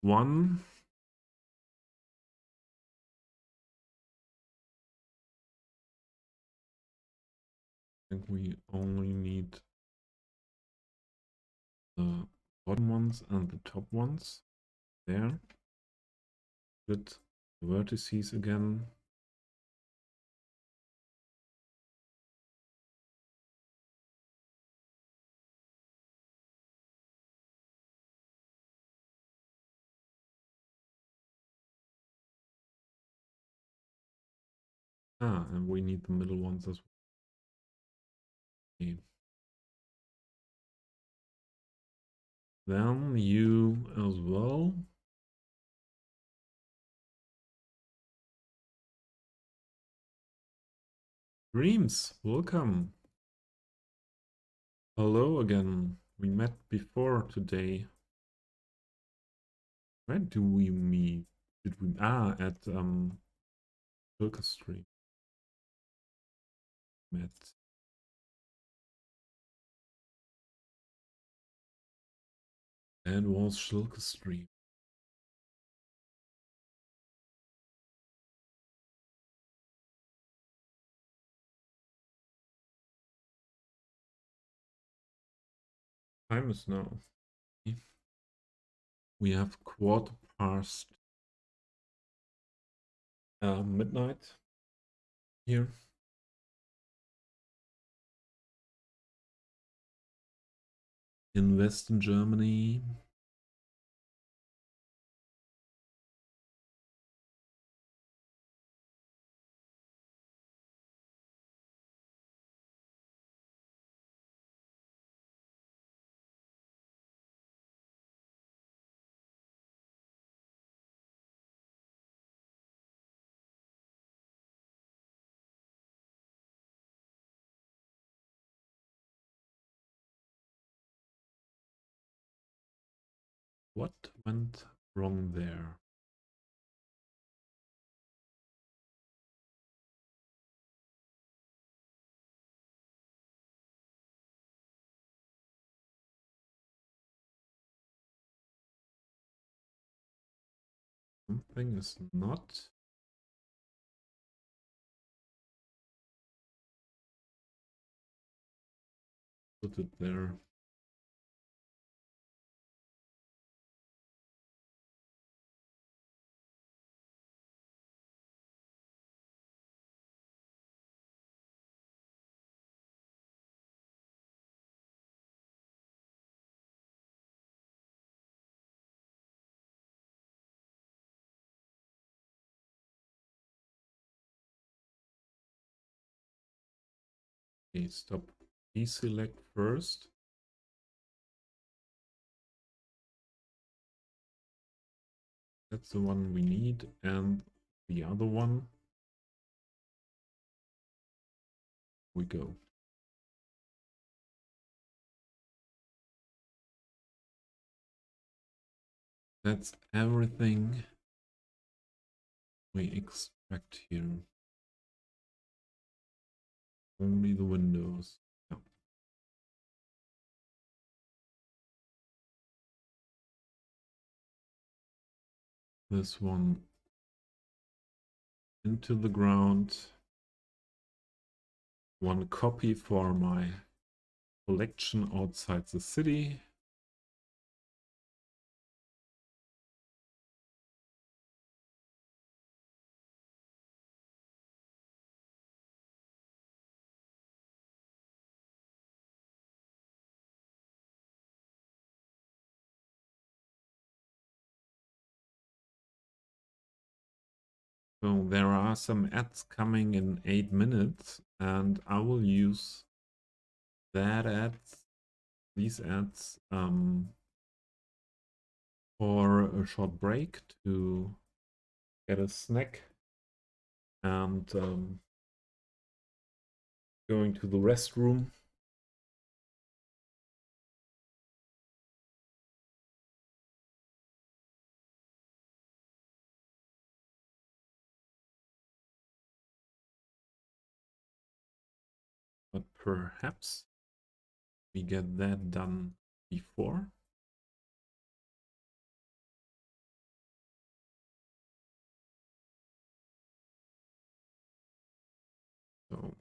One. I think we only need the bottom ones and the top ones. There. Split the vertices again. Ah, and we need the middle ones as well. Okay. Then you as well. Dreams, welcome. Hello again. We met before today. Where do we meet? Did we at Circus Stream met. And was Shilka Stream. Time is now. We have quarter past midnight here. In Western Germany. What went wrong there? Something is not. Put it there. Okay, stop. Deselect first. That's the one we need. And the other one. We go. That's everything we extract here. Only the windows. Yeah. This one into the ground. One copy for my collection outside the city. So there are some ads coming in 8 minutes, and I will use these ads, for a short break to get a snack and going to the restroom. But perhaps we get that done before. So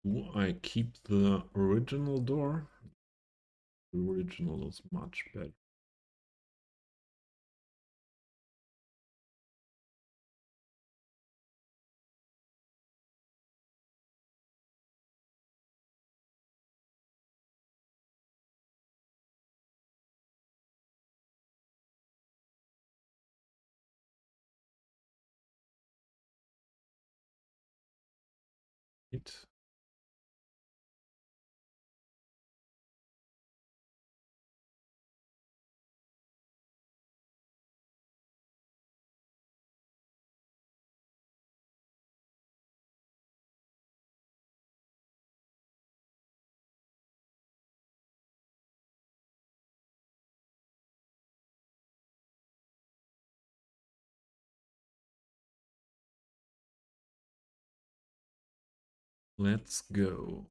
do I keep the original door? The original is much better. It. Let's go.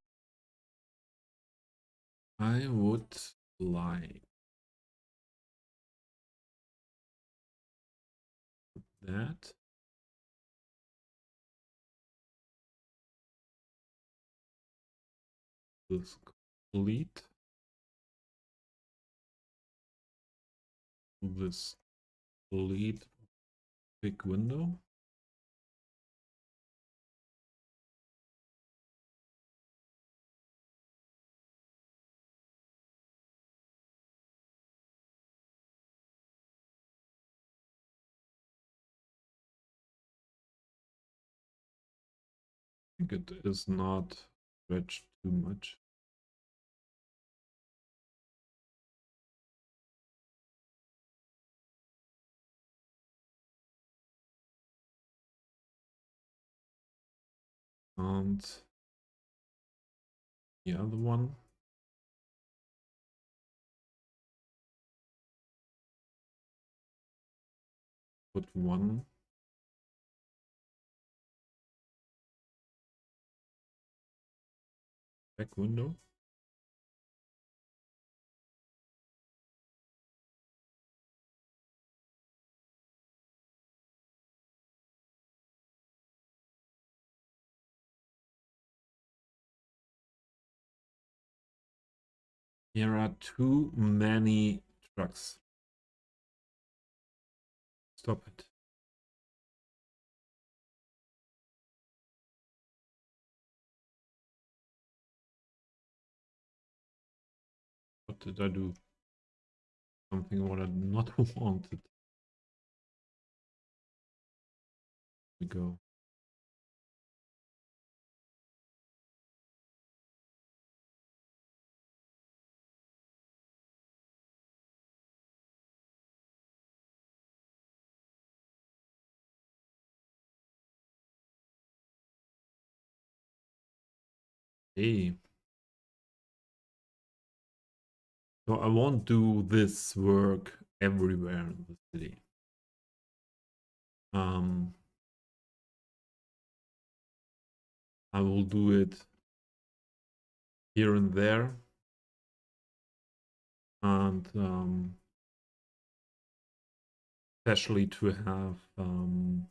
I would like that. This complete. This complete big window. I think it is not stretched too much. And the other one. Put one back window. There are too many trucks. Stop it. What did I do? Something what I not wanted. We go. Hey. So I won't do this work everywhere in the city. I will do it here and there, and especially to have some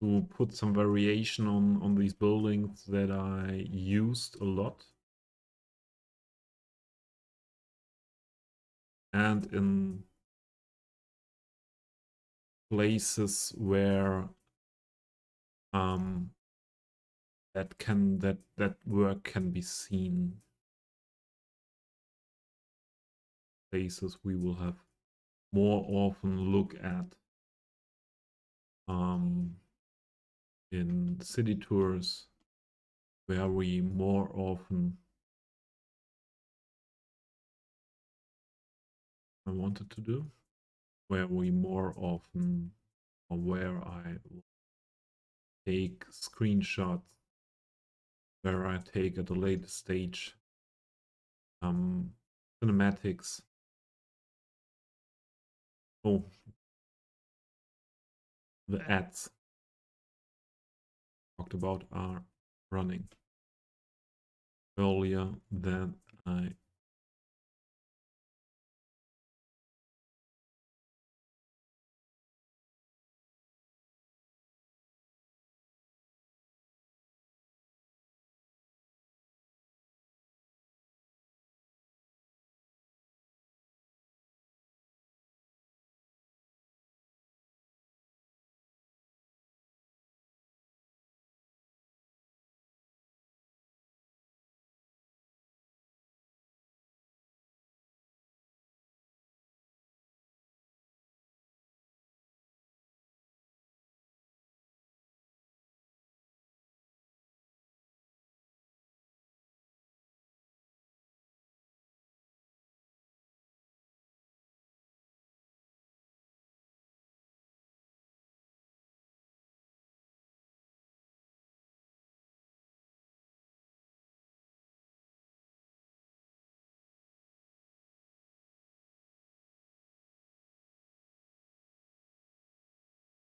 to put some variation on these buildings that I used a lot, and in places where that work can be seen, places we will have more often look at in city tours, where we more often I wanted to do, where we more often or where I take screenshots, where I take at a later stage cinematics. Oh, the ads talked about are running earlier than I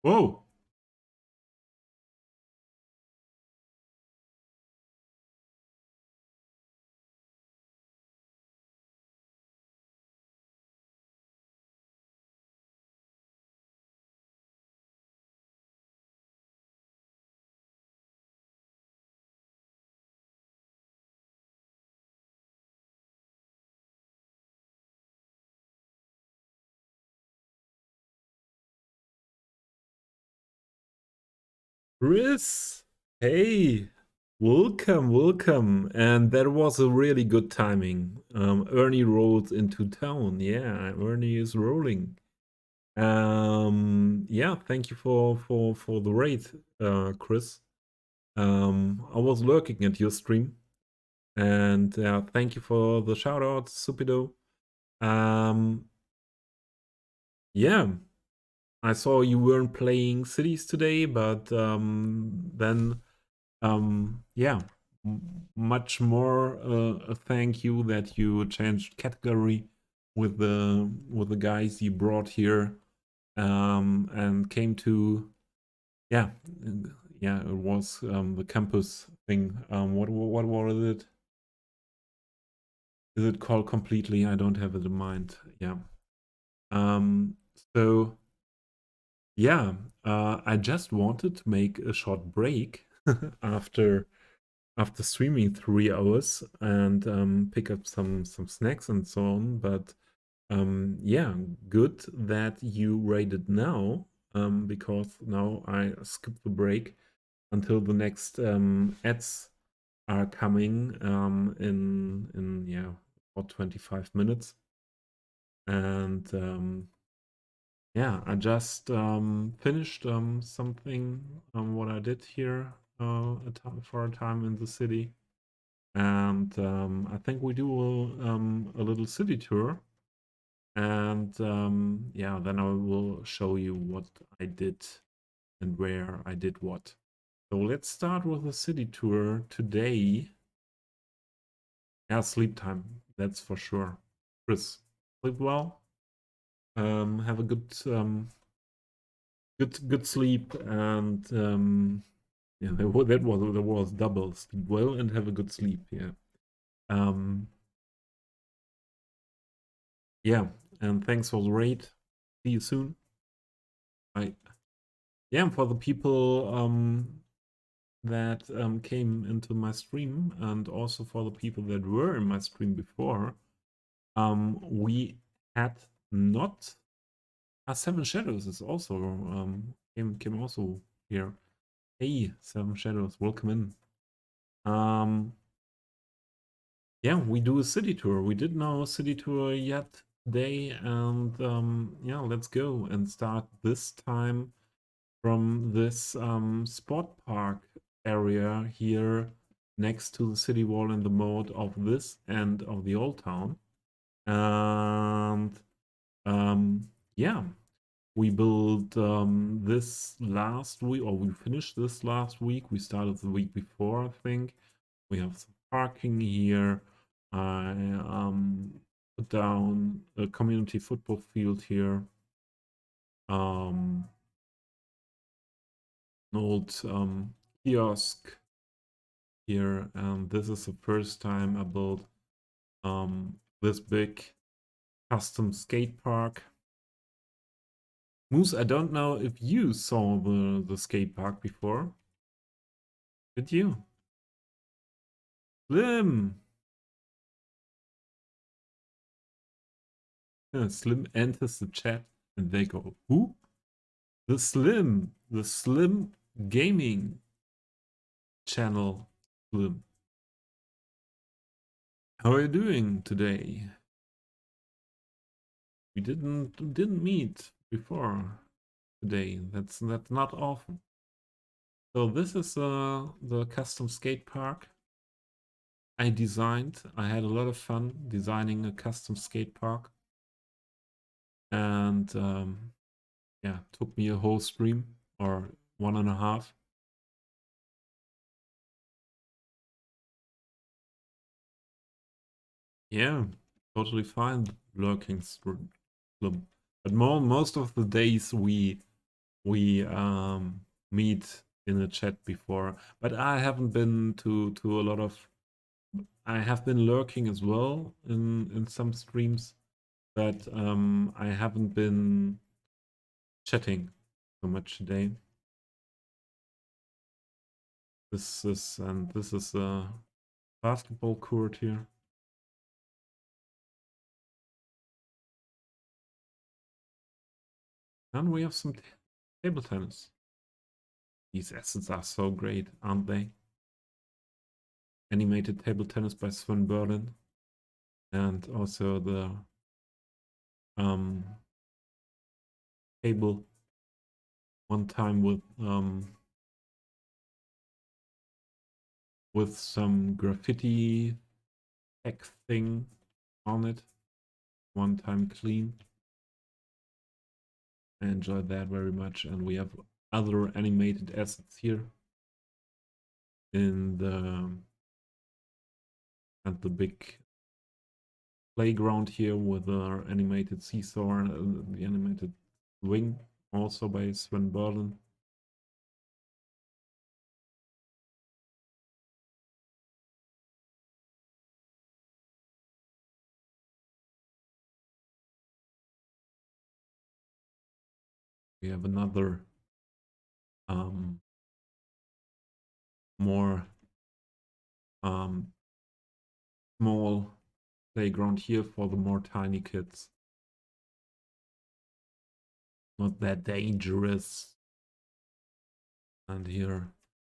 Whoa! Chris! Hey! Welcome, welcome. And that was a really good timing. Ernie rolled into town. Yeah, Ernie is rolling. Yeah, thank you for the raid, Chris. I was lurking at your stream, and thank you for the shout out, Supido. Um, yeah, I saw you weren't playing cities today, but then yeah, much more a thank you that you changed category with the guys you brought here, and came to yeah, yeah, it was the campus thing. What was it? Is it called completely? I don't have it in mind. Yeah. Um, so yeah, I just wanted to make a short break after streaming 3 hours and pick up some snacks and so on. But yeah, good that you raided now, because now I skip the break until the next ads are coming in yeah, about 25 minutes. And yeah, I just finished something what I did here for a time in the city. And I think we do a little city tour. And yeah, then I will show you what I did and where I did what. So let's start with the city tour today. Yeah, sleep time, that's for sure. Chris, sleep well. Have a good sleep, and yeah, that was double. Sleep well and have a good sleep. Yeah. Um, yeah, and thanks for the raid. See you soon. Bye. Yeah, and for the people that came into my stream, and also for the people that were in my stream before, we had not. Seven Shadows is also came also here. Hey, Seven Shadows, welcome in. Yeah, we do a city tour. We did no city tour yet today, and yeah, let's go and start this time from this sport park area here next to the city wall in the mode of this end of the old town. And yeah, we built this last week, or we finished this last week. We started the week before, I think. We have some parking here. I put down a community football field here. An old kiosk here, and this is the first time I built this big custom skate park. Moose, I don't know if you saw the skate park before. Did you? Slim! Yeah, Slim enters the chat and they go, who? The Slim Gaming channel. Slim. How are you doing today? We didn't meet before today. That's not often. So this is the custom skate park I designed. I had a lot of fun designing a custom skate park, and yeah, took me a whole stream or 1.5. Yeah, totally fine lurking stream. But most of the days we we meet in a chat before, but I haven't been to a lot of. I have been lurking as well in some streams, but I haven't been chatting so much today. This is a basketball court here. And we have some table tennis. These assets are so great, aren't they? Animated table tennis by Sven Berlin. And also the table one time with some graffiti tech thing on it. One time clean. I enjoyed that very much. And we have other animated assets here in the at the big playground here with our animated seesaw and the animated swing, also by Sven Berlin. We have another more small playground here for the more tiny kids. Not that dangerous. And here,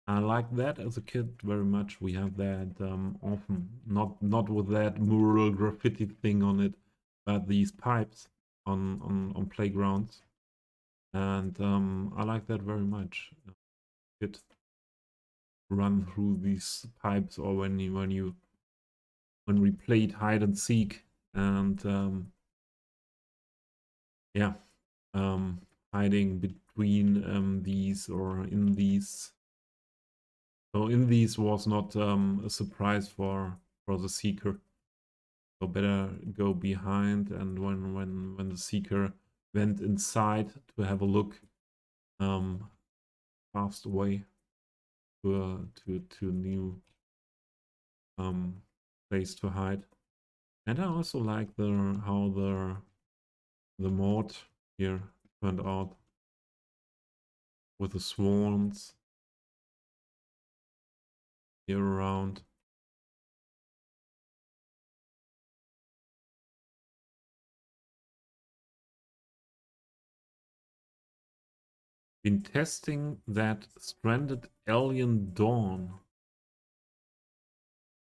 I like that as a kid very much. We have that often, not with that mural graffiti thing on it, but these pipes on playgrounds. And I like that very much. It run through these pipes, or when we played hide and seek, and yeah, hiding between these or in these. So in these was not a surprise for the seeker. So better go behind, and when the seeker went inside to have a look, passed away to a new place to hide. And I also like how the mod here turned out with the swans here around. Been testing that Stranded Alien Dawn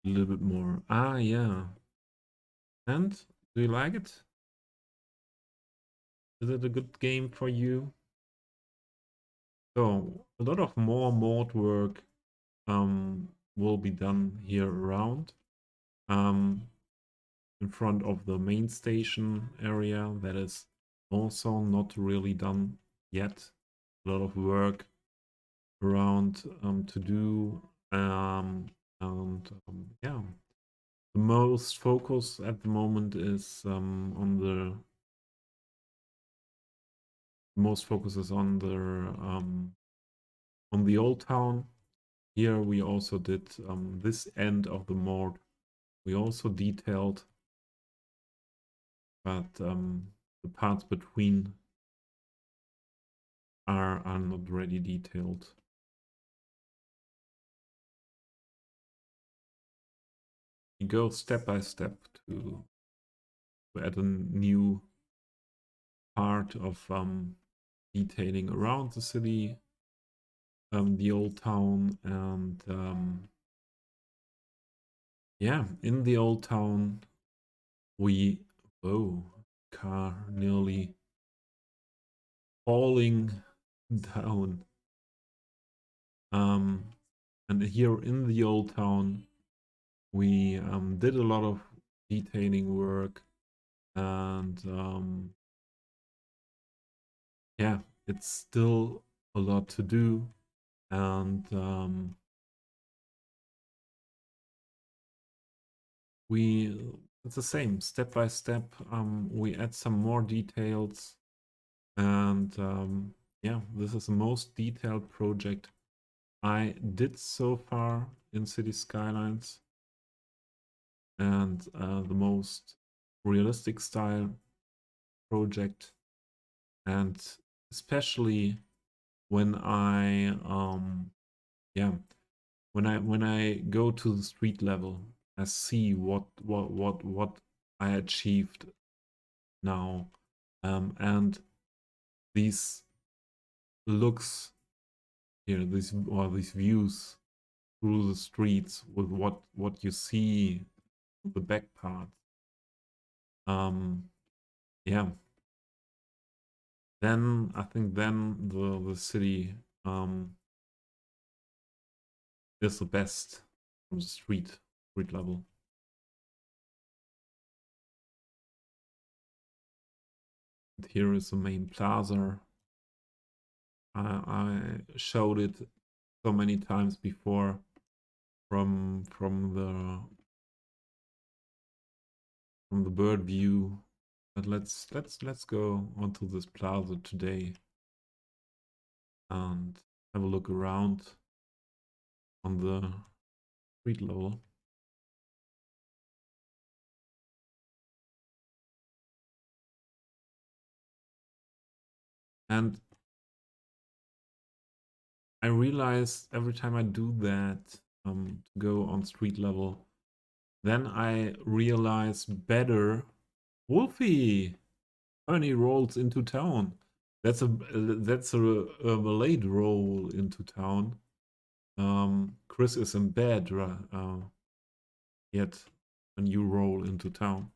a little bit more. Ah, yeah. And do you like it? Is it a good game for you? So a lot of more mod work will be done here around. In front of the main station area that is also not really done yet. A lot of work around to do, yeah, the most focus at the moment is on the most focus is on the old town. Here we also did this end of the mod. We also detailed, but the parts between are not really detailed. You go step by step to add a new part of detailing around the city, the old town, and yeah, in the old town we car nearly falling down. And here in the old town we did a lot of detailing work, and yeah, it's still a lot to do, and it's the same step by step. We add some more details, and yeah, this is the most detailed project I did so far in Cities Skylines, and the most realistic style project. And especially when I yeah, when I go to the street level, I see what I achieved now, and these looks here, these views through the streets with what you see, the back part. Yeah, then I think then the city is the best from the street level. And here is the main plaza. I showed it so many times before from the bird view. But let's go onto this plaza today and have a look around on the street level. And I realize every time I do that, to go on street level, then I realize better. Wolfie, Ernie rolls into town. That's a late roll into town. Chris is in bed yet when you roll into town.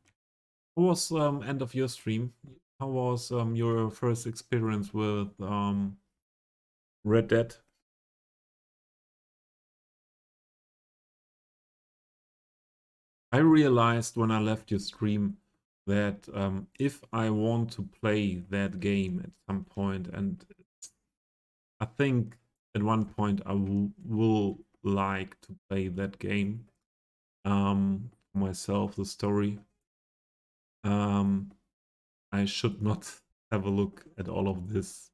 How was end of your stream? How was your first experience with Red Dead? I realized when I left your stream that if I want to play that game at some point, and I think at one point I will like to play that game myself, the story, um, I should not have a look at all of this,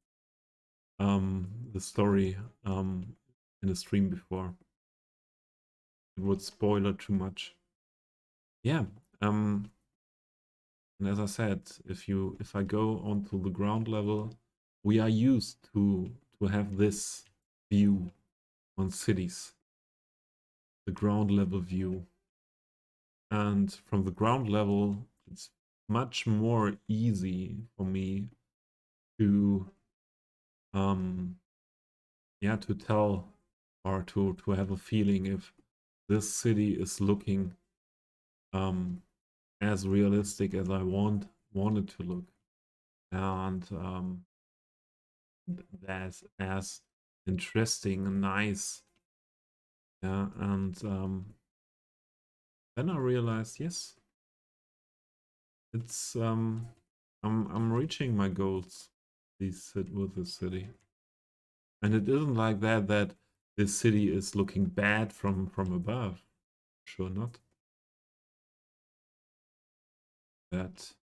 the story in a stream before. It would spoil it too much. Yeah. And as I said, if I go onto the ground level, we are used to have this view on cities, the ground level view. And from the ground level, it's much more easy for me to yeah, to tell or to have a feeling if this city is looking as realistic as I want it to look, and that's as interesting and nice. Yeah, and then I realized, yes, it's I'm reaching my goals with this city, and it isn't like that this city is looking bad from above. Sure not. That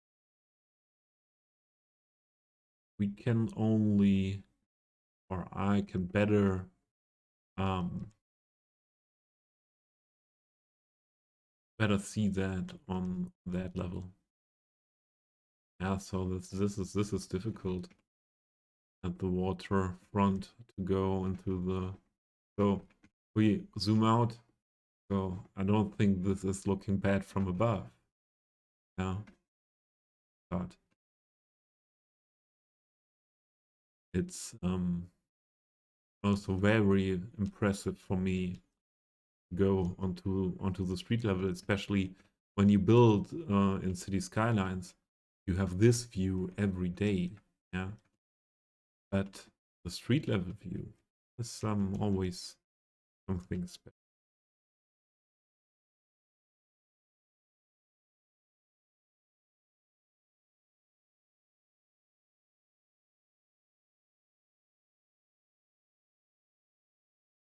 we can only, or I can um, better see that on that level. Yeah, so this is difficult at the waterfront to go into the. So we zoom out. So I don't think this is looking bad from above. Yeah, but it's also very impressive for me to go onto the street level, especially when you build in Cities Skylines. You have this view every day. Yeah, but the street level view is always something special.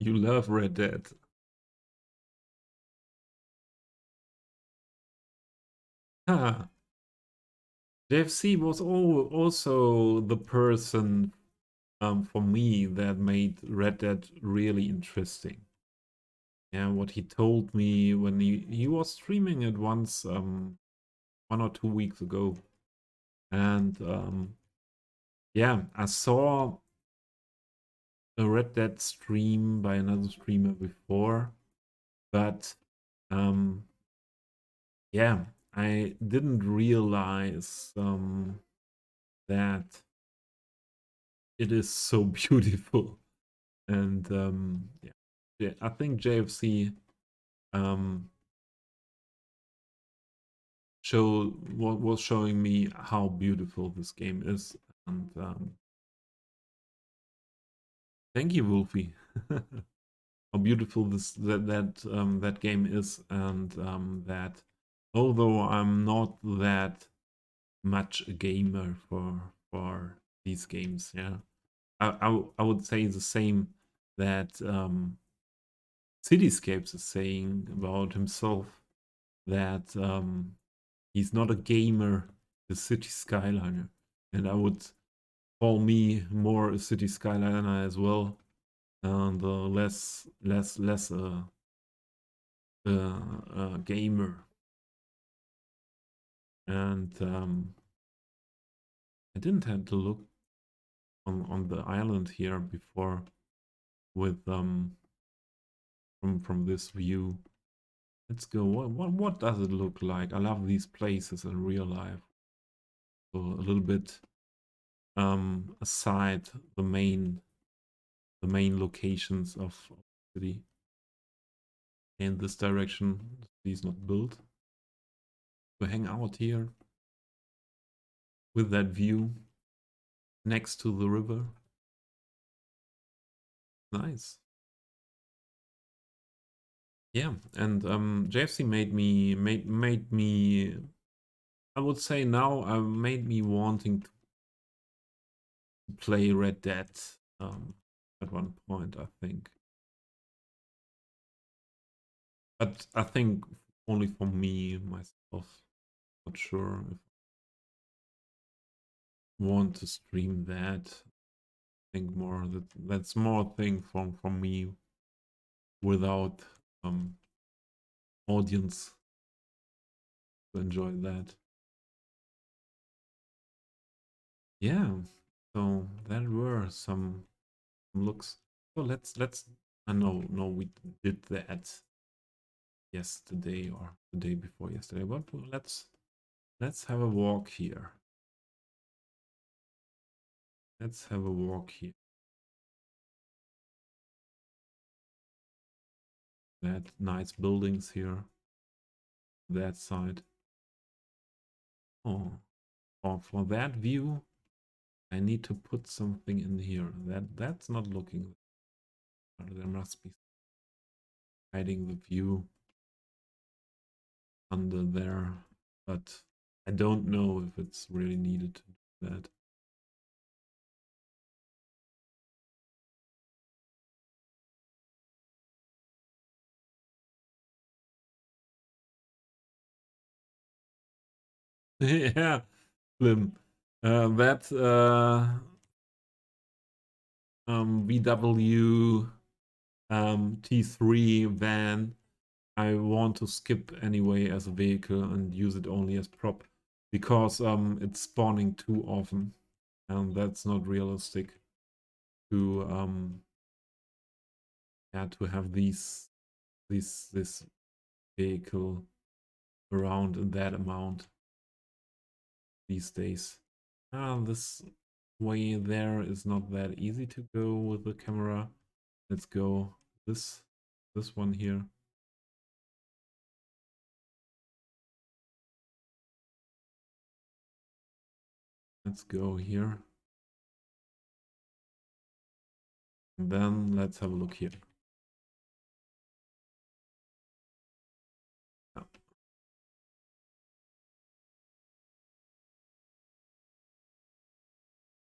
You love Red Dead. Ah, JFC was also the person for me that made Red Dead really interesting. Yeah, what he told me when he was streaming it once 1 or 2 weeks ago, and yeah, I saw a Red Dead stream by another streamer before, but um, yeah, I didn't realize that it is so beautiful. And yeah, I think JFC um, was showing me how beautiful this game is. And thank you, Wolfie. How beautiful that game is, and that although I'm not that much a gamer for these games, yeah, I would say the same that Cityscapes is saying about himself, that he's not a gamer, the City Skyliner, and I would call me more a City Skyliner as well, and less a gamer. And I didn't have to look on the island here before with from this view. Let's go. What does it look like? I love these places in real life. So a little bit aside the main locations of the city. In this direction, the city is not built. We hang out here with that view next to the river. Nice. Yeah, and JFC made me. I would say now made me wanting to play Red Dead at one point, I think. But I think only for me myself. Not sure if I want to stream that. I think more that's more a thing from me without audience to enjoy that. Yeah, so there were some looks. So let's. I know no we did that yesterday or the day before yesterday, but let's have a walk here. Let's have a walk here. That nice buildings here. That side. Oh, for that view, I need to put something in here. That's not looking. There must be hiding the view under there, but I don't know if it's really needed to do that. Yeah, Slim. That VW T3 van, I want to skip anyway as a vehicle and use it only as prop, because it's spawning too often, and that's not realistic to yeah, to have this vehicle around in that amount these days. This way there is not that easy to go with the camera. Let's go this one here. Let's go here. And then let's have a look here.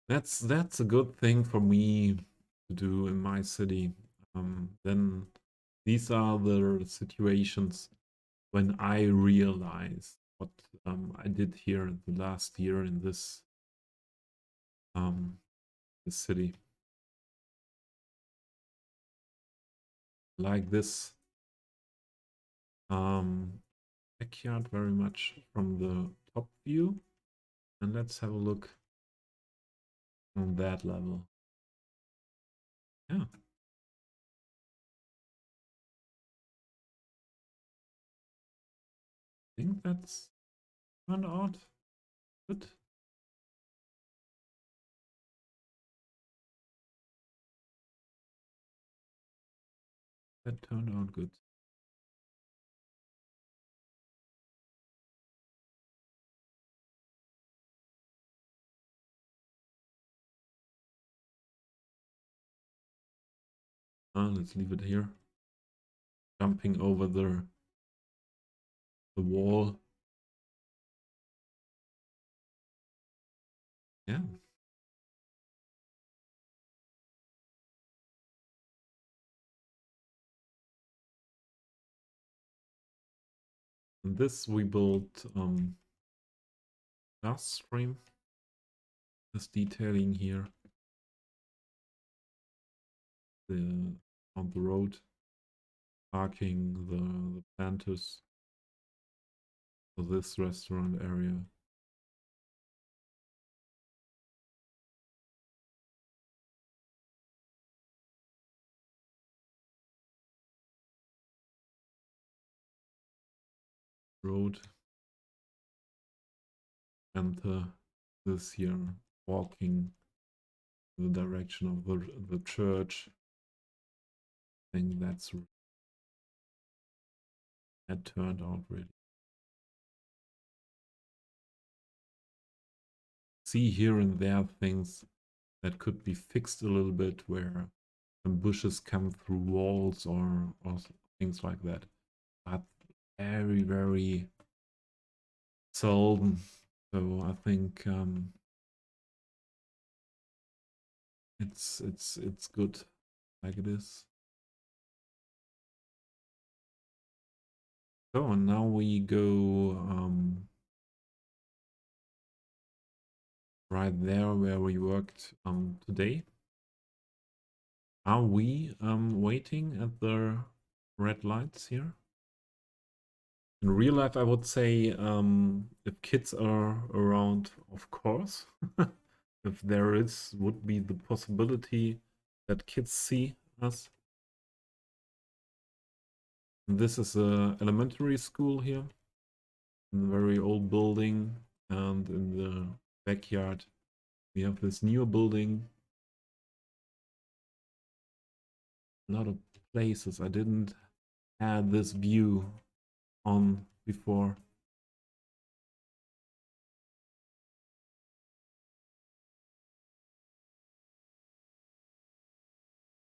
That's a good thing for me to do in my city. Then these are the situations when I realize what I did here the last year in this city. like this backyard very much from the top view. And let's have a look on that level. Yeah. I think that's turned out good. That turned out good. Let's leave it here. Jumping over the wall. Yeah. And this we built last stream. This detailing here. On the road. Parking the planters for this restaurant area. Road. And this here walking in the direction of the church. I think that turned out really. See here and there things that could be fixed a little bit, where some bushes come through walls or things like that. But very, very seldom. So I think it's good like it is. So and now we go right there where we worked today. Are we waiting at the red lights here? In real life, I would say if kids are around, of course. If there would be the possibility that kids see us. This is a elementary school here, in a very old building, and in the backyard we have this new building. A lot of places I didn't have this view on before.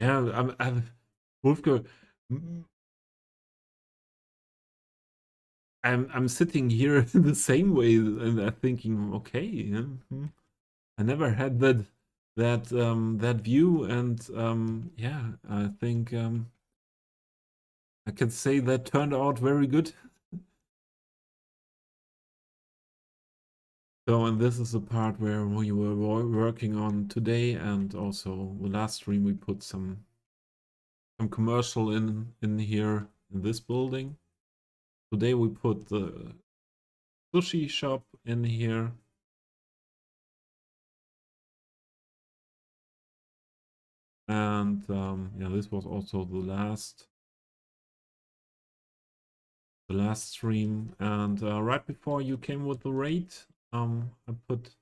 Yeah, Wolfgang, I'm sitting here the same way, and I'm thinking, okay, I never had that view, and yeah, I think I can say that turned out very good. So, and this is the part where we were working on today, and also the last stream we put some commercial in here in this building. Today we put the sushi shop in here. And yeah, this was also the last stream. And right before you came with the raid, I put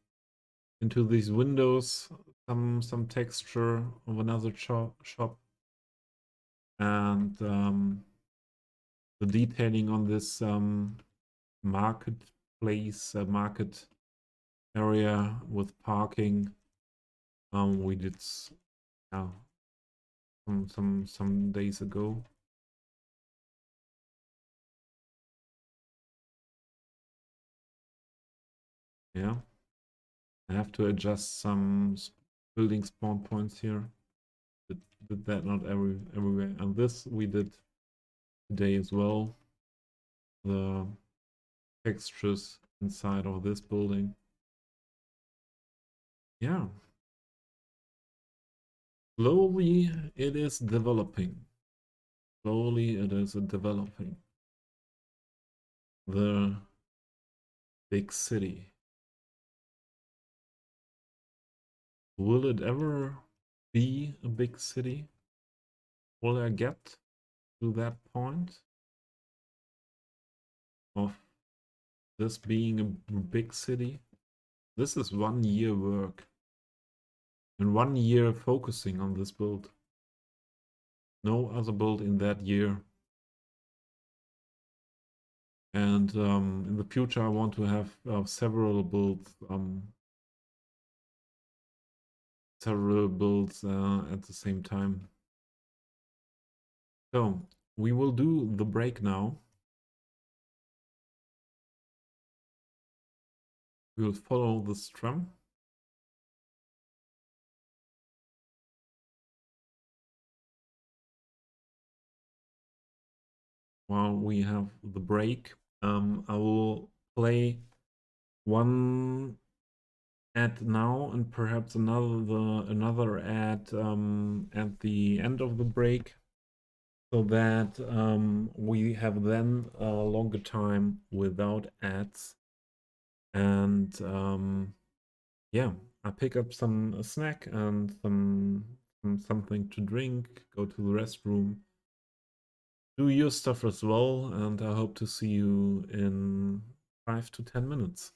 into these windows some texture of another shop, and the detailing on this marketplace, market area with parking. We did some days ago. Yeah, I have to adjust some building spawn points here. Did that not everywhere, and this we did today as well. The textures inside of this building. Yeah, slowly it is developing. Slowly it is developing. The big city. Will it ever be a big city? Will I get to that point of this being a big city? This is 1 year work and 1 year focusing on this build. No other build in that year. And in the future, I want to have several builds at the same time. So we will do the break now. We will follow the strum. While we have the break, I will play one ad now and perhaps another ad at the end of the break, so that we have then a longer time without ads. And yeah, I pick up some a snack and something to drink, go to the restroom, do your stuff as well, and I hope to see you in 5 to 10 minutes.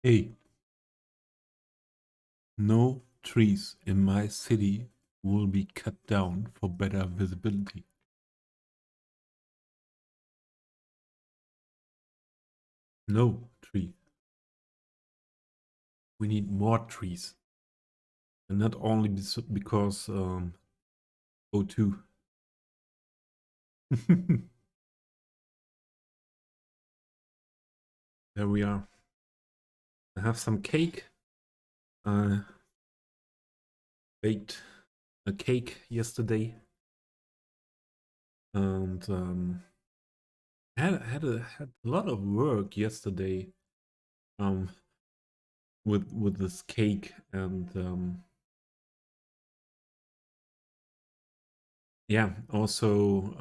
Hey, no trees in my city will be cut down for better visibility. No tree. We need more trees. And not only because O2. There we are. I have some cake. I baked a cake yesterday. And had a lot of work yesterday um with this cake, and yeah, also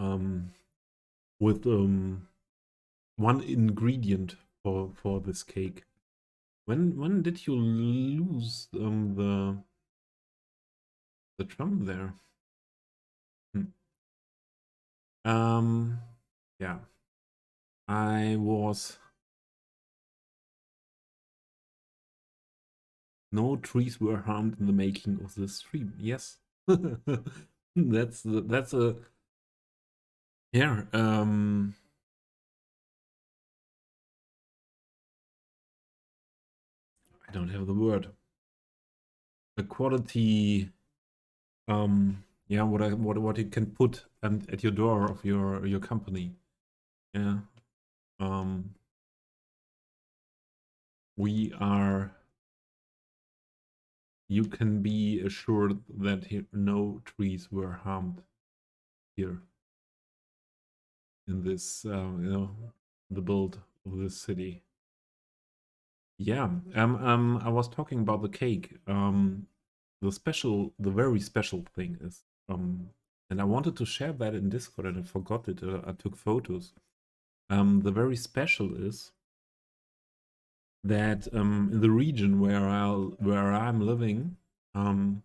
with one ingredient for this cake. When did you lose the drum there? Hmm. Yeah, I was no trees were harmed in the making of this stream. Yes, that's a yeah. I don't have the word. A quality. Yeah, what you can put at your door of your company. Yeah. Um. We are. You can be assured that here, no trees were harmed here in this, the build of this city. Yeah, I was talking about the cake. The very special thing is, and I wanted to share that in Discord and I forgot it. I took photos. The very special is that in the region where I'm living, um,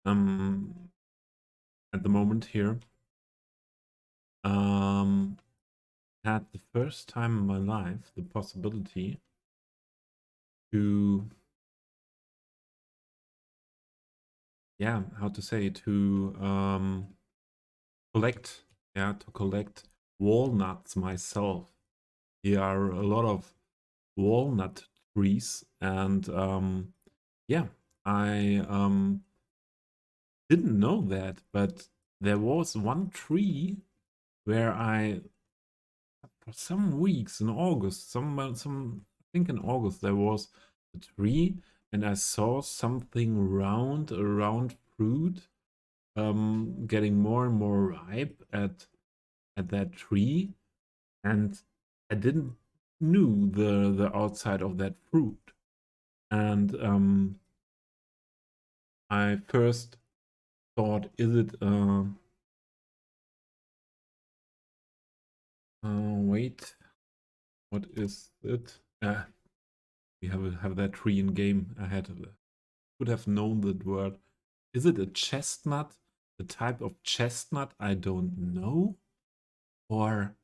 um, at the moment here, um, had the first time in my life the possibility to, yeah, how to say, to collect, yeah, to collect walnuts myself. Here are a lot of walnut trees, and yeah, I didn't know that, but there was one tree where I, for some weeks in August, I think in August there was a tree, and I saw something round, a round fruit, getting more and more ripe at that tree, and I didn't knew the outside of that fruit, and I first thought, is it wait, what is it? We have that tree in game. I could have known that word. Is it a chestnut? The type of chestnut I don't know, or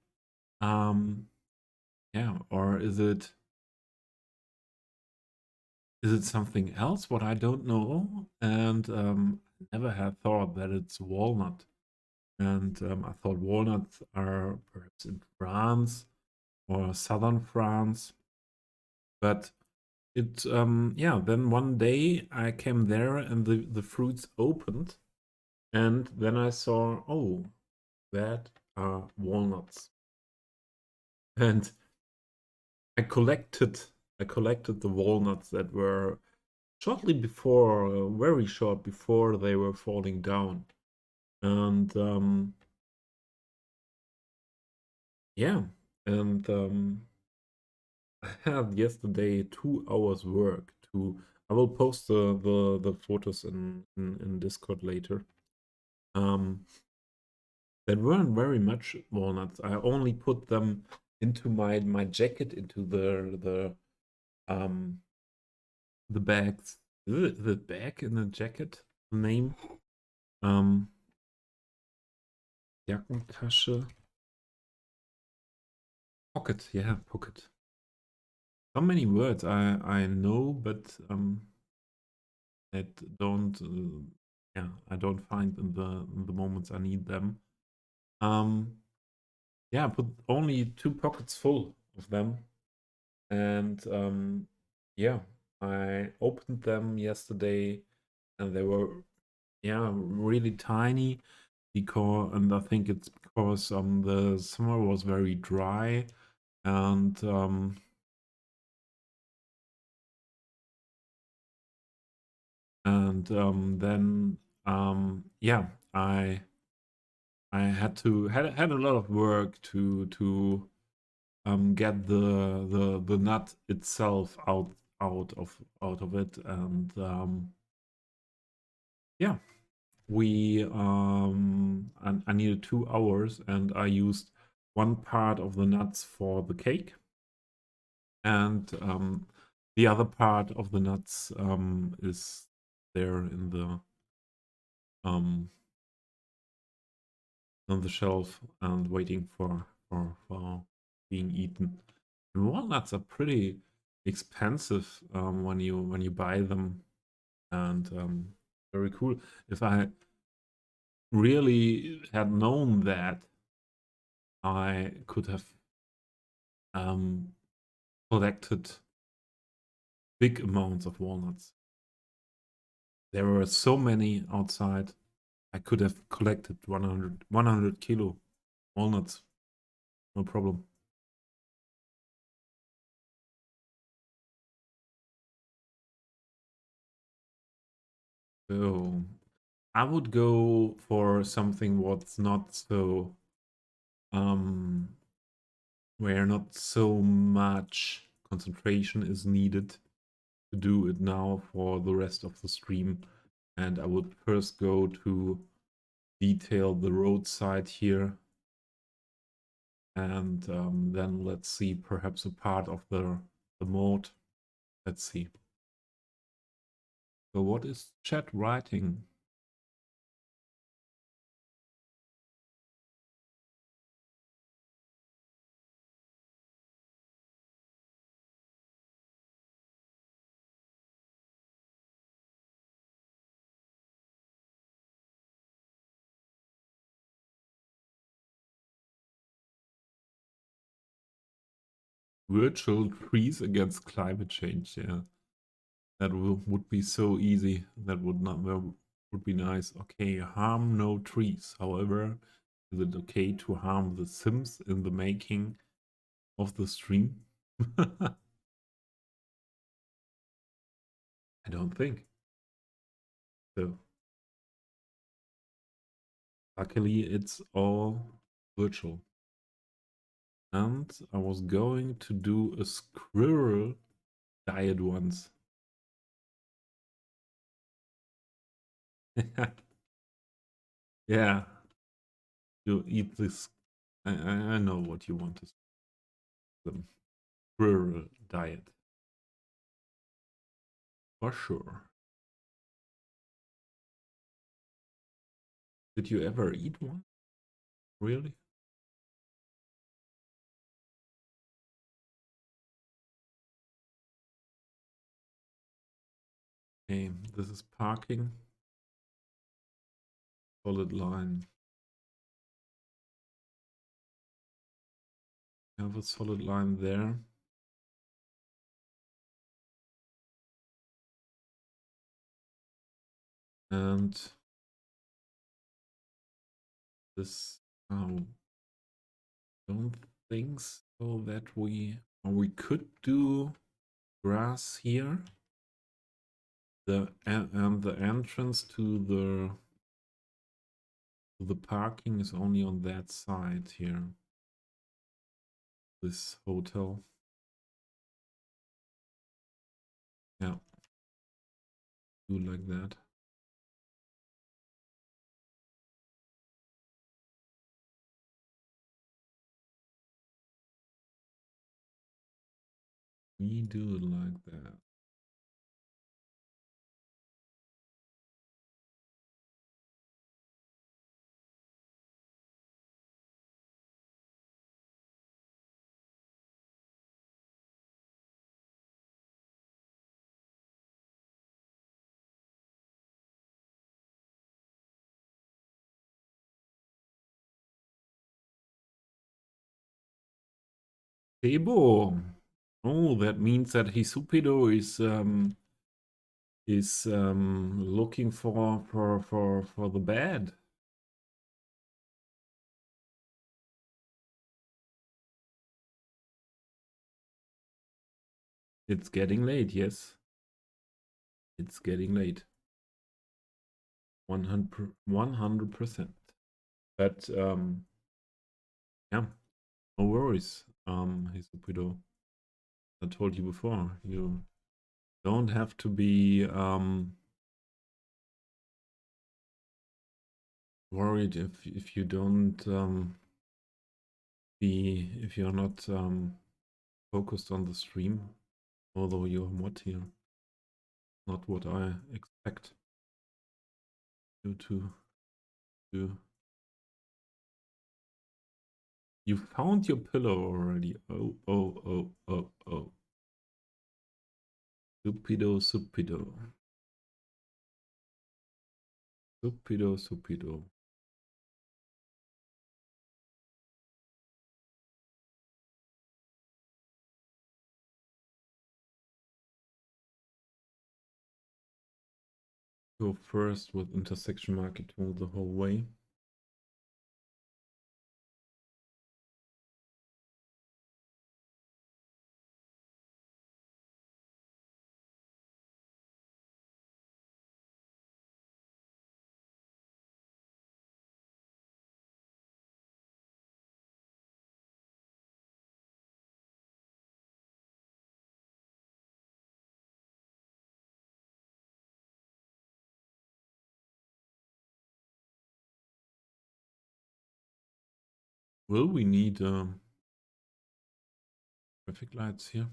yeah, or is it something else what I don't know? And I never had thought that it's walnut. And I thought walnuts are perhaps in France or southern France. But it, yeah, then one day I came there and the fruits opened. And then I saw, oh, that are walnuts. And I collected, I collected the walnuts that were shortly before, very short before they were falling down. And yeah, and I had yesterday 2 hours work to. I will post the photos in Discord later. Um, that weren't very much walnuts. I only put them into my jacket, into the bags. The bag in the jacket name? Um, Jackentasche. Pocket, yeah, pocket. So many words I know, but that don't yeah, I don't find in the moments I need them. Um, yeah, I put only 2 pockets full of them, and yeah, I opened them yesterday, and they were yeah really tiny because, and I think it's because the summer was very dry, and then yeah, I had a lot of work to get the nut itself out of it, and yeah, I needed 2 hours, and I used one part of the nuts for the cake, and the other part of the nuts is there um on the shelf and waiting for being eaten. And walnuts are pretty expensive when you buy them, and very cool. If I really had known that, I could have um, collected big amounts of walnuts. There were so many outside. I could have collected 100 kilo walnuts, no problem. So I would go for something what's not so um where not so much concentration is needed to do it now for the rest of the stream. And I would first go to detail the roadside here, and then let's see perhaps a part of the moat. Let's see. So what is chat writing? Virtual trees against climate change. Yeah, that would be so easy. That would be nice. Okay, harm no trees. However, is it okay to harm the Sims in the making of the stream? I don't think so. Luckily, it's all virtual. And I was going to do a squirrel diet once. Yeah, you eat this. I know what you want to say. The squirrel diet. For sure. Did you ever eat one? Really? Okay, this is parking. Solid line. I have a solid line there. And this, oh, don't think so that we could do grass here. And the entrance to the parking is only on that side here. This hotel. Yeah, do like that. We do it like that. Tebo. Oh, that means that Hisupido is looking for the bed. It's getting late, yes. It's getting late. 100%. But yeah, no worries. Hisupido. I told you before, you don't have to be worried if you don't if you're not focused on the stream, although you're mod here. Not what I expect you to do. You found your pillow already. Oh. Supido. Go first with intersection market tool the whole way. Will we need traffic lights here?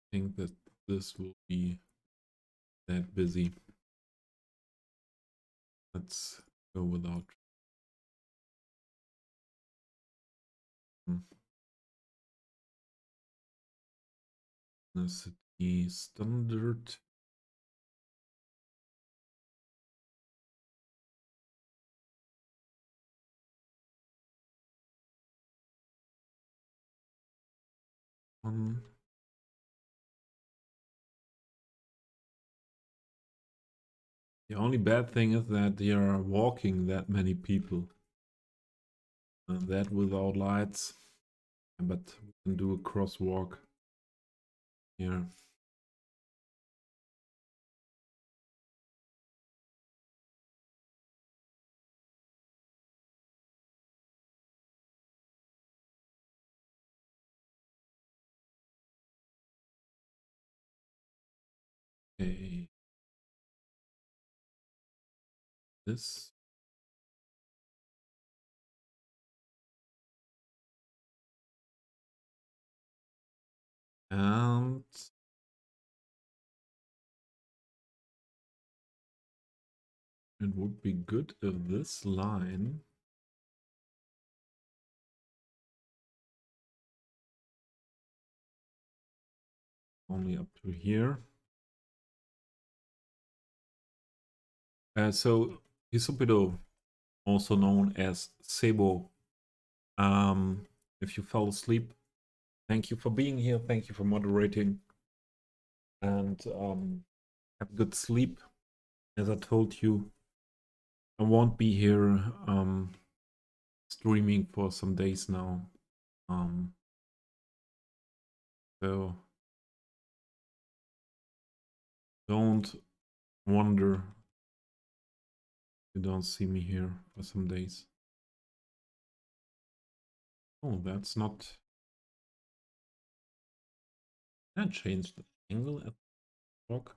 I think that this will be that busy. Let's go without. The city standard. One. The only bad thing is that there are walking that many people. That without lights. But we can do a crosswalk here. Okay. This. And it would be good if this line only up to here. So Hisupido, also known as Sebo. If you fell asleep, thank you for being here. Thank you for moderating. And have good sleep. As I told you, I won't be here streaming for some days now. So don't wonder you don't see me here for some days. Oh, that's not. Can I change the angle at the clock?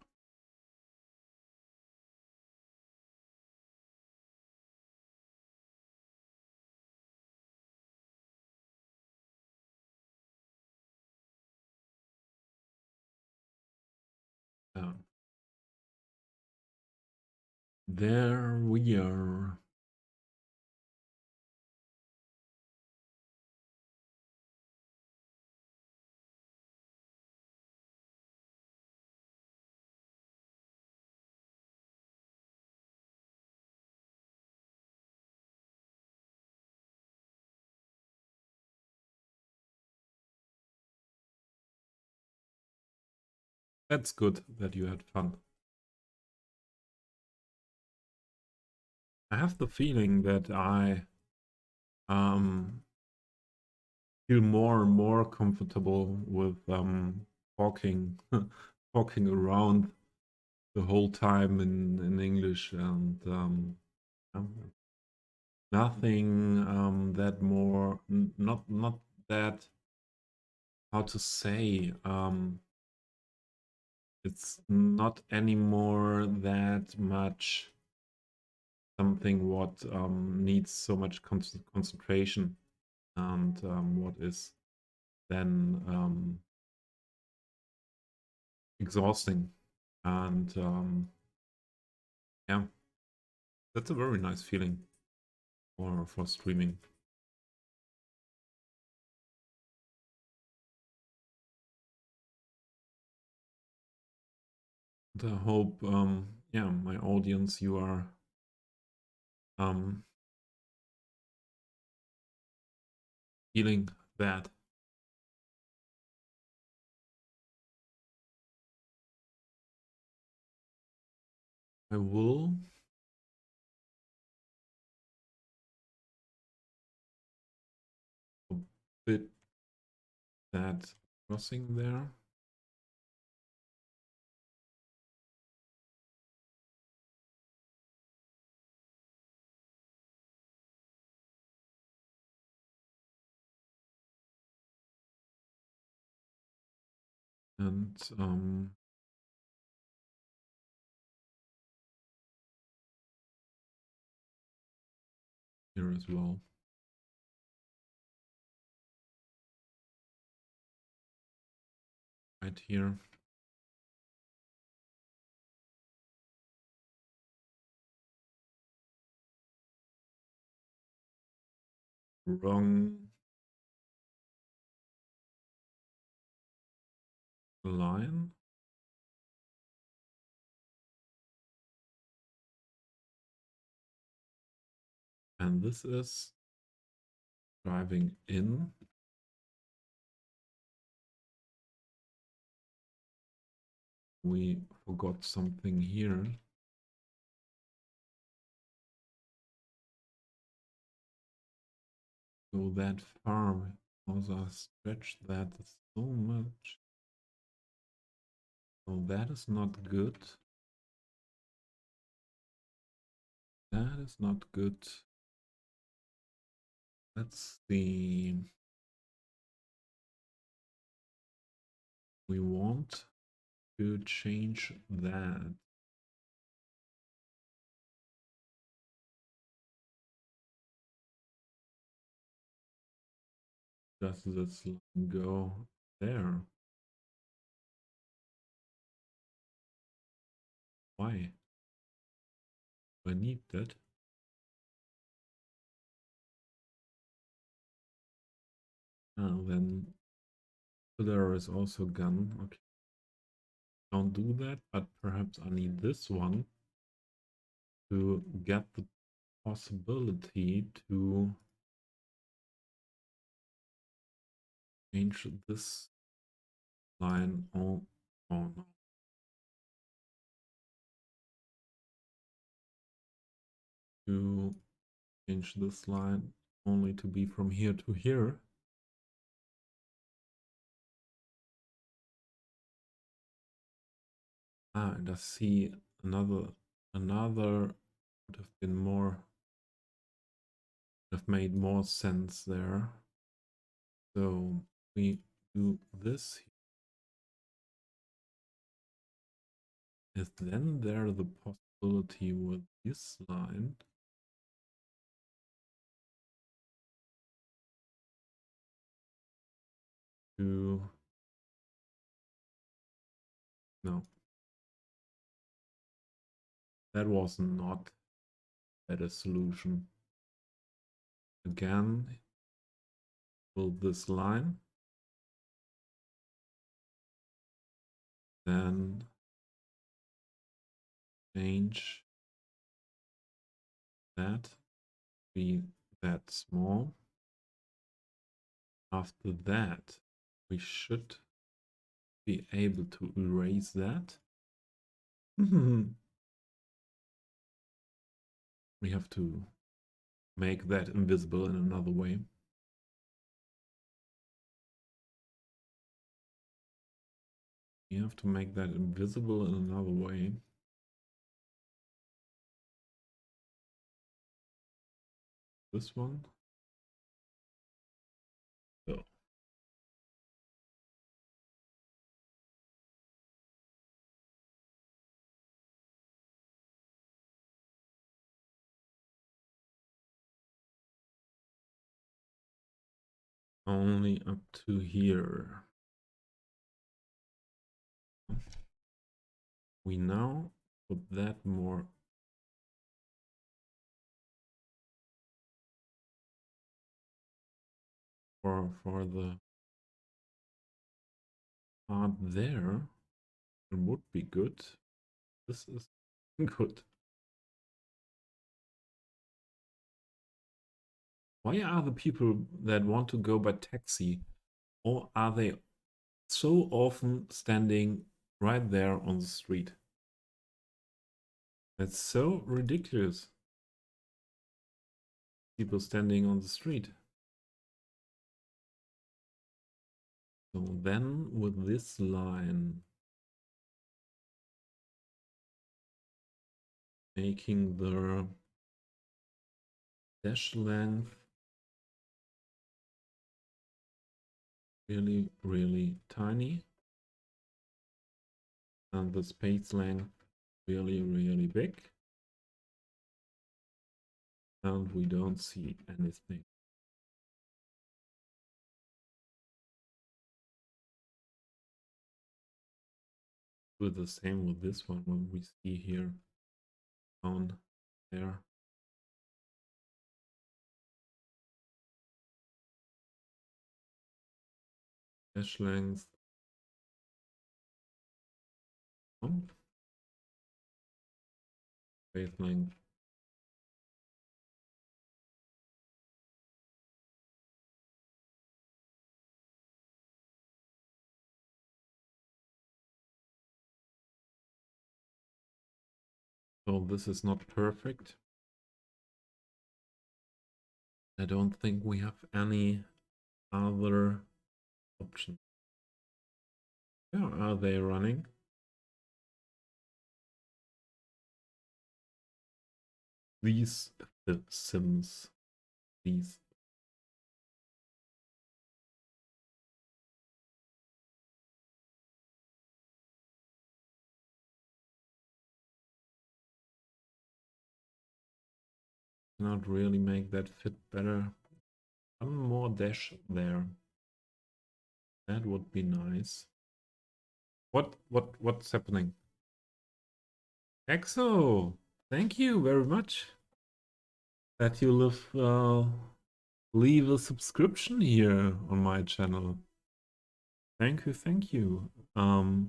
There we are. That's good that you had fun. I have the feeling that I um, feel more and more comfortable with talking talking around the whole time in English, and um, nothing that more not that, how to say, it's not anymore that much something what needs so much concentration, and what is then exhausting. And yeah, that's a very nice feeling for streaming. And I hope, yeah, my audience, you are feeling that. I will a bit that crossing there. And here as well. Right here. Wrong line. And this is driving in. We forgot something here. Go that far because I stretched that so much. So that is not good. That is not good. Let's see. We want to change that. Does this go there? Why? I need that. Then there is also gun. Okay. Don't do that, but perhaps I need this one to get the possibility to change this line. Oh no. To change this line only to be from here to here. And I see another would have been more, would have made more sense there. So we do this. Is then there the possibility with this line to, no, that was not a solution. Again, build this line, then change that, be that small. After that, we should be able to erase that. We have to make that invisible in another way. We have to make that invisible in another way. This one. So. Only up to here. We now put that more for the part there. It would be good. This is good. Why are the people that want to go by taxi, or are they so often standing right there on the street? That's so ridiculous. People standing on the street. So then with this line, making the dash length really, really tiny, and the space length really, really big, and we don't see anything. Do the same with this one when we see here down there. Dash length. Space length. So this is not perfect. I don't think we have any other option. Where are they running? These sims. These. Not really make that fit better. One more dash there. That would be nice. What's happening? Exo, thank you very much that you leave a subscription here on my channel. Thank you, thank you. I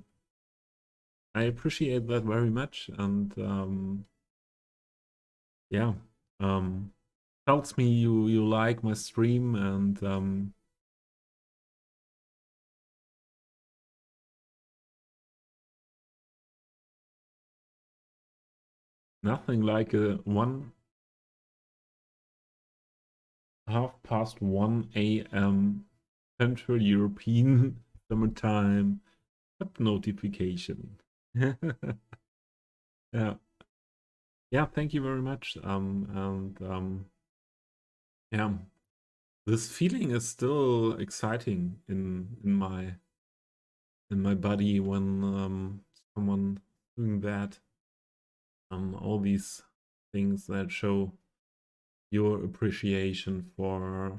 appreciate that very much, and yeah, tells me you like my stream, and nothing like a 1:30 a.m. Central European summertime notification. Yeah. Yeah, thank you very much. Yeah, this feeling is still exciting in my body when someone doing that. All these things that show your appreciation for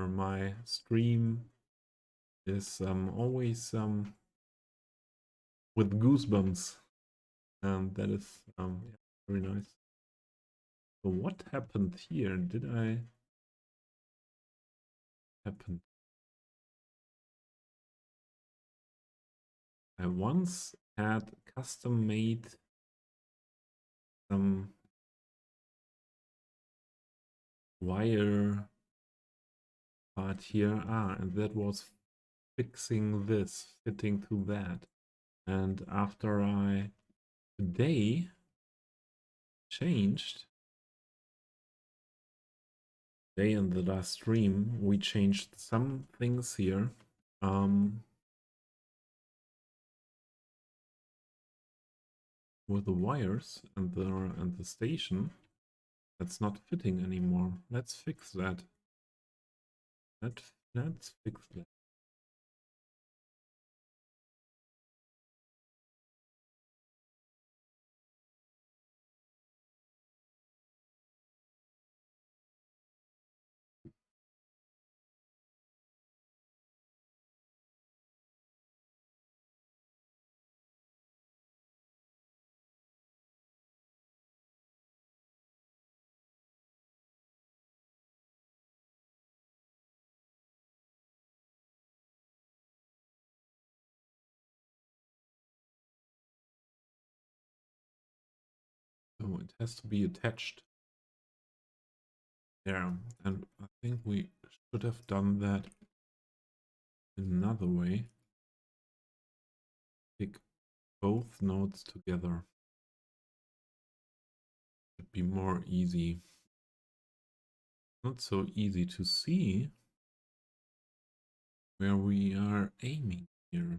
my stream is always with goosebumps, and that is yeah, very nice. So what happened here? Did I happen? I once had custom made some wire part here. And that was fixing this, fitting to that. And after I today changed, today in the last stream, we changed some things here. With the wires and the station, that's not fitting anymore. Let's fix that. Let's fix that. So it has to be attached there. And I think we should have done that another way. Pick both nodes together. It'd be more easy. Not so easy to see where we are aiming here.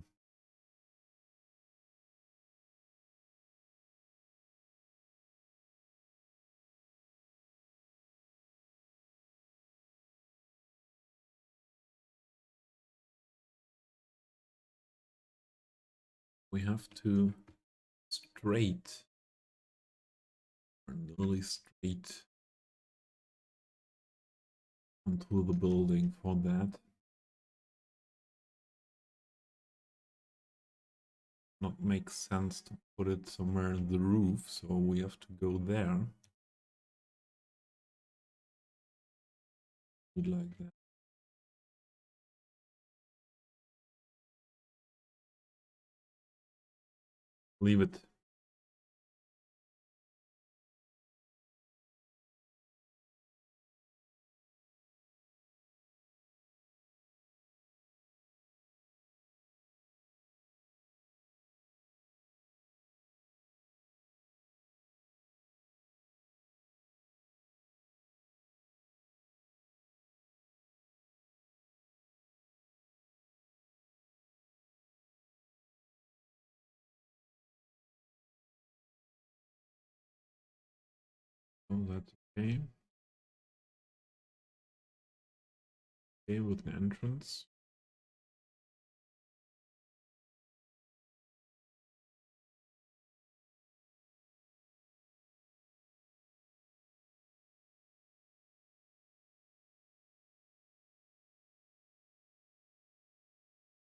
We have to straight, or nearly straight onto the building for that. Not make sense to put it somewhere in the roof, so we have to go there. Like that. Leave it. Oh, that's okay. Okay, with the entrance.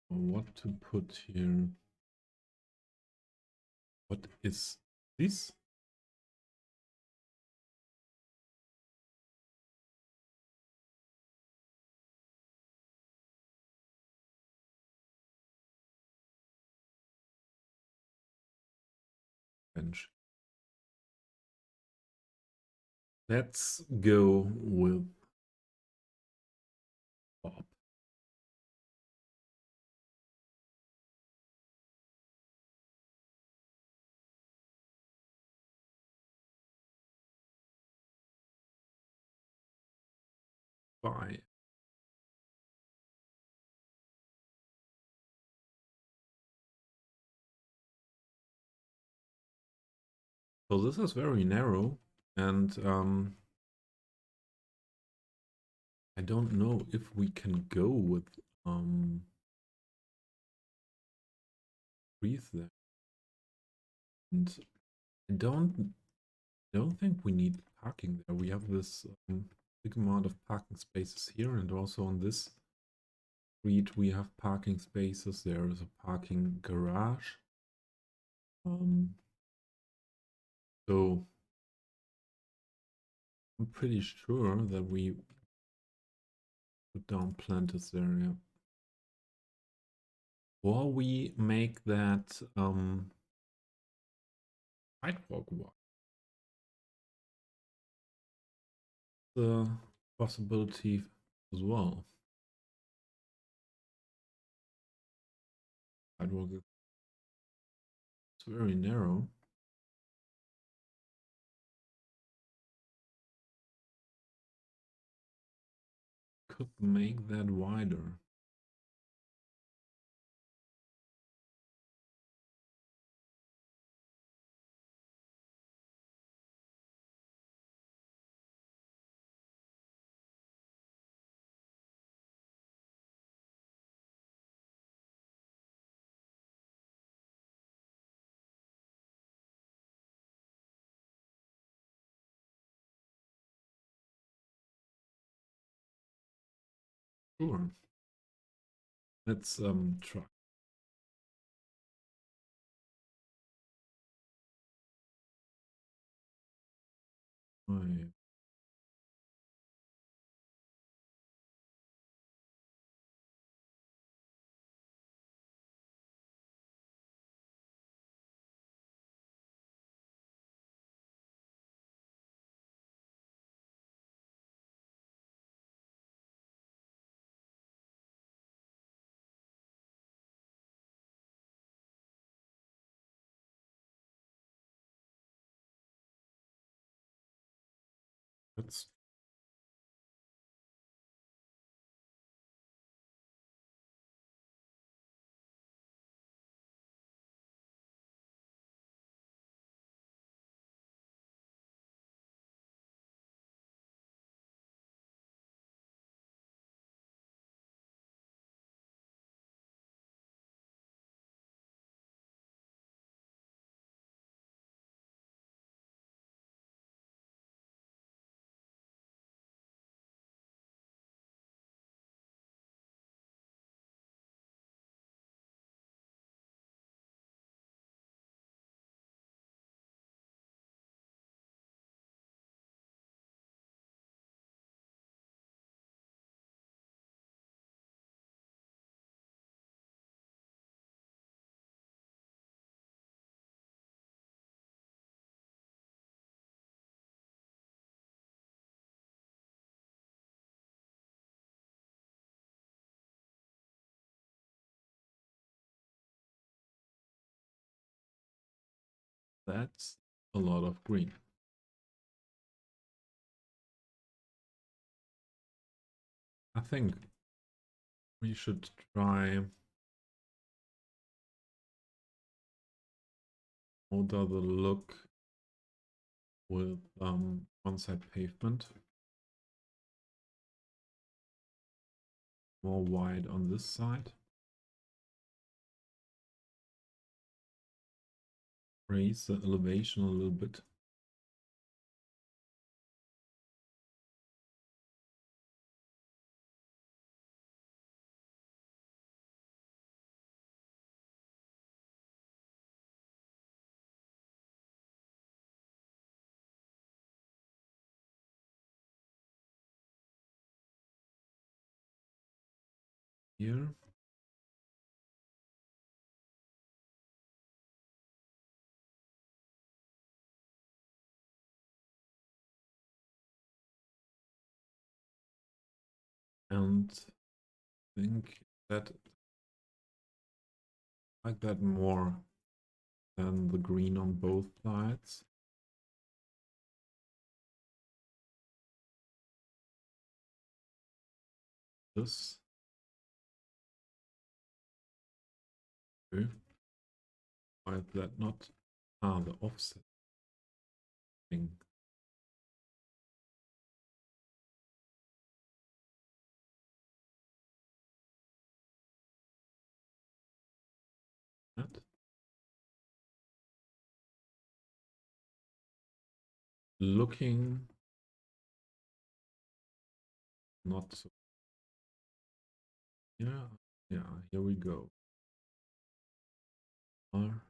What to put here? What is this? Bench. Let's go with Bob. Bye. So this is very narrow, and I don't know if we can go with trees there. And I don't think we need parking there. We have this big amount of parking spaces here, and also on this street we have parking spaces. There is a parking garage. So I'm pretty sure that we put down planters there, yeah. Or we make that sidewalk walk. The possibility as well. Sidewalk very narrow. Could make that wider. Sure. Let's try. Right. Let's That's a lot of green. I think we should try. How does it look with on-site pavement? More wide on this side. Raise the elevation a little bit. Here. And think that like that more than the green on both sides. This. Okay. Why is that not? Ah, the offset thing. That. Looking not so. Yeah, yeah, here we go. R.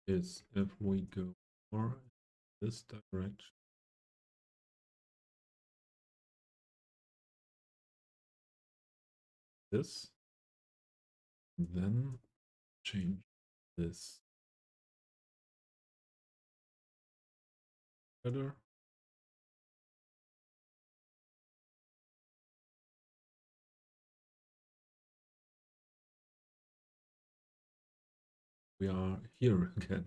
Is if we go more this direction, this, then change this. better. We are here again.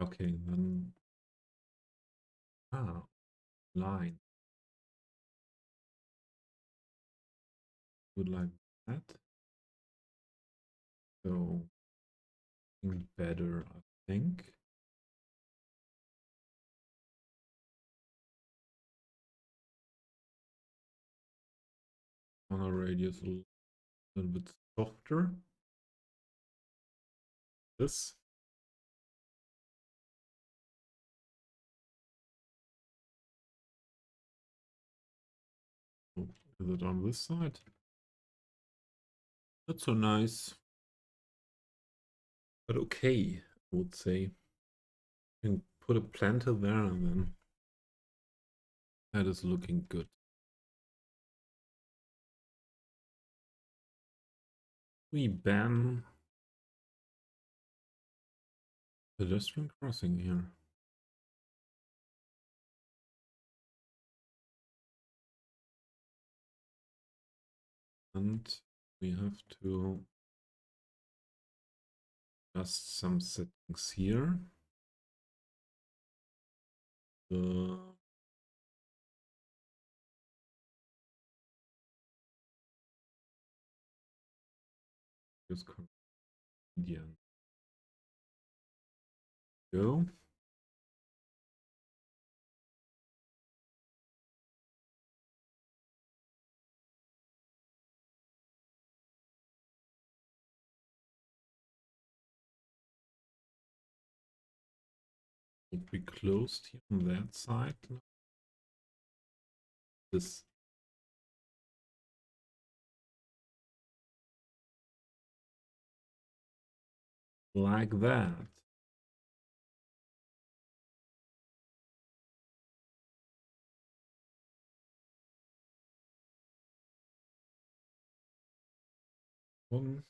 Okay, then line. Would like that. So better, I think. Corner radius a little bit softer. This. Oh, is it on this side? Not so nice. But okay, I would say. And put a planter there and then that is looking good. We ban pedestrian crossing here. And we have to adjust some settings here. The median. Go. Would be closed here on that side. This like that. One.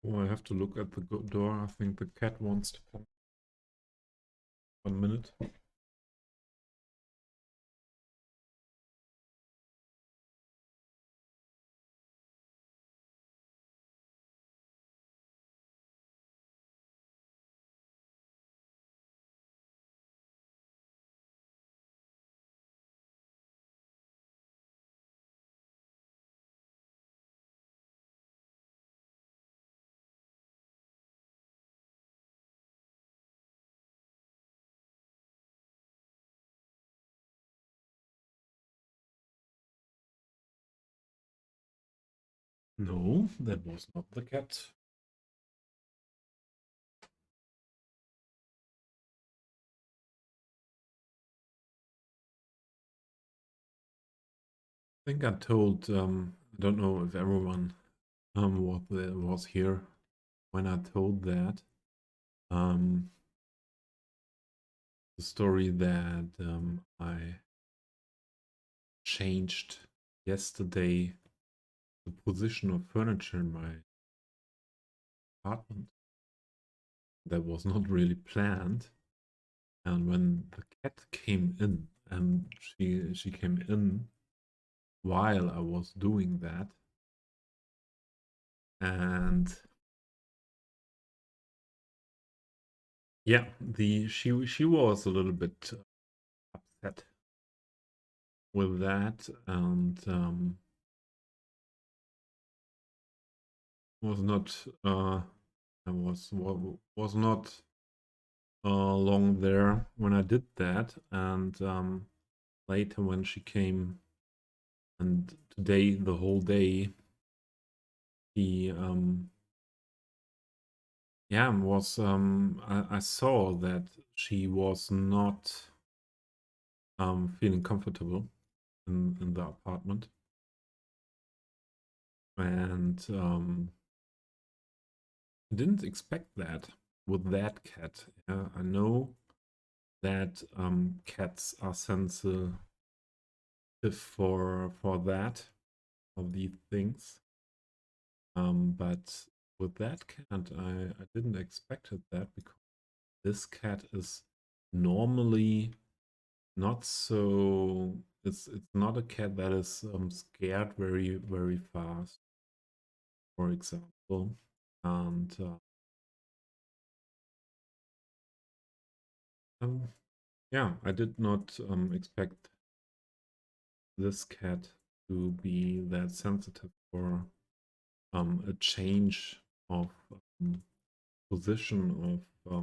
Oh, I have to look at the door. I think the cat wants to come. 1 minute. No, that was not the cat. I think I told, I don't know if everyone was here when I told that. The story that I changed yesterday the position of furniture in my apartment. That was not really planned. And when the cat came in, and she came in while I was doing that, and yeah, she was a little bit upset with that, and was not I was not long there when I did that, and later when she came, and today the whole day, he yeah was I saw that she was not feeling comfortable, in the apartment. And I didn't expect that with that cat. Yeah, I know that cats are sensitive for that, of these things. But with that cat, I didn't expect it that, because this cat is normally not so. It's not a cat that is scared very fast, for example, and um, yeah, I did not expect this cat to be that sensitive for a change of position of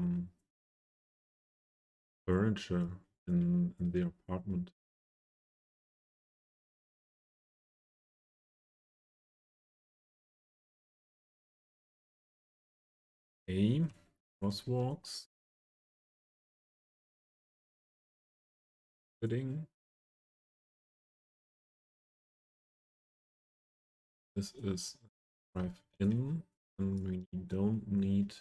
furniture in the apartment. A crosswalks fitting. This is drive in, and we don't need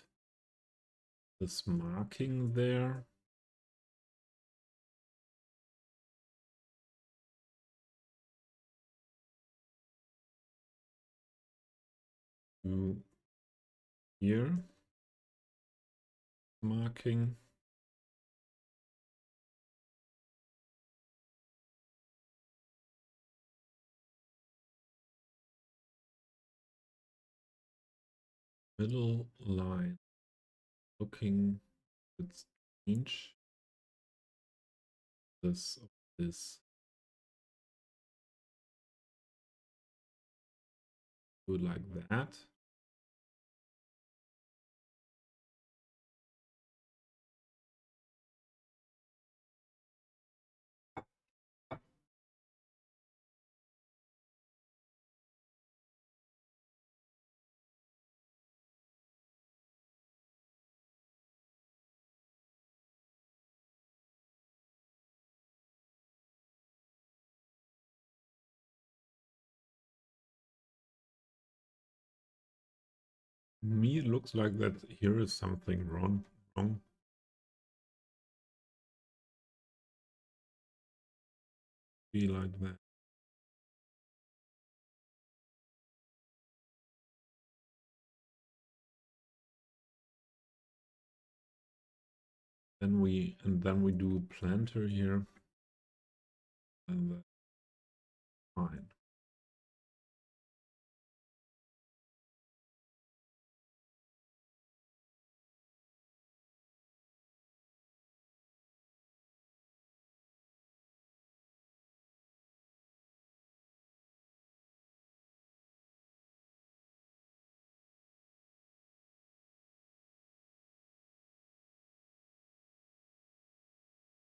this marking there. To here marking. Middle line. Looking at change this do it like that. Me, it looks like that here is something wrong. Be like that. Then we do a planter here, and that's fine.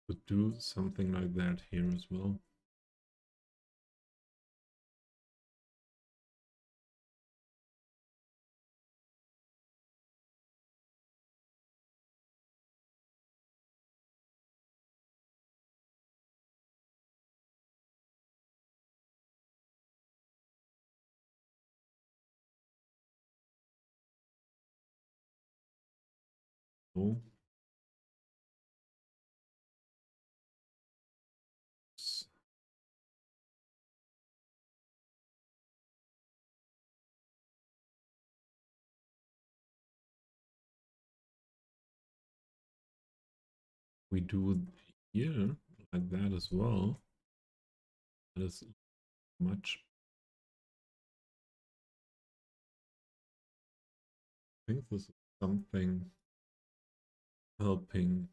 Could do something like that here as well. Oh, we do here like that as well. That is much. I think this is something helping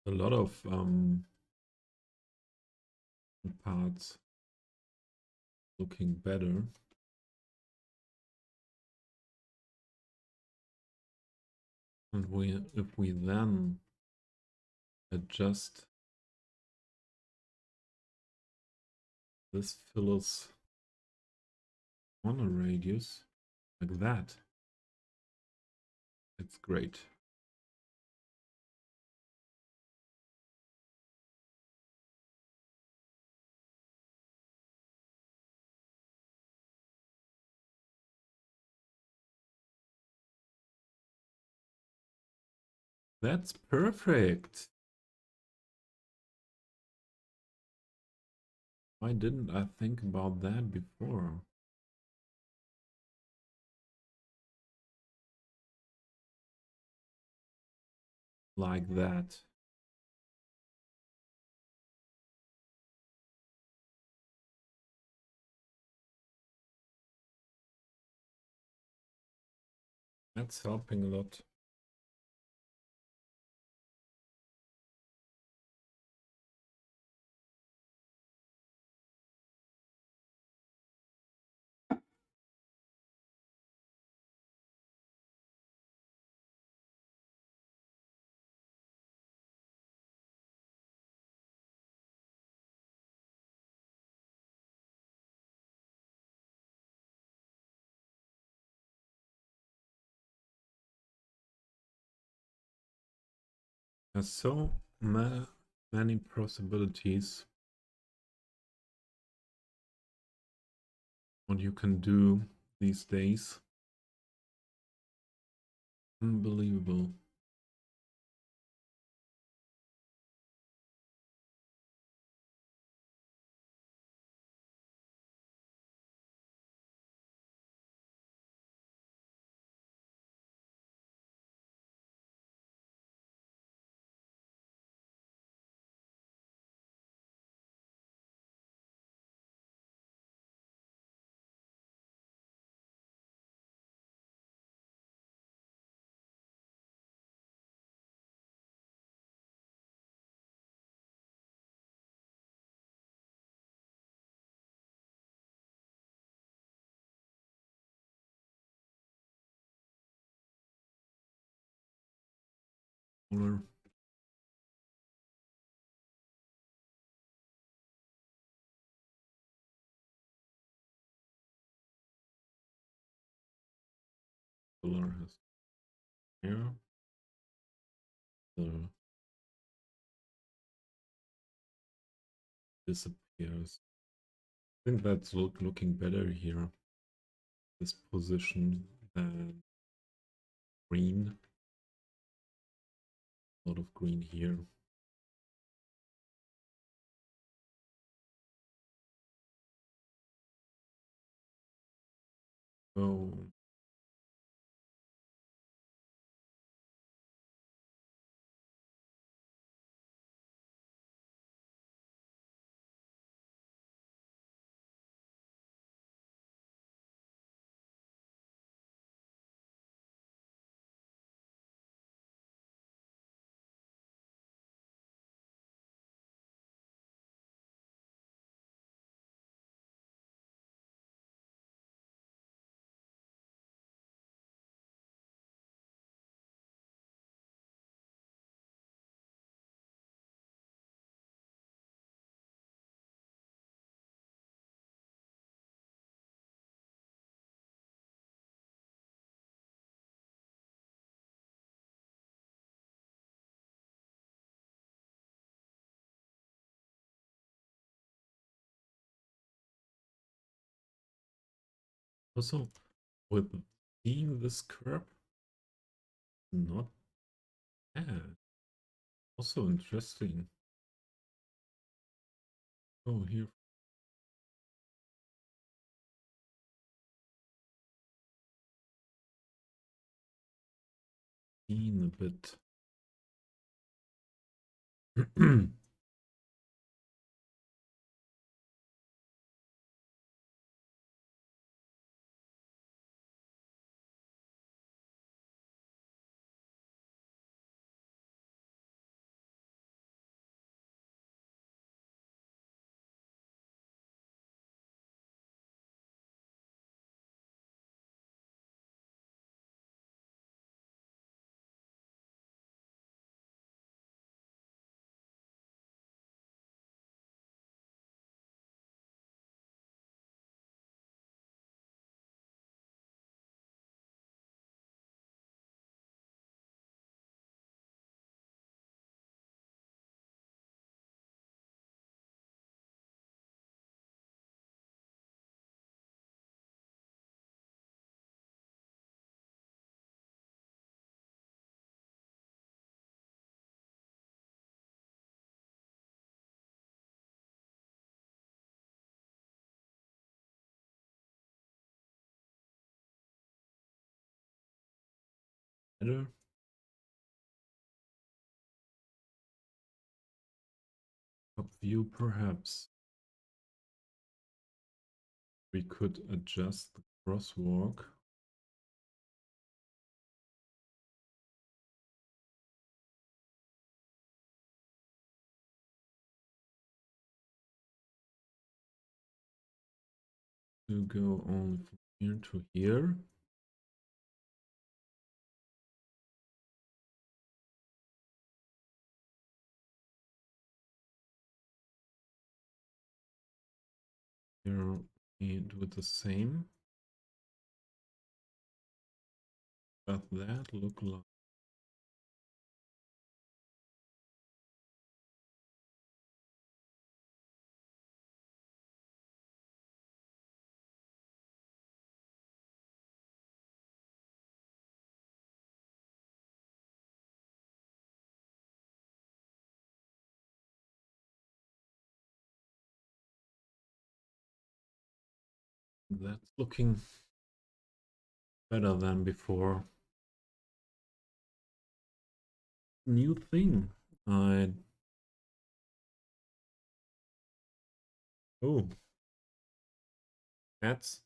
a lot of parts looking better. And if we then adjust this fillers corner radius like that, it's great. That's perfect. Why didn't I think about that before? Like that. That's helping a lot. There's so many possibilities what you can do these days. Unbelievable. Color. Color has here. The disappears. I think that's looking better here. This position than green. A lot of green here. Oh, also with seeing this curve, not bad. Also interesting. Oh, here. In a bit. better. Top view, perhaps. We could adjust the crosswalk. To go on from here to here. Here we do it the same. Does that look like? That's looking better than before. New thing. Oh, that's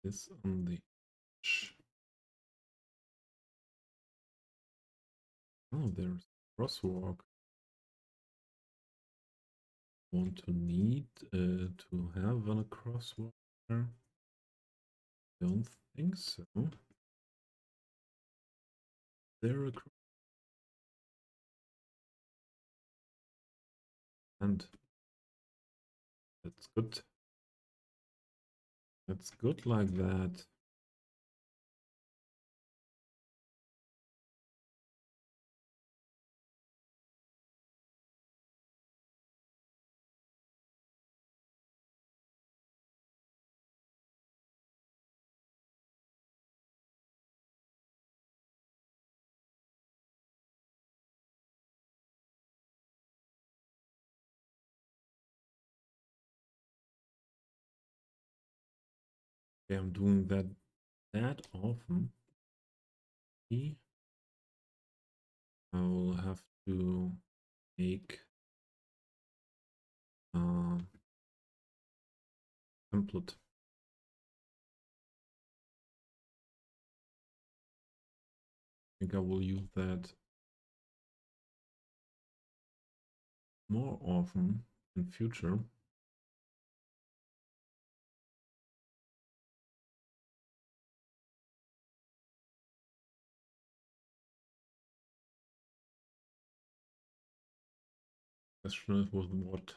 this on the edge. Oh, there's a crosswalk. Want to need to have a crosswalk there? Don't think so. There a and that's good. That's good like that. Okay, I'm doing that often. I will have to make a template. I think I will use that more often in future. Question was what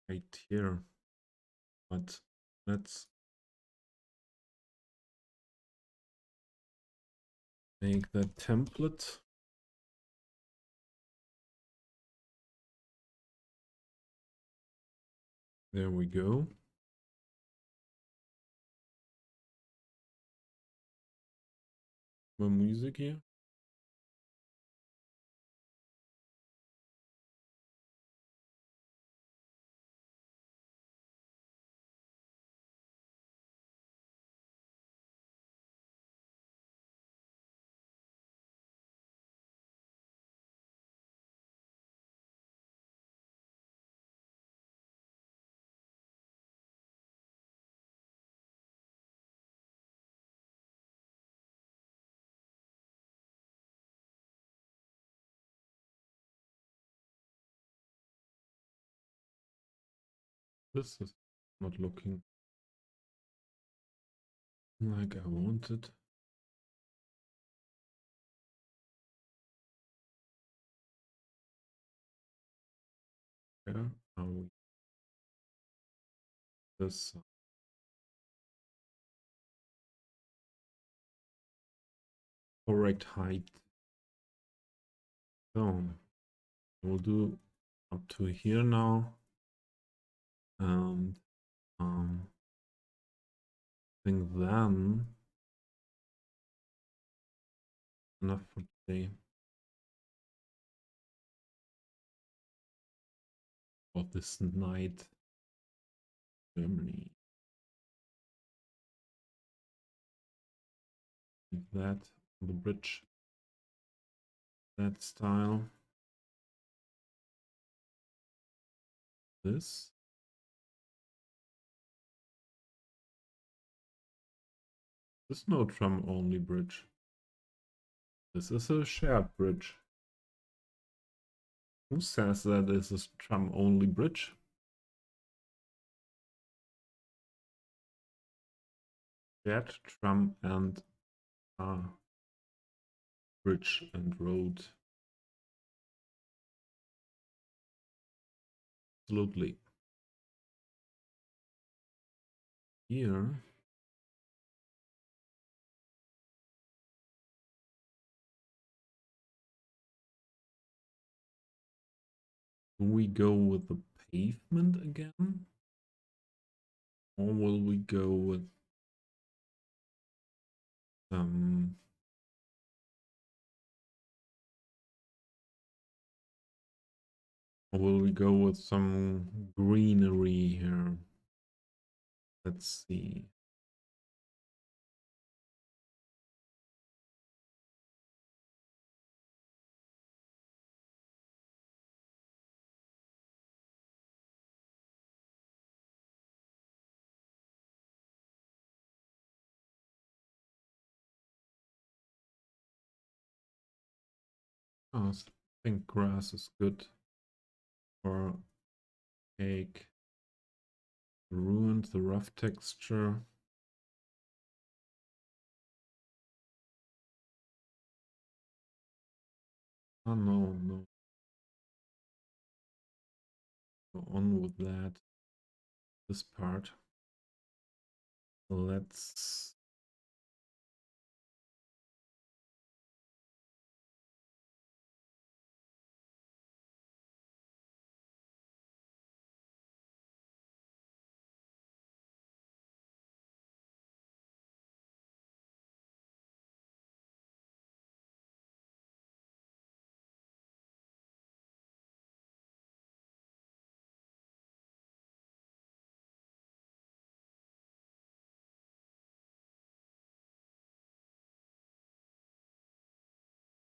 right here, but let's Make that template. There we go. More music here. This is not looking like I wanted. Where are we? This correct height. So we'll do up to here now. And I think then enough for today. Of this night, Germany. Like that on the bridge. That style. This. This is no tram only bridge. This is a shared bridge. Who says that this is tram only bridge? Shared tram and bridge and road. Absolutely. Here. Do we go with the pavement again? Or will we go with or will we go with some greenery here? Let's see. Oh, I think grass is good. Or cake. Ruined the rough texture. Oh no, no. Go on with that. This part. Let's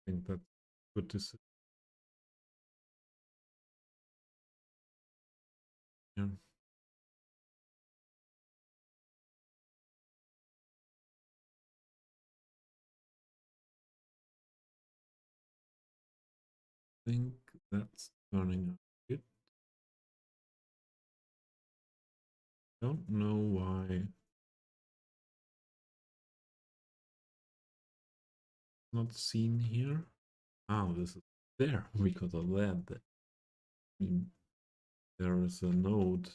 think that's good to see. Yeah. Think that's turning out good. Don't know why not seen here. Oh, this is there because of that. There is a node.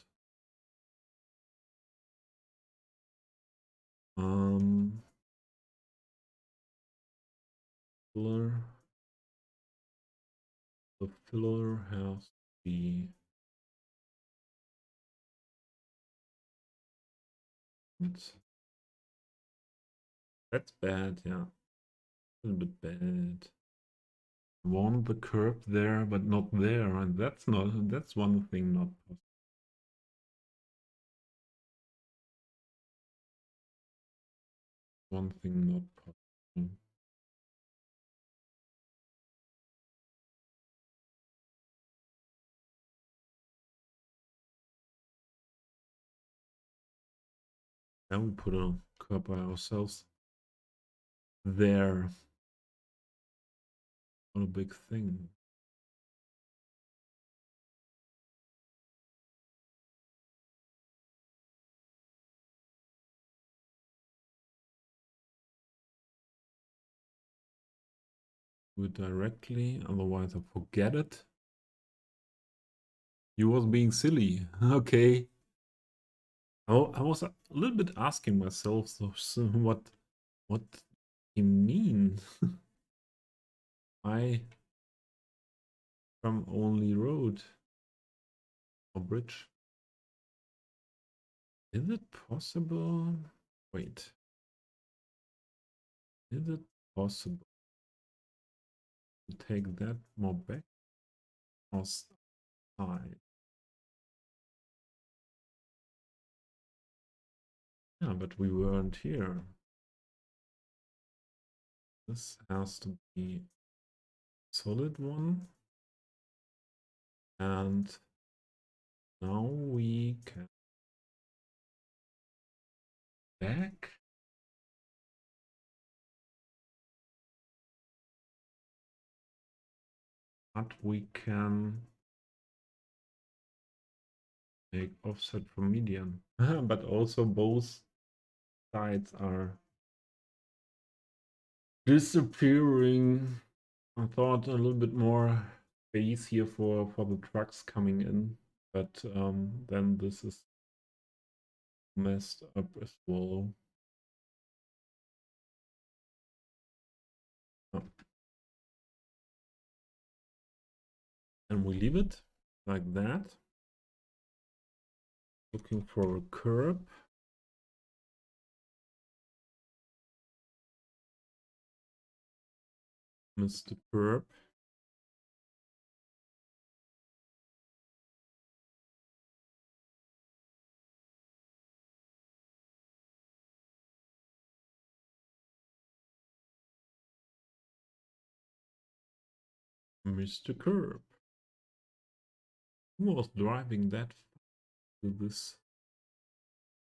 Um filler. The filler has to be that's bad, yeah. A little bit bad. Want the curb there, but not there, and that's one thing not possible. One thing not possible. And we put a curb by ourselves. There. Not a big thing. Do it directly, otherwise I forget it. You was being silly. Okay. I was a little bit asking myself, so what he mean? Why from only road or bridge? Is it possible? Wait. Is it possible to take that more back or side? Yeah, but we weren't here. This has to be solid one. And now we can back. But we can make offset from median. But also both sides are disappearing. I thought a little bit more space here for the trucks coming in, but then this is messed up as well. Oh. And we leave it like that. Looking for a curb. Mr. Curb. Mr. Curb. Who was driving that to this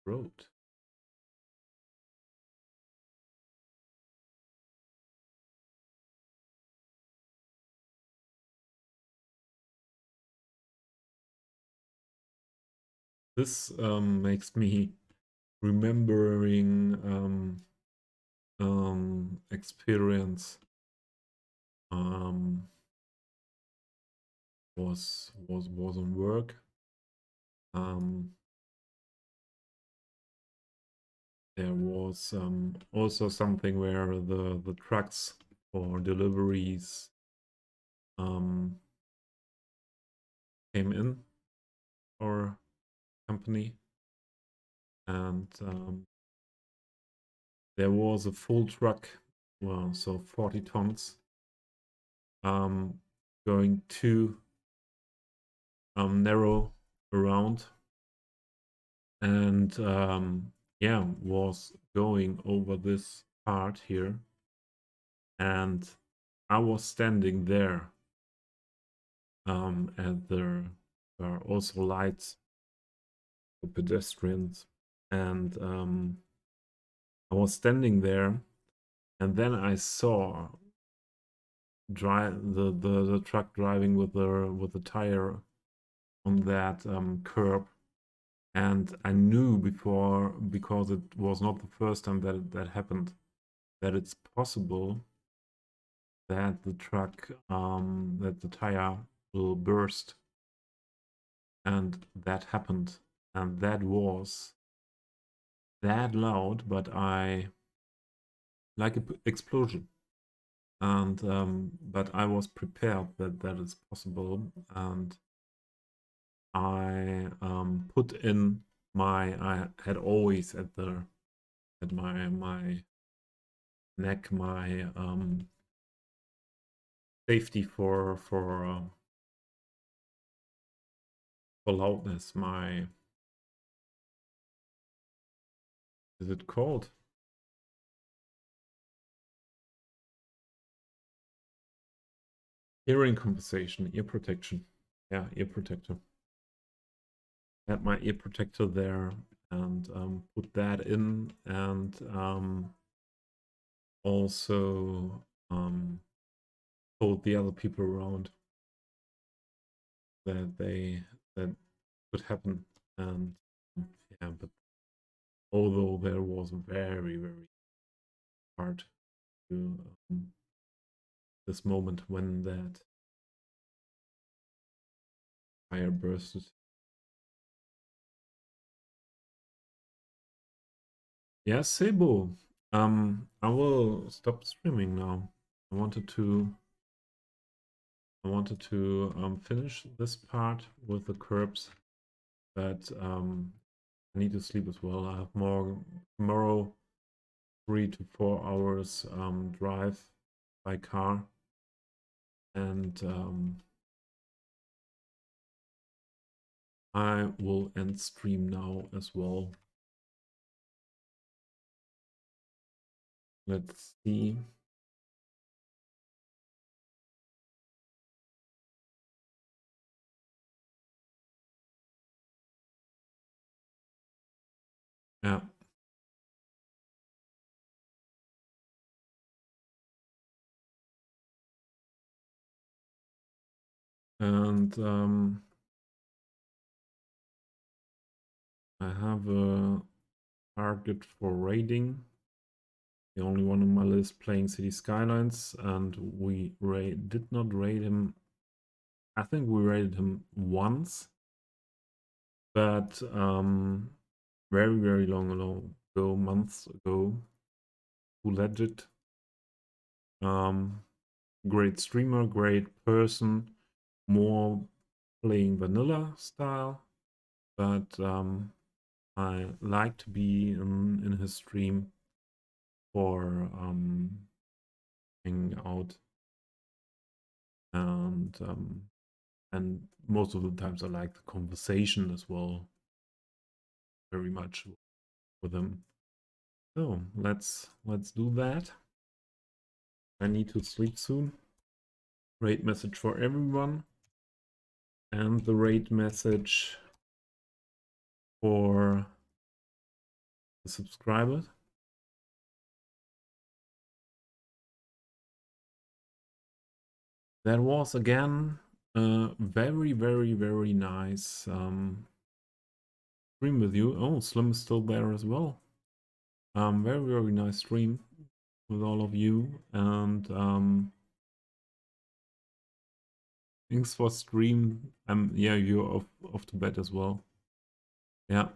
road? This makes me remembering experience was on work. There was also something where the trucks for deliveries came in our company, and there was a full truck, well, so 40 tons, going too narrow around, and yeah, was going over this part here, and I was standing there, and there are also lights for pedestrians, and I was standing there, and then I saw the truck driving with the tire on that curb, and I knew before, because it was not the first time that happened, that it's possible that the truck that the tire will burst, and that happened, and that was that loud, but I like an explosion. and but I was prepared that that is possible, and I put in I had always at my neck my safety for loudness. My is it called hearing compensation, ear protection? Yeah, ear protector. Had my ear protector there and put that in, and also told the other people around that that could happen. And yeah, but although there was very hard to this moment when that fire bursted. Yeah, Sebo. I will stop streaming now. I wanted to finish this part with the curbs, but I need to sleep as well. I have more tomorrow, 3 to 4 hours drive by car, and I will end stream now as well. Let's see. Yeah. And I have a target for raiding. The only one on my list playing Cities Skylines, and we did not raid him. I think we raided him once, but very long ago, months ago. Too legit. Great streamer, great person, more playing vanilla style, but I like to be in his stream for hanging out, and most of the times I like the conversation as well very much with him. So let's do that. I need to sleep soon. Raid message for everyone, and the raid message for the subscribers. That was again a very nice stream with you. Oh, Slim is still there as well. Very nice stream with all of you, and thanks for stream. Yeah, you're off to bed as well. Yeah.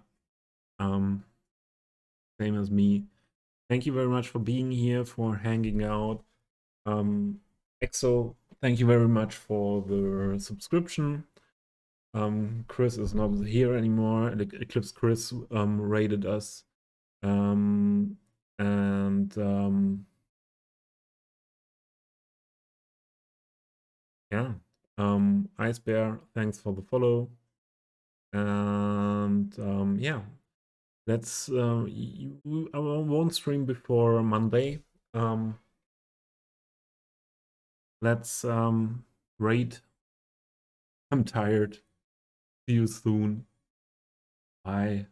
Same as me. Thank you very much for being here, for hanging out. Exo, thank you very much for the subscription. Chris is not here anymore. Eclipse Chris rated us. Yeah. Ice Bear, thanks for the follow. And yeah, let's I won't stream before Monday. Let's raid. I'm tired. See you soon. Bye.